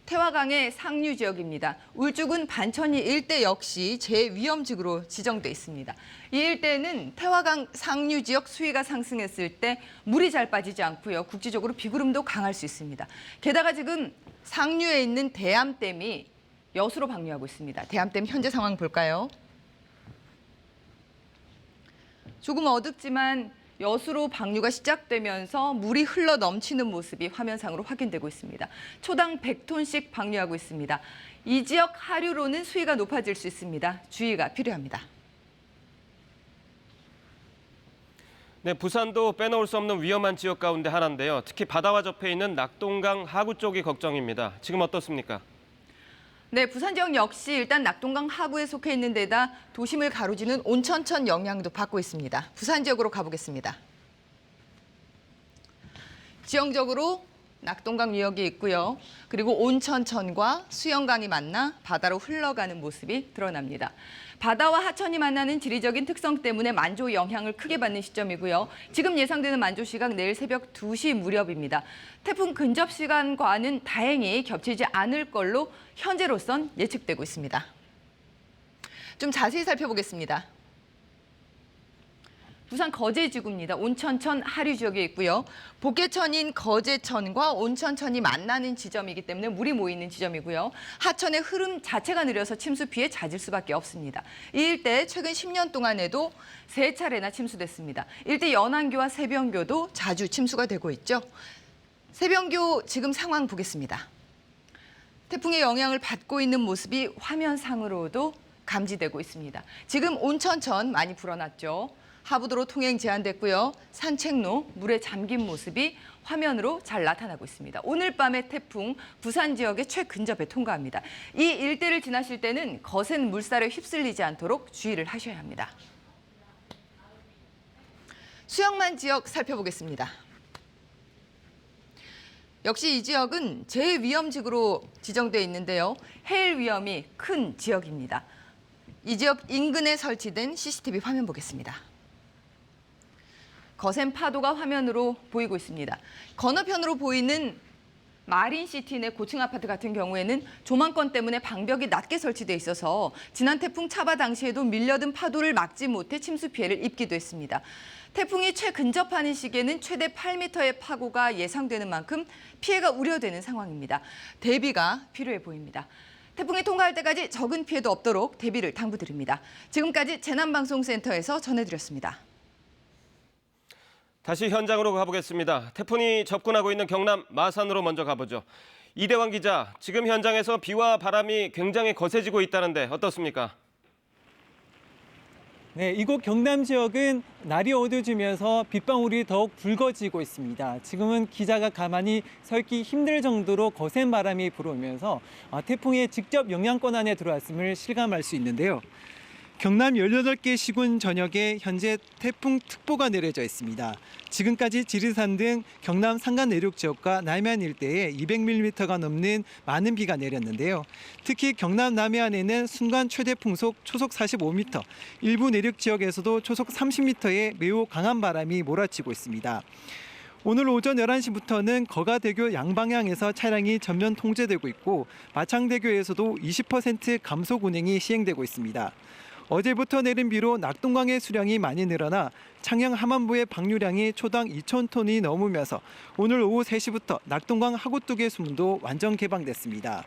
Speaker 8: 태화강의 상류 지역입니다. 울주군 반천리 일대 역시 제위험지구로 지정돼 있습니다. 이 일대는 태화강 상류 지역 수위가 상승했을 때 물이 잘 빠지지 않고요. 국지적으로 비구름도 강할 수 있습니다. 게다가 지금 상류에 있는 대암댐이 여수로 방류하고 있습니다. 대암댐 현재 상황 볼까요? 조금 어둡지만 여수로 방류가 시작되면서 물이 흘러 넘치는 모습이 화면상으로 확인되고 있습니다. 초당 100톤씩 방류하고 있습니다. 이 지역 하류로는 수위가 높아질 수 있습니다. 주의가 필요합니다.
Speaker 1: 네, 부산도 빼놓을 수 없는 위험한 지역 가운데 하나인데요. 특히 바다와 접해 있는 낙동강 하구 쪽이 걱정입니다. 지금 어떻습니까?
Speaker 8: 네, 부산 지역 역시 일단 낙동강 하구에 속해 있는 데다 도심을 가로지는 온천천 영향도 받고 있습니다. 부산 지역으로 가보겠습니다. 지형적으로 낙동강 유역이 있고요. 그리고 온천천과 수영강이 만나 바다로 흘러가는 모습이 드러납니다. 바다와 하천이 만나는 지리적인 특성 때문에 만조 영향을 크게 받는 시점이고요. 지금 예상되는 만조 시각 내일 새벽 2시 무렵입니다. 태풍 근접 시간과는 다행히 겹치지 않을 걸로 현재로선 예측되고 있습니다. 좀 자세히 살펴보겠습니다. 부산 거제지구입니다. 온천천 하류 지역에 있고요. 복개천인 거제천과 온천천이 만나는 지점이기 때문에 물이 모이는 지점이고요. 하천의 흐름 자체가 느려서 침수 피해 잦을 수밖에 없습니다. 이 일대 최근 10년 동안에도 3차례나 침수됐습니다. 일대 연안교와 세변교도 자주 침수가 되고 있죠. 세변교 지금 상황 보겠습니다. 태풍의 영향을 받고 있는 모습이 화면상으로도 감지되고 있습니다. 지금 온천천 많이 불어났죠. 하부도로 통행 제한됐고요. 산책로 물에 잠긴 모습이 화면으로 잘 나타나고 있습니다. 오늘 밤에 태풍 부산 지역의 최근접에 통과합니다. 이 일대를 지나실 때는 거센 물살에 휩쓸리지 않도록 주의를 하셔야 합니다. 수영만 지역 살펴보겠습니다. 역시 이 지역은 제위험지구로 지정돼 있는데요. 해일 위험이 큰 지역입니다. 이 지역 인근에 설치된 CCTV 화면 보겠습니다. 거센 파도가 화면으로 보이고 있습니다. 건너편으로 보이는 마린시티 내 고층 아파트 같은 경우에는 조망권 때문에 방벽이 낮게 설치돼 있어서 지난 태풍 차바 당시에도 밀려든 파도를 막지 못해 침수 피해를 입기도 했습니다. 태풍이 최근접하는 시기에는 최대 8m의 파고가 예상되는 만큼 피해가 우려되는 상황입니다. 대비가 필요해 보입니다. 태풍이 통과할 때까지 적은 피해도 없도록 대비를 당부드립니다. 지금까지 재난방송센터에서 전해드렸습니다.
Speaker 1: 다시 현장으로 가보겠습니다. 태풍이 접근하고 있는 경남 마산으로 먼저 가보죠. 이대환 기자, 지금 현장에서 비와 바람이 굉장히 거세지고 있다는데 어떻습니까?
Speaker 9: 네, 이곳 경남 지역은 날이 어두워지면서 빗방울이 더욱 붉어지고 있습니다. 지금은 기자가 가만히 서 있기 힘들 정도로 거센 바람이 불어오면서 태풍의 직접 영향권 안에 들어왔음을 실감할 수 있는데요. 경남 18개 시군 전역에 현재 태풍특보가 내려져 있습니다. 지금까지 지리산 등 경남 산간 내륙 지역과 남해안 일대에 200mm가 넘는 많은 비가 내렸는데요. 특히 경남 남해안에는 순간 최대 풍속 초속 45m, 일부 내륙 지역에서도 초속 30m의 매우 강한 바람이 몰아치고 있습니다. 오늘 오전 11시부터는 거가대교 양방향에서 차량이 전면 통제되고 있고 마창대교에서도 20% 감속 운행이 시행되고 있습니다. 어제부터 내린 비로 낙동강의 수량이 많이 늘어나 창녕 함안부의 방류량이 초당 2,000톤이 넘으면서 오늘 오후 3시부터 낙동강 하구뚝의 수문도 완전 개방됐습니다.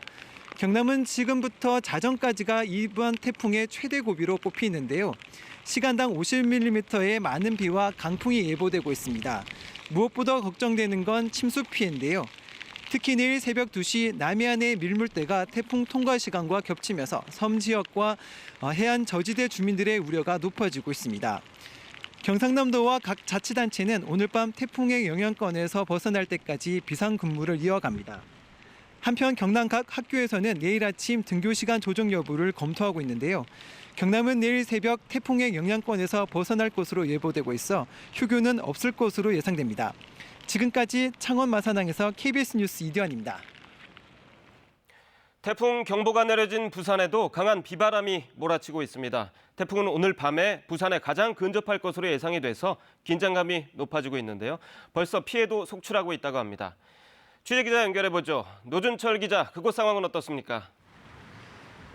Speaker 9: 경남은 지금부터 자정까지가 이번 태풍의 최대 고비로 꼽히는데요. 시간당 50mm의 많은 비와 강풍이 예보되고 있습니다. 무엇보다 걱정되는 건 침수 피해인데요. 특히 내일 새벽 2시 남해안의 밀물대가 태풍 통과 시간과 겹치면서 섬 지역과 해안 저지대 주민들의 우려가 높아지고 있습니다. 경상남도와 각 자치단체는 오늘 밤 태풍의 영향권에서 벗어날 때까지 비상근무를 이어갑니다. 한편 경남 각 학교에서는 내일 아침 등교 시간 조정 여부를 검토하고 있는데요. 경남은 내일 새벽 태풍의 영향권에서 벗어날 것으로 예보되고 있어 휴교는 없을 것으로 예상됩니다. 지금까지 창원 마산항에서 KBS 뉴스 이대환입니다.
Speaker 1: 태풍 경보가 내려진 부산에도 강한 비바람이 몰아치고 있습니다. 태풍은 오늘 밤에 부산에 가장 근접할 것으로 예상이 돼서 긴장감이 높아지고 있는데요. 벌써 피해도 속출하고 있다고 합니다. 취재기자 연결해보죠. 노준철 기자, 그곳 상황은 어떻습니까?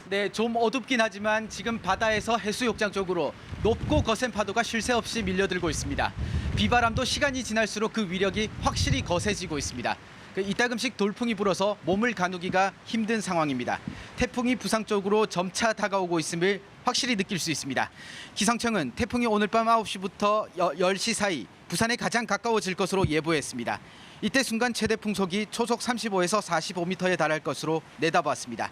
Speaker 10: 네, 좀 어둡긴 하지만 지금 바다에서 해수욕장 쪽으로 높고 거센 파도가 쉴 새 없이 밀려들고 있습니다. 비바람도 시간이 지날수록 그 위력이 확실히 거세지고 있습니다. 이따금씩 돌풍이 불어서 몸을 가누기가 힘든 상황입니다. 태풍이 부산 쪽으로 점차 다가오고 있음을 확실히 느낄 수 있습니다. 기상청은 태풍이 오늘 밤 9시부터 10시 사이 부산에 가장 가까워질 것으로 예보했습니다. 이때 순간 최대 풍속이 초속 35에서 45m에 달할 것으로 내다봤습니다.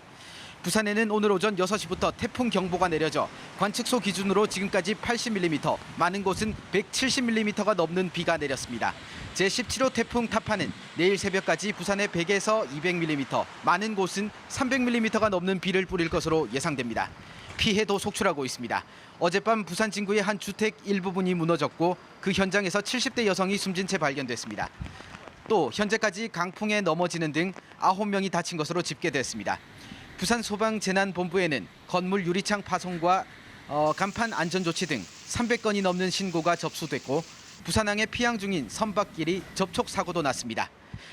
Speaker 10: 부산에는 오늘 오전 6시부터 태풍 경보가 내려져 관측소 기준으로 지금까지 80mm, 많은 곳은 170mm가 넘는 비가 내렸습니다. 제17호 태풍 타파는 내일 새벽까지 부산에 100에서 200mm, 많은 곳은 300mm가 넘는 비를 뿌릴 것으로 예상됩니다. 피해도 속출하고 있습니다. 어젯밤 부산 진구의 한 주택 일부분이 무너졌고 그 현장에서 70대 여성이 숨진 채 발견됐습니다. 또 현재까지 강풍에 넘어지는 등 9명이 다친 것으로 집계됐습니다. 부산 소방재난본부에는 건물 유리창 파손과 간판 안전조치 등 300건이 넘는 신고가 접수됐고 부산항에 피항 중인 선박길이 접촉 사고도 났습니다.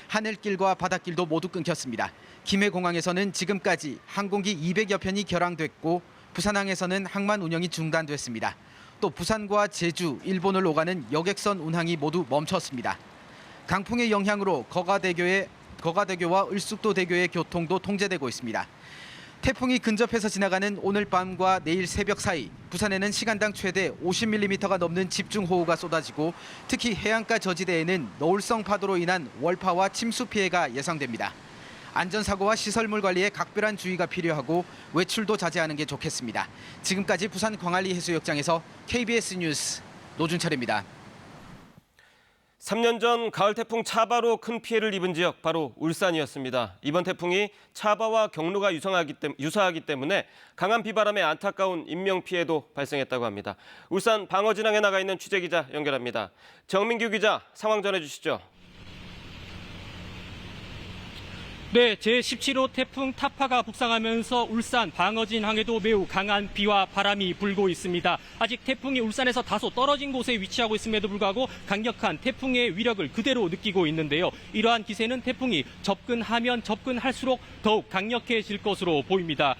Speaker 10: 하늘길과 바닷길도 모두 끊겼습니다. 김해공항에서는 지금까지 항공기 200여 편이 결항됐고 부산항에서는 항만 운영이 중단됐습니다. 또 부산과 제주, 일본을 오가는 여객선 운항이 모두 멈췄습니다. 강풍의 영향으로 거가대교와 을숙도대교의 교통도 통제되고 있습니다. 태풍이 근접해서 지나가는 오늘 밤과 내일 새벽 사이 부산에는 시간당 최대 50mm가 넘는 집중호우가 쏟아지고 특히 해안가 저지대에는 노을성 파도로 인한 월파와 침수 피해가 예상됩니다. 안전사고와 시설물 관리에 각별한 주의가 필요하고 외출도 자제하는 게 좋겠습니다. 지금까지 부산 광안리 해수욕장에서 KBS 뉴스 노준철입니다.
Speaker 1: 3년 전 가을 태풍 차바로 큰 피해를 입은 지역 바로 울산이었습니다. 이번 태풍이 차바와 경로가 유사하기 때문에 강한 비바람에 안타까운 인명피해도 발생했다고 합니다. 울산 방어진항에 나가 있는 취재기자 연결합니다. 정민규 기자, 상황 전해주시죠.
Speaker 24: 네, 제17호 태풍 타파가 북상하면서 울산 방어진 항에도 매우 강한 비와 바람이 불고 있습니다. 아직 태풍이 울산에서 다소 떨어진 곳에 위치하고 있음에도 불구하고 강력한 태풍의 위력을 그대로 느끼고 있는데요. 이러한 기세는 태풍이 접근하면 접근할수록 더욱 강력해질 것으로 보입니다.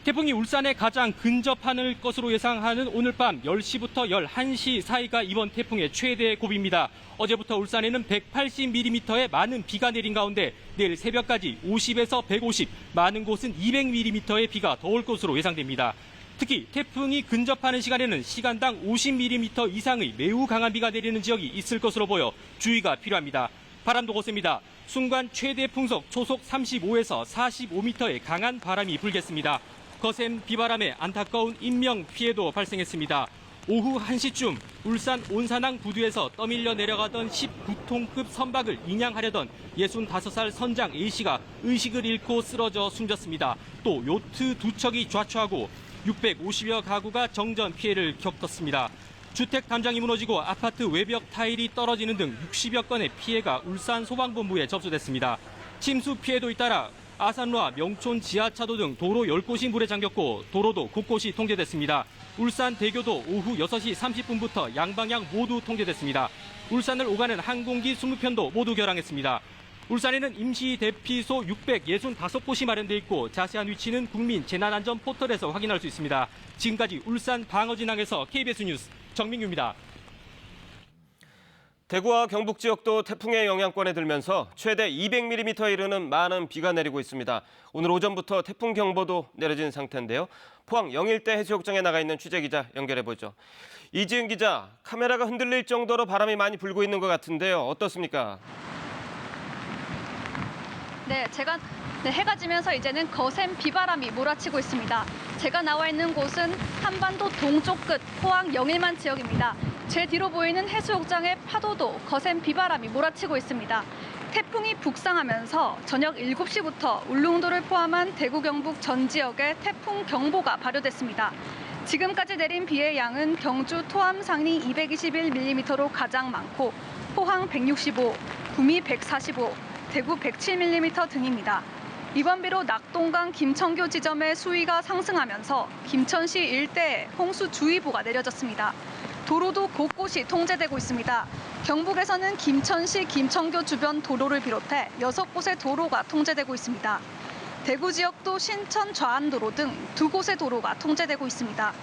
Speaker 24: 태풍이 울산에 가장 근접할 것으로 예상하는 오늘 밤 10시부터 11시 사이가 이번 태풍의 최대 고비입니다. 어제부터 울산에는 180mm의 많은 비가 내린 가운데 내일 새벽까지 50에서 150, 많은 곳은 200mm의 비가 더 올 것으로 예상됩니다. 특히 태풍이 근접하는 시간에는 시간당 50mm 이상의 매우 강한 비가 내리는 지역이 있을 것으로 보여 주의가 필요합니다. 바람도 거셉니다. 순간 최대 풍속 초속 35에서 45m의 강한 바람이 불겠습니다. 거센 비바람에 안타까운 인명 피해도 발생했습니다. 오후 1시쯤 울산 온산항 부두에서 떠밀려 내려가던 19톤급 선박을 인양하려던 65살 선장 A씨가 의식을 잃고 쓰러져 숨졌습니다. 또 요트 2척이 좌초하고 650여 가구가 정전 피해를 겪었습니다. 주택 담장이 무너지고 아파트 외벽 타일이 떨어지는 등 60여 건의 피해가 울산 소방본부에 접수됐습니다. 침수 피해도 잇따라 아산로와 명촌 지하차도 등 도로 10곳이 물에 잠겼고 도로도 곳곳이 통제됐습니다. 울산대교도 오후 6시 30분부터 양방향 모두 통제됐습니다. 울산을 오가는 항공기 20편도 모두 결항했습니다. 울산에는 임시 대피소 665곳이 마련돼 있고 자세한 위치는 국민 재난안전 포털에서 확인할 수 있습니다. 지금까지 울산 방어진항에서 KBS 뉴스 정민규입니다.
Speaker 1: 대구와 경북 지역도 태풍의 영향권에 들면서 최대 200mm에 이르는 많은 비가 내리고 있습니다. 오늘 오전부터 태풍 경보도 내려진 상태인데요. 포항 영일대 해수욕장에 나가 있는 취재기자 연결해보죠. 이지은 기자, 카메라가 흔들릴 정도로 바람이 많이 불고 있는 것 같은데요. 어떻습니까?
Speaker 11: 네, 해가 지면서 이제는 거센 비바람이 몰아치고 있습니다. 제가 나와 있는 곳은 한반도 동쪽 끝 포항 영일만 지역입니다. 제 뒤로 보이는 해수욕장의 파도도 거센 비바람이 몰아치고 있습니다. 태풍이 북상하면서 저녁 7시부터 울릉도를 포함한 대구 경북 전 지역에 태풍 경보가 발효됐습니다. 지금까지 내린 비의 양은 경주 토암 상리 221mm로 가장 많고 포항 165, 구미 145, 대구 107mm 등입니다. 이번 비로 낙동강 김천교 지점의 수위가 상승하면서 김천시 일대에 홍수주의보가 내려졌습니다. 도로도 곳곳이 통제되고 있습니다. 경북에서는 김천시 김천교 주변 도로를 비롯해 6곳의 도로가 통제되고 있습니다. 대구 지역도 신천 좌안도로 등 2곳의 도로가 통제되고 있습니다.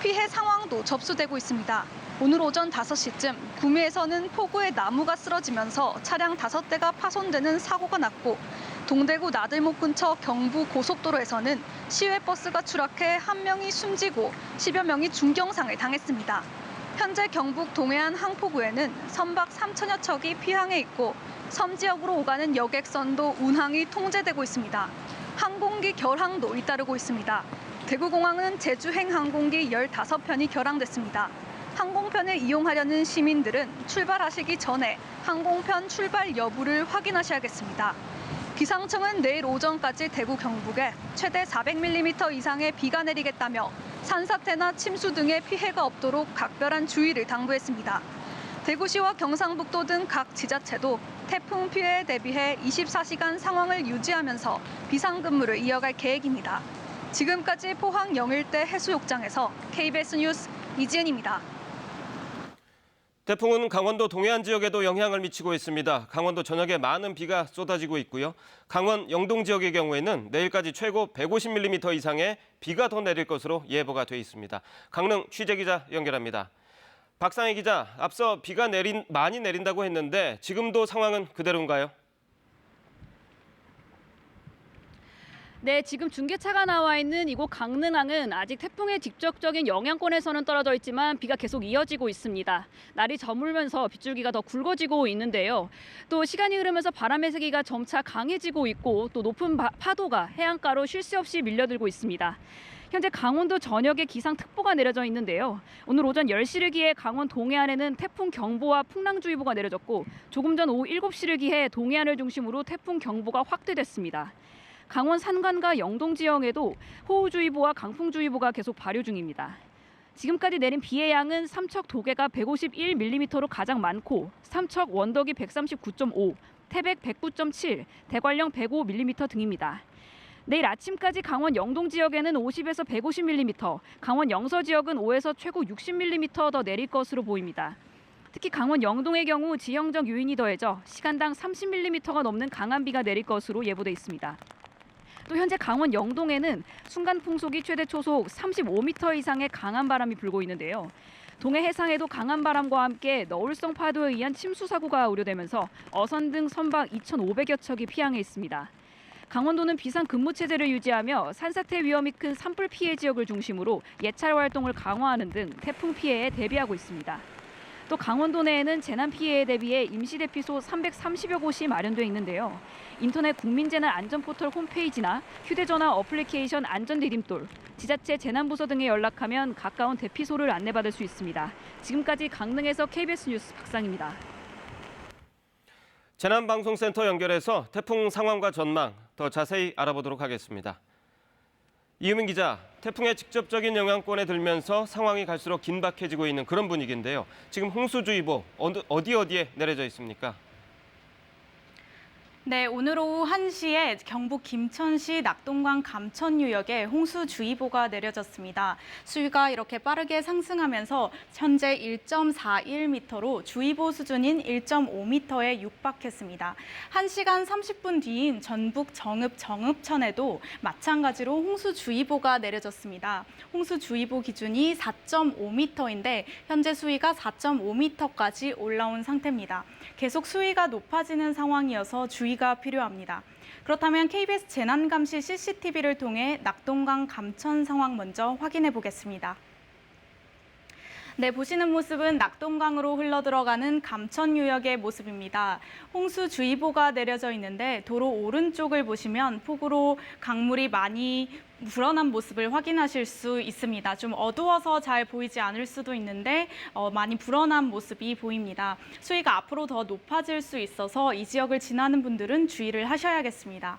Speaker 11: 피해 상황도 접수되고 있습니다. 오늘 오전 5시쯤 구미에서는 폭우에 나무가 쓰러지면서 차량 5대가 파손되는 사고가 났고 동대구 나들목 근처 경부 고속도로에서는 시외버스가 추락해 1명이 숨지고 10여 명이 중경상을 당했습니다. 현재 경북 동해안 항포구에는 선박 3천여 척이 피항해 있고 섬 지역으로 오가는 여객선도 운항이 통제되고 있습니다. 항공기 결항도 잇따르고 있습니다. 대구공항은 제주행 항공기 15편이 결항됐습니다. 항공편을 이용하려는 시민들은 출발하시기 전에 항공편 출발 여부를 확인하셔야겠습니다. 기상청은 내일 오전까지 대구 경북에 최대 400mm 이상의 비가 내리겠다며 산사태나 침수 등의 피해가 없도록 각별한 주의를 당부했습니다. 대구시와 경상북도 등 각 지자체도 태풍 피해에 대비해 24시간 상황을 유지하면서 비상근무를 이어갈 계획입니다. 지금까지 포항 영일대 해수욕장에서 KBS 뉴스 이지은입니다.
Speaker 1: 태풍은 강원도 동해안 지역에도 영향을 미치고 있습니다. 강원도 전역에 많은 비가 쏟아지고 있고요. 강원 영동 지역의 경우에는 내일까지 최고 150mm 이상의 비가 더 내릴 것으로 예보가 돼 있습니다. 강릉 취재기자 연결합니다. 박상희 기자, 앞서 비가 많이 내린다고 했는데 지금도 상황은 그대로인가요?
Speaker 12: 네, 지금 중계차가 나와 있는 이곳 강릉항은 아직 태풍의 직접적인 영향권에서는 떨어져 있지만 비가 계속 이어지고 있습니다. 날이 저물면서 빗줄기가 더 굵어지고 있는데요. 또 시간이 흐르면서 바람의 세기가 점차 강해지고 있고 또 높은 파도가 해안가로 쉴 새 없이 밀려들고 있습니다. 현재 강원도 전역에 기상특보가 내려져 있는데요. 오늘 오전 10시를 기해 강원 동해안에는 태풍 경보와 풍랑주의보가 내려졌고 조금 전 오후 7시를 기해 동해안을 중심으로 태풍 경보가 확대됐습니다. 강원 산간과 영동 지역에도 호우주의보와 강풍주의보가 계속 발효 중입니다. 지금까지 내린 비의 양은 삼척 도계가 151mm로 가장 많고 삼척 원덕이 139.5, 태백 109.7, 대관령 105mm 등입니다. 내일 아침까지 강원 영동 지역에는 50에서 150mm, 강원 영서 지역은 5에서 최고 60mm 더 내릴 것으로 보입니다. 특히 강원 영동의 경우 지형적 요인이 더해져 시간당 30mm가 넘는 강한 비가 내릴 것으로 예보돼 있습니다. 또 현재 강원 영동에는 순간 풍속이 최대 초속 35m 이상의 강한 바람이 불고 있는데요. 동해 해상에도 강한 바람과 함께 너울성 파도에 의한 침수 사고가 우려되면서 어선 등 선박 2,500여 척이 피항해 있습니다. 강원도는 비상 근무 체제를 유지하며 산사태 위험이 큰 산불 피해 지역을 중심으로 예찰 활동을 강화하는 등 태풍 피해에 대비하고 있습니다. 또 강원도 내에는 재난 피해에 대비해 임시대피소 330여 곳이 마련돼 있는데요. 인터넷 국민재난 안전포털 홈페이지나 휴대전화 어플리케이션 안전디딤돌, 지자체 재난부서 등에 연락하면 가까운 대피소를 안내받을 수 있습니다. 지금까지 강릉에서 KBS 뉴스 박상입니다.
Speaker 1: 재난방송센터 연결해서 태풍 상황과 전망 더 자세히 알아보도록 하겠습니다. 이유민 기자, 태풍의 직접적인 영향권에 들면서 상황이 갈수록 긴박해지고 있는 그런 분위기인데요. 지금 홍수주의보 어디에 내려져 있습니까?
Speaker 2: 네, 오늘 오후 1시에 경북 김천시 낙동강 감천유역에 홍수주의보가 내려졌습니다. 수위가 이렇게 빠르게 상승하면서 현재 1.41m로 주의보 수준인 1.5m에 육박했습니다. 1시간 30분 뒤인 전북 정읍 정읍천에도 마찬가지로 홍수주의보가 내려졌습니다. 홍수주의보 기준이 4.5m인데 현재 수위가 4.5m까지 올라온 상태입니다. 계속 수위가 높아지는 상황이어서 주의가 필요합니다. 그렇다면 KBS 재난감시 CCTV를 통해 낙동강 감천 상황 먼저 확인해 보겠습니다. 네, 보시는 모습은 낙동강으로 흘러들어가는 감천유역의 모습입니다. 홍수주의보가 내려져 있는데 도로 오른쪽을 보시면 폭우로 강물이 많이 불어난 모습을 확인하실 수 있습니다. 좀 어두워서 잘 보이지 않을 수도 있는데 많이 불어난 모습이 보입니다. 수위가 앞으로 더 높아질 수 있어서 이 지역을 지나는 분들은 주의를 하셔야겠습니다.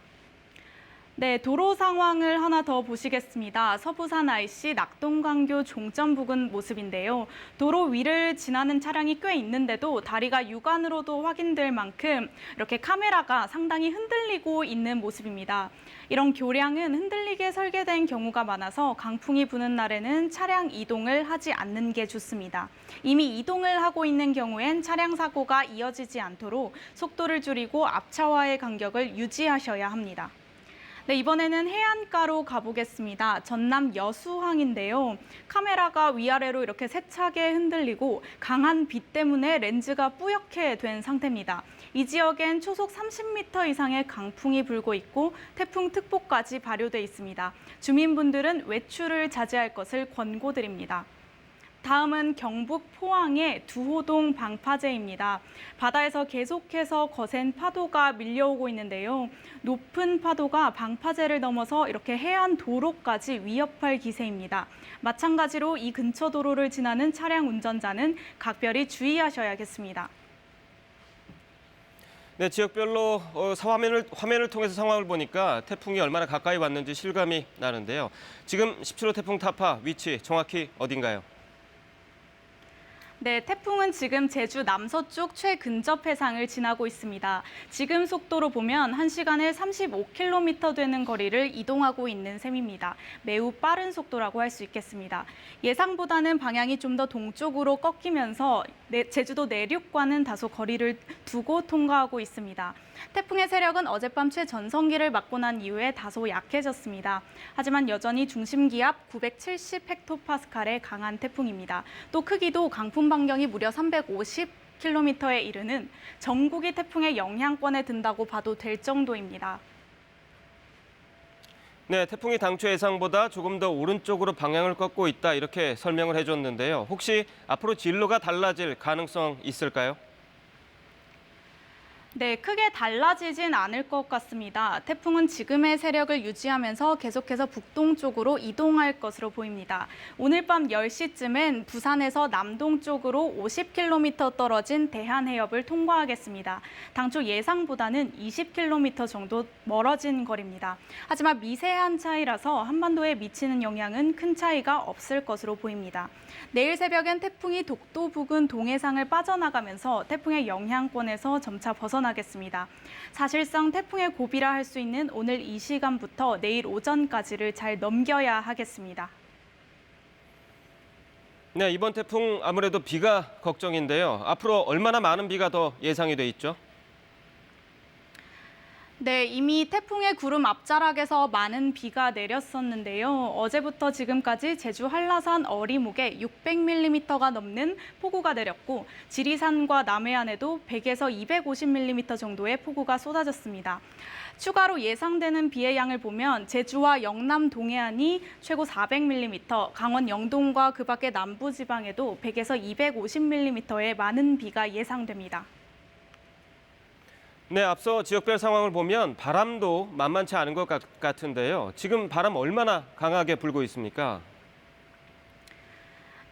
Speaker 2: 네, 도로 상황을 하나 더 보시겠습니다. 서부산 IC 낙동강교 종점 부근 모습인데요. 도로 위를 지나는 차량이 꽤 있는데도 다리가 육안으로도 확인될 만큼 이렇게 카메라가 상당히 흔들리고 있는 모습입니다. 이런 교량은 흔들리게 설계된 경우가 많아서 강풍이 부는 날에는 차량 이동을 하지 않는 게 좋습니다. 이미 이동을 하고 있는 경우엔 차량 사고가 이어지지 않도록 속도를 줄이고 앞차와의 간격을 유지하셔야 합니다. 네, 이번에는 해안가로 가보겠습니다. 전남 여수항인데요. 카메라가 위아래로 이렇게 세차게 흔들리고 강한 비 때문에 렌즈가 뿌옇게 된 상태입니다. 이 지역엔 초속 30m 이상의 강풍이 불고 있고 태풍특보까지 발효돼 있습니다. 주민분들은 외출을 자제할 것을 권고드립니다. 다음은 경북 포항의 두호동 방파제입니다. 바다에서 계속해서 거센 파도가 밀려오고 있는데요. 높은 파도가 방파제를 넘어서 이렇게 해안 도로까지 위협할 기세입니다. 마찬가지로 이 근처 도로를 지나는 차량 운전자는 각별히 주의하셔야겠습니다.
Speaker 1: 네, 지역별로 화면을 통해서 상황을 보니까 태풍이 얼마나 가까이 왔는지 실감이 나는데요. 지금 17호 태풍 타파 위치 정확히 어딘가요?
Speaker 2: 네, 태풍은 지금 제주 남서쪽 최근접 해상을 지나고 있습니다. 지금 속도로 보면 1시간에 35km 되는 거리를 이동하고 있는 셈입니다. 매우 빠른 속도라고 할 수 있겠습니다. 예상보다는 방향이 좀 더 동쪽으로 꺾이면서 제주도 내륙과는 다소 거리를 두고 통과하고 있습니다. 태풍의 세력은 어젯밤 최전성기를 맞고 난 이후에 다소 약해졌습니다. 하지만 여전히 중심기압 970헥토파스칼의 강한 태풍입니다. 또 크기도 강풍 반경이 무려 350km에 이르는 전국이 태풍의 영향권에 든다고 봐도 될 정도입니다.
Speaker 1: 네, 태풍이 당초 예상보다 조금 더 오른쪽으로 방향을 꺾고 있다 이렇게 설명을 해줬는데요. 혹시 앞으로 진로가 달라질 가능성 있을까요?
Speaker 2: 네, 크게 달라지진 않을 것 같습니다. 태풍은 지금의 세력을 유지하면서 계속해서 북동쪽으로 이동할 것으로 보입니다. 오늘 밤 10시쯤엔 부산에서 남동쪽으로 50km 떨어진 대한해협을 통과하겠습니다. 당초 예상보다는 20km 정도 멀어진 거리입니다. 하지만 미세한 차이라서 한반도에 미치는 영향은 큰 차이가 없을 것으로 보입니다. 내일 새벽엔 태풍이 독도 부근 동해상을 빠져나가면서 태풍의 영향권에서 점차 벗어나 안전하겠습니다. 사실상 태풍의 고비라 할 수 있는 오늘 이 시간부터 내일 오전까지를 잘 넘겨야 하겠습니다.
Speaker 1: 네, 이번 태풍 아무래도 비가 걱정인데요. 앞으로 얼마나 많은 비가 더 예상이 돼 있죠?
Speaker 2: 네, 이미 태풍의 구름 앞자락에서 많은 비가 내렸었는데요. 어제부터 지금까지 제주 한라산 어리목에 600mm가 넘는 폭우가 내렸고 지리산과 남해안에도 100에서 250mm 정도의 폭우가 쏟아졌습니다. 추가로 예상되는 비의 양을 보면 제주와 영남 동해안이 최고 400mm, 강원 영동과 그 밖의 남부지방에도 100에서 250mm의 많은 비가 예상됩니다.
Speaker 1: 네, 앞서 지역별 상황을 보면 바람도 만만치 않은 것 같은데요. 지금 바람 얼마나 강하게 불고 있습니까?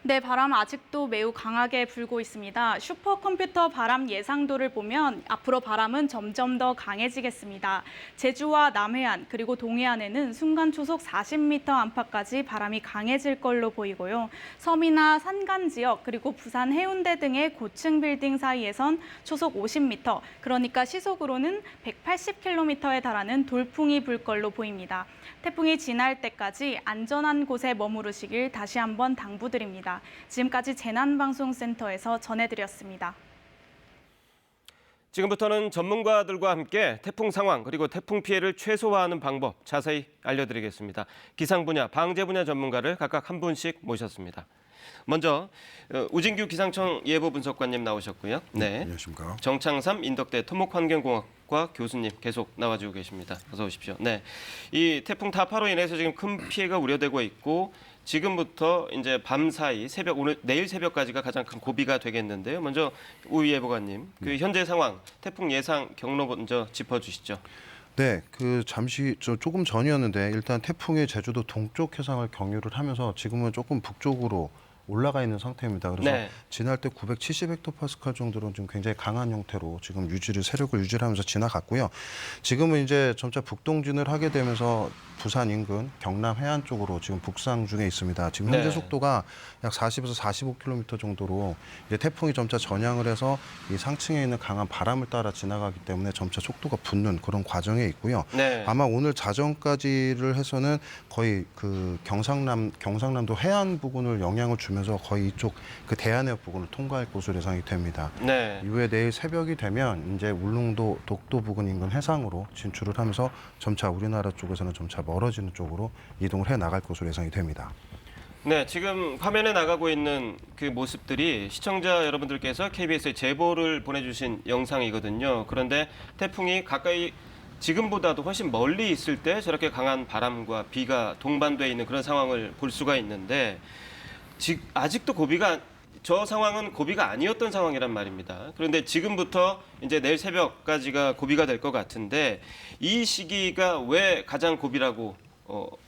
Speaker 2: 네, 바람 아직도 매우 강하게 불고 있습니다. 슈퍼컴퓨터 바람 예상도를 보면 앞으로 바람은 점점 더 강해지겠습니다. 제주와 남해안 그리고 동해안에는 순간 초속 40m 안팎까지 바람이 강해질 걸로 보이고요. 섬이나 산간 지역 그리고 부산 해운대 등의 고층 빌딩 사이에선 초속 50m, 그러니까 시속으로는 180km에 달하는 돌풍이 불 걸로 보입니다. 태풍이 지날 때까지 안전한 곳에 머무르시길 다시 한번 당부드립니다. 지금까지 재난방송센터에서 전해드렸습니다.
Speaker 1: 지금부터는 전문가들과 함께 태풍 상황 그리고 태풍 피해를 최소화하는 방법 자세히 알려드리겠습니다. 기상 분야, 방재 분야 전문가를 각각 한 분씩 모셨습니다. 먼저 우진규 기상청 예보분석관님 나오셨고요. 네,
Speaker 13: 안녕하십니까.
Speaker 1: 정창삼 인덕대 토목환경공학과 교수님 계속 나와주고 계십니다. 어서 오십시오. 네, 이 태풍 타파로 인해서 지금 큰 피해가 우려되고 있고 지금부터 이제 밤 사이 내일 새벽까지가 가장 큰 고비가 되겠는데요. 먼저 우 예보관님, 그 현재 상황 태풍 예상 경로 먼저 짚어주시죠.
Speaker 22: 네, 잠시 조금 전이었는데 일단 태풍이 제주도 동쪽 해상을 경유를 하면서 지금은 조금 북쪽으로 올라가 있는 상태입니다. 그래서
Speaker 1: 네.
Speaker 22: 지날 때 970헥토파스칼 정도로 좀 굉장히 강한 형태로 지금 세력을 유지하면서 지나갔고요. 지금은 이제 점차 북동진을 하게 되면서 부산 인근 경남 해안 쪽으로 지금 북상 중에 있습니다. 지금 현재
Speaker 1: 네.
Speaker 22: 속도가 약 40에서 45km 정도로 이제 태풍이 점차 전향을 해서 이 상층에 있는 강한 바람을 따라 지나가기 때문에 점차 속도가 붙는 그런 과정에 있고요.
Speaker 1: 네.
Speaker 22: 아마 오늘 자정까지를 해서는 거의 경상남도 해안 부근을 영향을 주면서 거의 이쪽 대한해협 부근을 통과할 것으로 예상이 됩니다.
Speaker 1: 네.
Speaker 22: 이후에 내일 새벽이 되면 이제 울릉도, 독도 부근 인근 해상으로 진출을 하면서 점차 우리나라 쪽에서는 점차 멀어지는 쪽으로 이동을 해 나갈 것으로 예상이 됩니다.
Speaker 1: 네, 지금 화면에 나가고 있는 그 모습들이 시청자 여러분들께서 KBS에 제보를 보내주신 영상이거든요. 그런데 태풍이 가까이 지금보다도 훨씬 멀리 있을 때 저렇게 강한 바람과 비가 동반돼 있는 그런 상황을 볼 수가 있는데 아직도 저 상황은 고비가 아니었던 상황이란 말입니다. 그런데 지금부터 이제 내일 새벽까지가 고비가 될 것 같은데 이 시기가 왜 가장 고비라고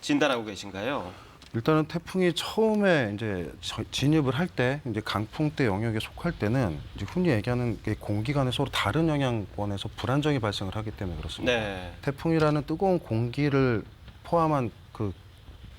Speaker 1: 진단하고 계신가요?
Speaker 22: 일단은 태풍이 처음에 이제 진입을 할 때 이제 강풍대 영역에 속할 때는 이제 흔히 얘기하는 게 공기 간에 서로 다른 영향권에서 불안정이 발생을 하기 때문에 그렇습니다.
Speaker 1: 네.
Speaker 22: 태풍이라는 뜨거운 공기를 포함한 그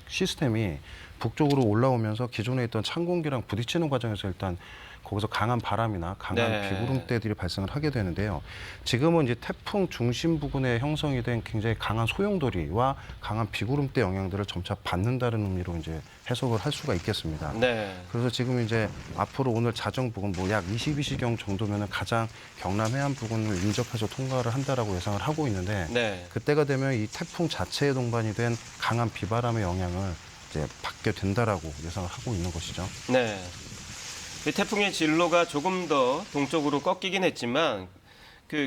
Speaker 22: 시스템이 북쪽으로 올라오면서 기존에 있던 찬 공기랑 부딪히는 과정에서 일단 거기서 강한 바람이나 강한
Speaker 1: 네.
Speaker 22: 비구름대들이 발생을 하게 되는데요. 지금은 이제 태풍 중심 부근에 형성이 된 굉장히 강한 소용돌이와 강한 비구름대 영향들을 점차 받는다는 의미로 이제 해석을 할 수가 있겠습니다.
Speaker 1: 네.
Speaker 22: 그래서 지금 이제 앞으로 오늘 자정 부근 약 22시경 정도면은 가장 경남 해안 부근을 인접해서 통과를 한다라고 예상을 하고 있는데
Speaker 1: 네.
Speaker 22: 그때가 되면 이 태풍 자체에 동반이 된 강한 비바람의 영향을 이제 받게 된다라고 예상을 하고 있는 것이죠.
Speaker 1: 네. 이 태풍의 진로가 조금 더 동쪽으로 꺾이긴 했지만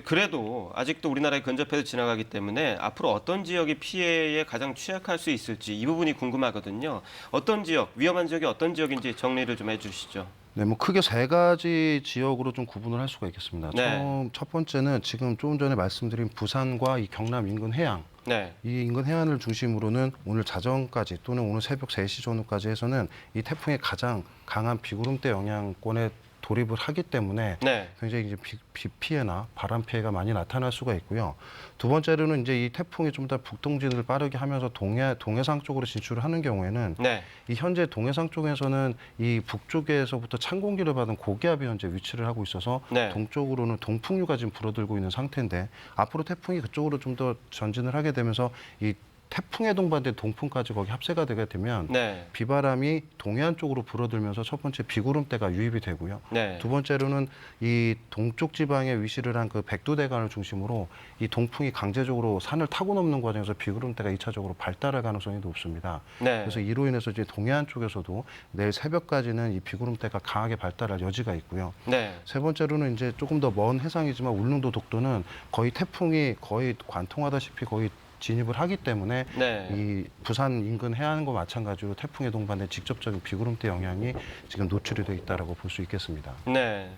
Speaker 1: 그래도 아직도 우리나라에 근접해서 지나가기 때문에 앞으로 어떤 지역이 피해에 가장 취약할 수 있을지 이 부분이 궁금하거든요. 어떤 지역, 위험한 지역이 어떤 지역인지 정리를 좀 해주시죠.
Speaker 22: 네, 크게 세 가지 지역으로 좀 구분을 할 수가 있겠습니다.
Speaker 1: 네.
Speaker 22: 첫 번째는 지금 조금 전에 말씀드린 부산과 이 경남 인근 해안.
Speaker 1: 네.
Speaker 22: 이 인근 해안을 중심으로는 오늘 자정까지 또는 오늘 새벽 3시 전후까지 해서는 이 태풍의 가장 강한 비구름대 영향권에 돌입을 하기 때문에
Speaker 1: 네.
Speaker 22: 굉장히 이제 비 피해나 바람 피해가 많이 나타날 수가 있고요. 두 번째로는 이제 이 태풍이 좀 더 북동진을 빠르게 하면서 동해상 쪽으로 진출을 하는 경우에는
Speaker 1: 네.
Speaker 22: 이 현재 동해상 쪽에서는 이 북쪽에서부터 찬 공기를 받은 고기압이 현재 위치를 하고 있어서
Speaker 1: 네.
Speaker 22: 동쪽으로는 동풍류가 지금 불어들고 있는 상태인데 앞으로 태풍이 그쪽으로 좀 더 전진을 하게 되면서 이 태풍에 동반된 동풍까지 거기 합세가 되게 되면
Speaker 1: 네.
Speaker 22: 비바람이 동해안 쪽으로 불어들면서 첫 번째 비구름대가 유입이 되고요.
Speaker 1: 네.
Speaker 22: 두 번째로는 이 동쪽 지방에 위치를 한 그 백두대간을 중심으로 이 동풍이 강제적으로 산을 타고 넘는 과정에서 비구름대가 2차적으로 발달할 가능성이 높습니다.
Speaker 1: 네.
Speaker 22: 그래서 이로 인해서 이제 동해안 쪽에서도 내일 새벽까지는 이 비구름대가 강하게 발달할 여지가 있고요.
Speaker 1: 네.
Speaker 22: 세 번째로는 이제 조금 더 먼 해상이지만 울릉도 독도는 거의 태풍이 거의 관통하다시피 거의 진입을 하기 때문에
Speaker 1: 네.
Speaker 22: 이 부산 인근 해안과 마찬가지로 태풍에 동반된 직접적인 비구름대 영향이 지금 노출이 돼 있다라고 볼 수 있겠습니다.
Speaker 1: 네.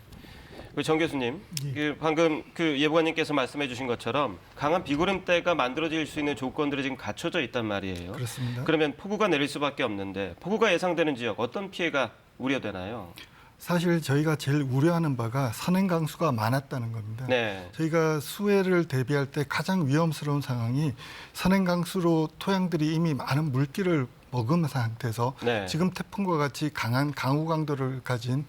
Speaker 1: 정 교수님, 방금 예보관님께서 말씀해주신 것처럼 강한 비구름대가 만들어질 수 있는 조건들이 지금 갖춰져 있단 말이에요.
Speaker 23: 그렇습니다.
Speaker 1: 그러면 폭우가 내릴 수밖에 없는데 폭우가 예상되는 지역 어떤 피해가 우려되나요?
Speaker 23: 사실 저희가 제일 우려하는 바가 산행 강수가 많았다는 겁니다.
Speaker 1: 네.
Speaker 23: 저희가 수해를 대비할 때 가장 위험스러운 상황이 산행 강수로 토양들이 이미 많은 물기를 머금은 상태에서
Speaker 1: 네.
Speaker 23: 지금 태풍과 같이 강한 강우 강도를 가진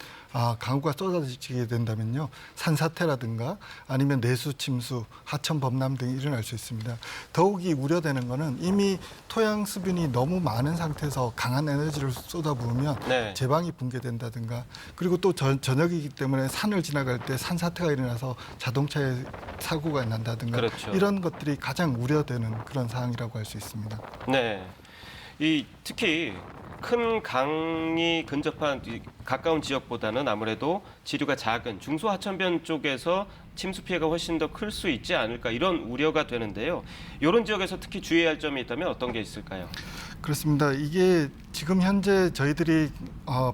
Speaker 23: 강우가 쏟아지게 된다면요. 산사태라든가 아니면 내수 침수, 하천 범람 등이 일어날 수 있습니다. 더욱이 우려되는 것은 이미 토양 수분이 너무 많은 상태에서 강한 에너지를 쏟아부으면
Speaker 1: 네.
Speaker 23: 제방이 붕괴된다든가 그리고 또 저녁이기 때문에 산을 지나갈 때 산사태가 일어나서 자동차에 사고가 난다든가
Speaker 1: 그렇죠.
Speaker 23: 이런 것들이 가장 우려되는 그런 상황이라고 할 수 있습니다.
Speaker 1: 네. 특히 큰 강이 근접한 가까운 지역보다는 아무래도 지류가 작은 중소하천변 쪽에서 침수 피해가 훨씬 더 클 수 있지 않을까 이런 우려가 되는데요. 이런 지역에서 특히 주의해야 할 점이 있다면 어떤 게 있을까요?
Speaker 23: 그렇습니다. 이게 지금 현재 저희들이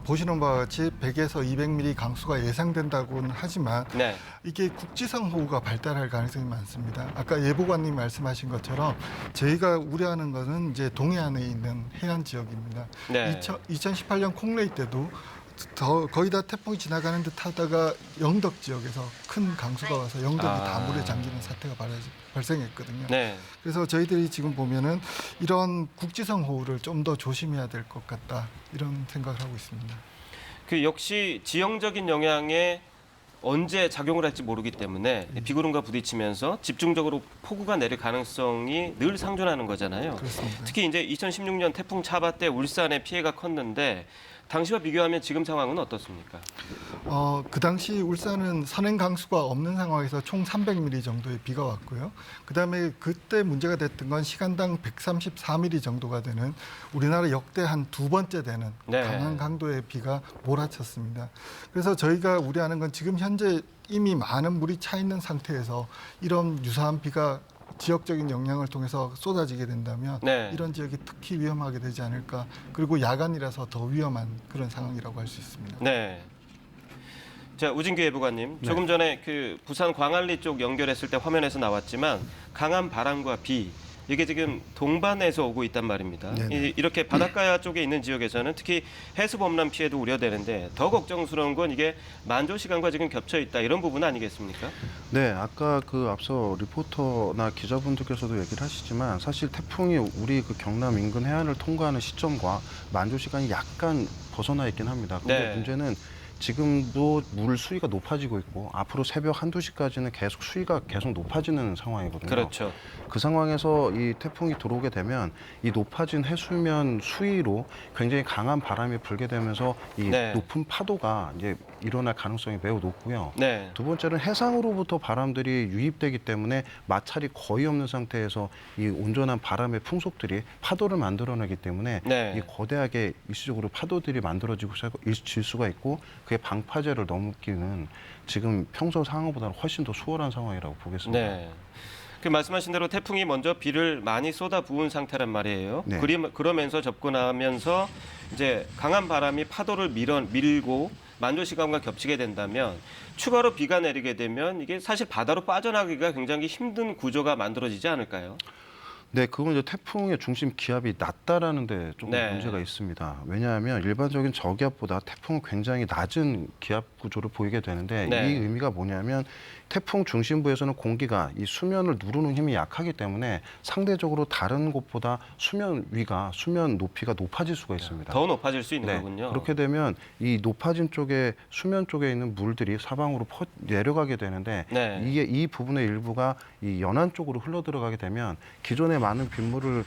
Speaker 23: 보시는 바와 같이 100에서 200mm 강수가 예상된다고는 하지만
Speaker 1: 네.
Speaker 23: 이게 국지성 호우가 발달할 가능성이 많습니다. 아까 예보관님 말씀하신 것처럼 저희가 우려하는 것은 이제 동해안에 있는 해안 지역입니다.
Speaker 1: 네.
Speaker 23: 2018년 콩레이 때도 거의 다 태풍이 지나가는 듯 하다가 영덕 지역에서 큰 강수가 와서 영덕이 다 물에 잠기는 사태가 발생했거든요.
Speaker 1: 네.
Speaker 23: 그래서 저희들이 지금 보면은 이런 국지성 호우를 좀 더 조심해야 될 것 같다 이런 생각을 하고 있습니다.
Speaker 1: 역시 지형적인 영향에 언제 작용을 할지 모르기 때문에 비구름과 부딪히면서 집중적으로 폭우가 내릴 가능성이 늘 상존하는 거잖아요.
Speaker 23: 그렇습니다.
Speaker 1: 특히 이제 2016년 태풍 차바 때 울산에 피해가 컸는데 당시와 비교하면 지금 상황은 어떻습니까?
Speaker 23: 그 당시 울산은 선행 강수가 없는 상황에서 총 300mm 정도의 비가 왔고요. 그다음에 그때 문제가 됐던 건 시간당 134mm 정도가 되는 우리나라 역대 한 두 번째 되는
Speaker 1: 네.
Speaker 23: 강한 강도의 비가 몰아쳤습니다. 그래서 저희가 우려하는 건 지금 현재 이미 많은 물이 차 있는 상태에서 이런 유사한 비가 지역적인 영향을 통해서 쏟아지게 된다면
Speaker 1: 네.
Speaker 23: 이런 지역이 특히 위험하게 되지 않을까. 그리고 야간이라서 더 위험한 그런 상황이라고 할 수 있습니다.
Speaker 1: 네. 자, 우진규 예보관님, 조금 전에 부산 광안리 쪽 연결했을 때 화면에서 나왔지만 강한 바람과 비 이게 지금 동반해서 오고 있단 말입니다. 이렇게 바닷가 쪽에 있는 지역에서는 특히 해수 범람 피해도 우려되는데 더 걱정스러운 건 이게 만조 시간과 지금 겹쳐 있다 이런 부분 아니겠습니까?
Speaker 22: 네, 아까 앞서 리포터나 기자분들께서도 얘기를 하시지만 사실 태풍이 우리 경남 인근 해안을 통과하는 시점과 만조 시간이 약간 벗어나 있긴 합니다. 근데
Speaker 1: 네.
Speaker 22: 문제는 지금도 물 수위가 높아지고 있고 앞으로 새벽 1, 2시까지는 계속 수위가 계속 높아지는 상황이거든요.
Speaker 1: 그렇죠.
Speaker 22: 그 상황에서 이 태풍이 들어오게 되면 이 높아진 해수면 수위로 굉장히 강한 바람이 불게 되면서 이
Speaker 1: 네.
Speaker 22: 높은 파도가 이제 일어날 가능성이 매우 높고요.
Speaker 1: 네.
Speaker 22: 두 번째는 해상으로부터 바람들이 유입되기 때문에 마찰이 거의 없는 상태에서 이 온전한 바람의 풍속들이 파도를 만들어내기 때문에
Speaker 1: 네.
Speaker 22: 이 거대하게 일시적으로 파도들이 만들어질 수가 있고 그게 방파제를 넘기는 지금 평소 상황보다는 훨씬 더 수월한 상황이라고 보겠습니다.
Speaker 1: 네. 말씀하신 대로 태풍이 먼저 비를 많이 쏟아 부은 상태란 말이에요.
Speaker 22: 네.
Speaker 1: 그러면서 접근하면서 이제 강한 바람이 파도를 밀고 만조 시간과 겹치게 된다면 추가로 비가 내리게 되면 이게 사실 바다로 빠져나가기가 굉장히 힘든 구조가 만들어지지 않을까요?
Speaker 22: 네, 그건 이제 태풍의 중심 기압이 낮다라는 데 조금
Speaker 1: 네.
Speaker 22: 문제가 있습니다. 왜냐하면 일반적인 저기압보다 태풍은 굉장히 낮은 기압 구조를 보이게 되는데
Speaker 1: 네.
Speaker 22: 이 의미가 뭐냐면 태풍 중심부에서는 공기가 이 수면을 누르는 힘이 약하기 때문에 상대적으로 다른 곳보다 수면 위가 수면 높이가 높아질 수가 있습니다.
Speaker 1: 더 높아질 수 있는
Speaker 22: 네,
Speaker 1: 거군요.
Speaker 22: 그렇게 되면 이 높아진 쪽에 수면 쪽에 있는 물들이 사방으로 내려가게 되는데
Speaker 1: 네.
Speaker 22: 이게 이 부분의 일부가 이 연안 쪽으로 흘러 들어가게 되면 기존에 많은 빗물을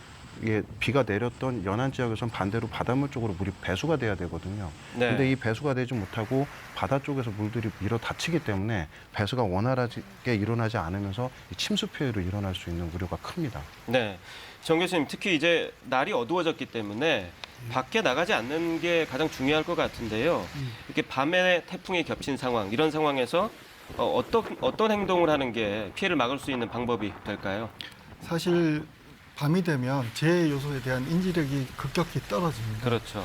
Speaker 22: 비가 내렸던 연안 지역에서는 반대로 바닷물 쪽으로 물이 배수가 돼야 되거든요.
Speaker 1: 네.
Speaker 22: 그런데 이 배수가 되지 못하고 바다 쪽에서 물들이 밀어 닫히기 때문에 배수가 원활하게 일어나지 않으면서 침수 피해로 일어날 수 있는 우려가 큽니다.
Speaker 1: 네, 정 교수님 특히 이제 날이 어두워졌기 때문에 밖에 나가지 않는 게 가장 중요할 것 같은데요. 이렇게 밤에 태풍이 겹친 상황, 이런 상황에서 어떤 행동을 하는 게 피해를 막을 수 있는 방법이 될까요?
Speaker 23: 사실 밤이 되면 재해 요소에 대한 인지력이 급격히 떨어집니다.
Speaker 1: 그렇죠.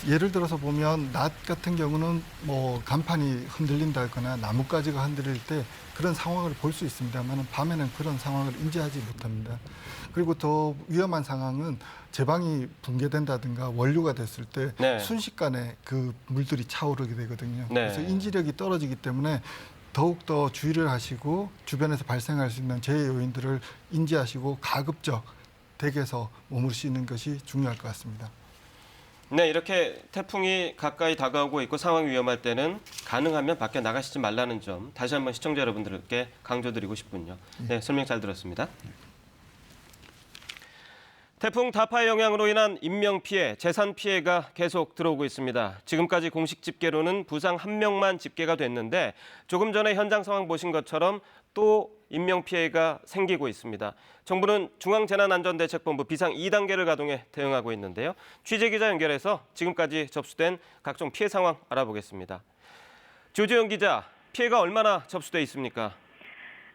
Speaker 23: 예를 들어서 보면 낮 같은 경우는 뭐 간판이 흔들린다거나 나뭇가지가 흔들릴 때 그런 상황을 볼 수 있습니다만 밤에는 그런 상황을 인지하지 못합니다. 그리고 더 위험한 상황은 제방이 붕괴된다든가 원류가 됐을 때
Speaker 1: 네.
Speaker 23: 순식간에 그 물들이 차오르게 되거든요.
Speaker 1: 네.
Speaker 23: 그래서 인지력이 떨어지기 때문에 더욱더 주의를 하시고 주변에서 발생할 수 있는 재해 요인들을 인지하시고 가급적 댁에서 머무르시는 것이 중요할 것 같습니다.
Speaker 1: 네, 이렇게 태풍이 가까이 다가오고 있고 상황이 위험할 때는 가능하면 밖에 나가시지 말라는 점 다시 한번 시청자 여러분들께 강조드리고 싶군요. 네, 설명 잘 들었습니다. 태풍 다파의 영향으로 인한 인명피해, 재산 피해가 계속 들어오고 있습니다. 지금까지 공식 집계로는 부상 1명만 집계가 됐는데 조금 전에 현장 상황 보신 것처럼 또 인명피해가 생기고 있습니다. 정부는 중앙재난안전대책본부 비상 2단계를 가동해 대응하고 있는데요. 취재기자 연결해서 지금까지 접수된 각종 피해 상황 알아보겠습니다. 조지영 기자, 피해가 얼마나 접수돼 있습니까?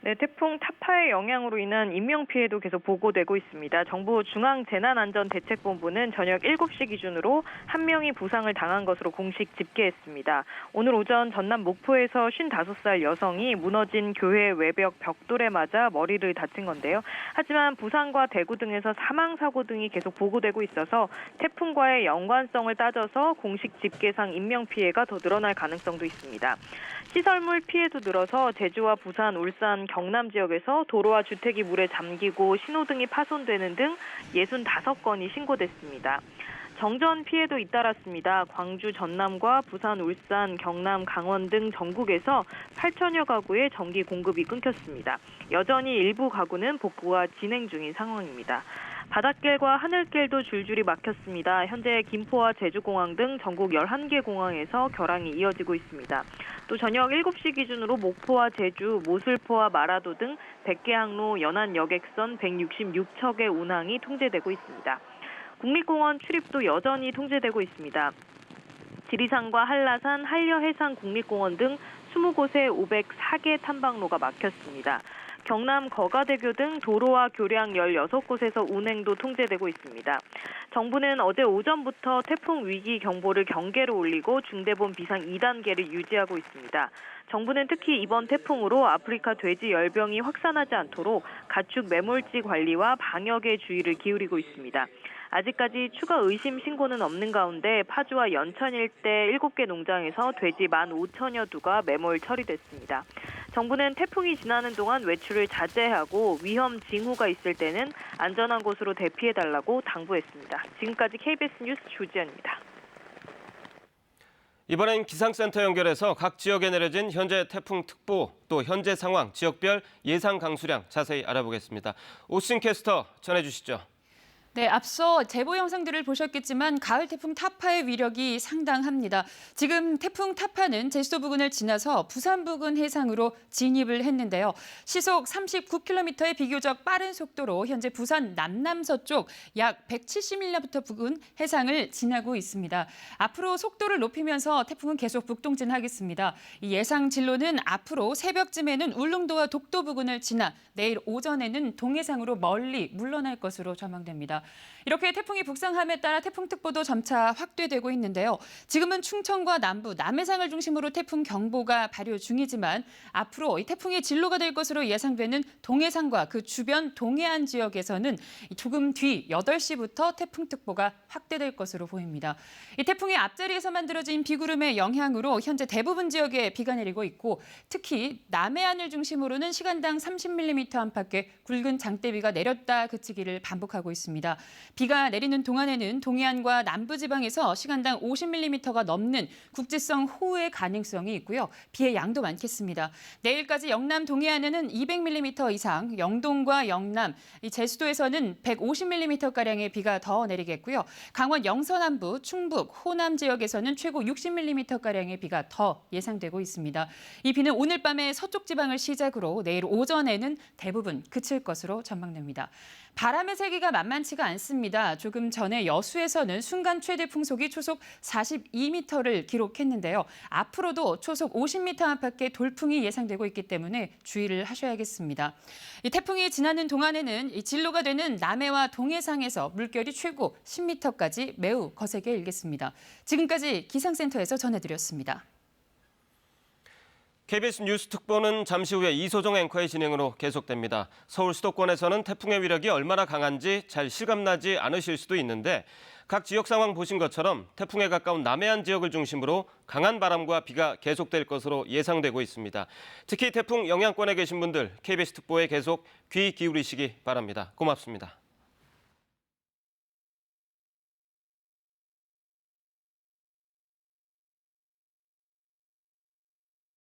Speaker 20: 네, 태풍 타파의 영향으로 인한 인명피해도 계속 보고되고 있습니다. 정부 중앙재난안전대책본부는 저녁 7시 기준으로 1명이 부상을 당한 것으로 공식 집계했습니다. 오늘 오전 전남 목포에서 55살 여성이 무너진 교회 외벽 벽돌에 맞아 머리를 다친 건데요. 하지만 부산과 대구 등에서 사망사고 등이 계속 보고되고 있어서 태풍과의 연관성을 따져서 공식 집계상 인명피해가 더 늘어날 가능성도 있습니다. 시설물 피해도 늘어서 제주와 부산, 울산, 경남 지역에서 도로와 주택이 물에 잠기고 신호등이 파손되는 등 65건이 신고됐습니다. 정전 피해도 잇따랐습니다. 광주, 전남과 부산, 울산, 경남, 강원 등 전국에서 8천여 가구의 전기 공급이 끊겼습니다. 여전히 일부 가구는 복구가 진행 중인 상황입니다. 바닷길과 하늘길도 줄줄이 막혔습니다. 현재 김포와 제주공항 등 전국 11개 공항에서 결항이 이어지고 있습니다. 또 저녁 7시 기준으로 목포와 제주, 모슬포와 마라도 등 100개 항로 연안 여객선 166척의 운항이 통제되고 있습니다. 국립공원 출입도 여전히 통제되고 있습니다. 지리산과 한라산, 한려해상 국립공원 등 20곳에 504개 탐방로가 막혔습니다. 경남 거가대교 등 도로와 교량 16곳에서 운행도 통제되고 있습니다. 정부는 어제 오전부터 태풍 위기 경보를 경계로 올리고 중대본 비상 2단계를 유지하고 있습니다. 정부는 특히 이번 태풍으로 아프리카 돼지 열병이 확산하지 않도록 가축 매몰지 관리와 방역에 주의를 기울이고 있습니다. 아직까지 추가 의심 신고는 없는 가운데 파주와 연천 일대 7개 농장에서 돼지 15,000여 두가 매몰 처리됐습니다. 정부는 태풍이 지나는 동안 외출을 자제하고 위험 징후가 있을 때는 안전한 곳으로 대피해달라고 당부했습니다. 지금까지 KBS 뉴스 조지연입니다.
Speaker 1: 이번엔 기상센터 연결해서 각 지역에 내려진 현재 태풍 특보 또 현재 상황, 지역별 예상 강수량 자세히 알아보겠습니다. 오신 캐스터 전해주시죠.
Speaker 3: 네, 앞서 제보 영상들을 보셨겠지만 가을 태풍 타파의 위력이 상당합니다. 지금 태풍 타파는 제주도 부근을 지나서 부산 부근 해상으로 진입을 했는데요. 시속 39km의 비교적 빠른 속도로 현재 부산 남남서쪽 약 170m 부근 해상을 지나고 있습니다. 앞으로 속도를 높이면서 태풍은 계속 북동진하겠습니다. 이 예상 진로는 앞으로 새벽쯤에는 울릉도와 독도 부근을 지나 내일 오전에는 동해상으로 멀리 물러날 것으로 전망됩니다. 있습니다. 이렇게 태풍이 북상함에 따라 태풍특보도 점차 확대되고 있는데요. 지금은 충청과 남부, 남해상을 중심으로 태풍 경보가 발효 중이지만 앞으로 이 태풍의 진로가 될 것으로 예상되는 동해상과 그 주변 동해안 지역에서는 조금 뒤 8시부터 태풍특보가 확대될 것으로 보입니다. 이 태풍의 앞자리에서 만들어진 비구름의 영향으로 현재 대부분 지역에 비가 내리고 있고 특히 남해안을 중심으로는 시간당 30mm 안팎의 굵은 장대비가 내렸다 그치기를 반복하고 있습니다. 비가 내리는 동안에는 동해안과 남부지방에서 시간당 50mm가 넘는 국지성 호우의 가능성이 있고요. 비의 양도 많겠습니다. 내일까지 영남 동해안에는 200mm 이상, 영동과 영남, 제주도에서는 150mm가량의 비가 더 내리겠고요. 강원 영서남부, 충북, 호남 지역에서는 최고 60mm가량의 비가 더 예상되고 있습니다. 이 비는 오늘 밤에 서쪽 지방을 시작으로 내일 오전에는 대부분 그칠 것으로 전망됩니다. 바람의 세기가 만만치가 않습니다. 조금 전에 여수에서는 순간 최대 풍속이 초속 42m를 기록했는데요. 앞으로도 초속 50m 안팎의 돌풍이 예상되고 있기 때문에 주의를 하셔야겠습니다. 이 태풍이 지나는 동안에는 이 진로가 되는 남해와 동해상에서 물결이 최고 10m까지 매우 거세게 일겠습니다. 지금까지 기상센터에서 전해드렸습니다.
Speaker 1: KBS 뉴스 특보는 잠시 후에 이소정 앵커의 진행으로 계속됩니다. 서울 수도권에서는 태풍의 위력이 얼마나 강한지 잘 실감나지 않으실 수도 있는데 각 지역 상황 보신 것처럼 태풍에 가까운 남해안 지역을 중심으로 강한 바람과 비가 계속될 것으로 예상되고 있습니다. 특히 태풍 영향권에 계신 분들 KBS 특보에 계속 귀 기울이시기 바랍니다. 고맙습니다.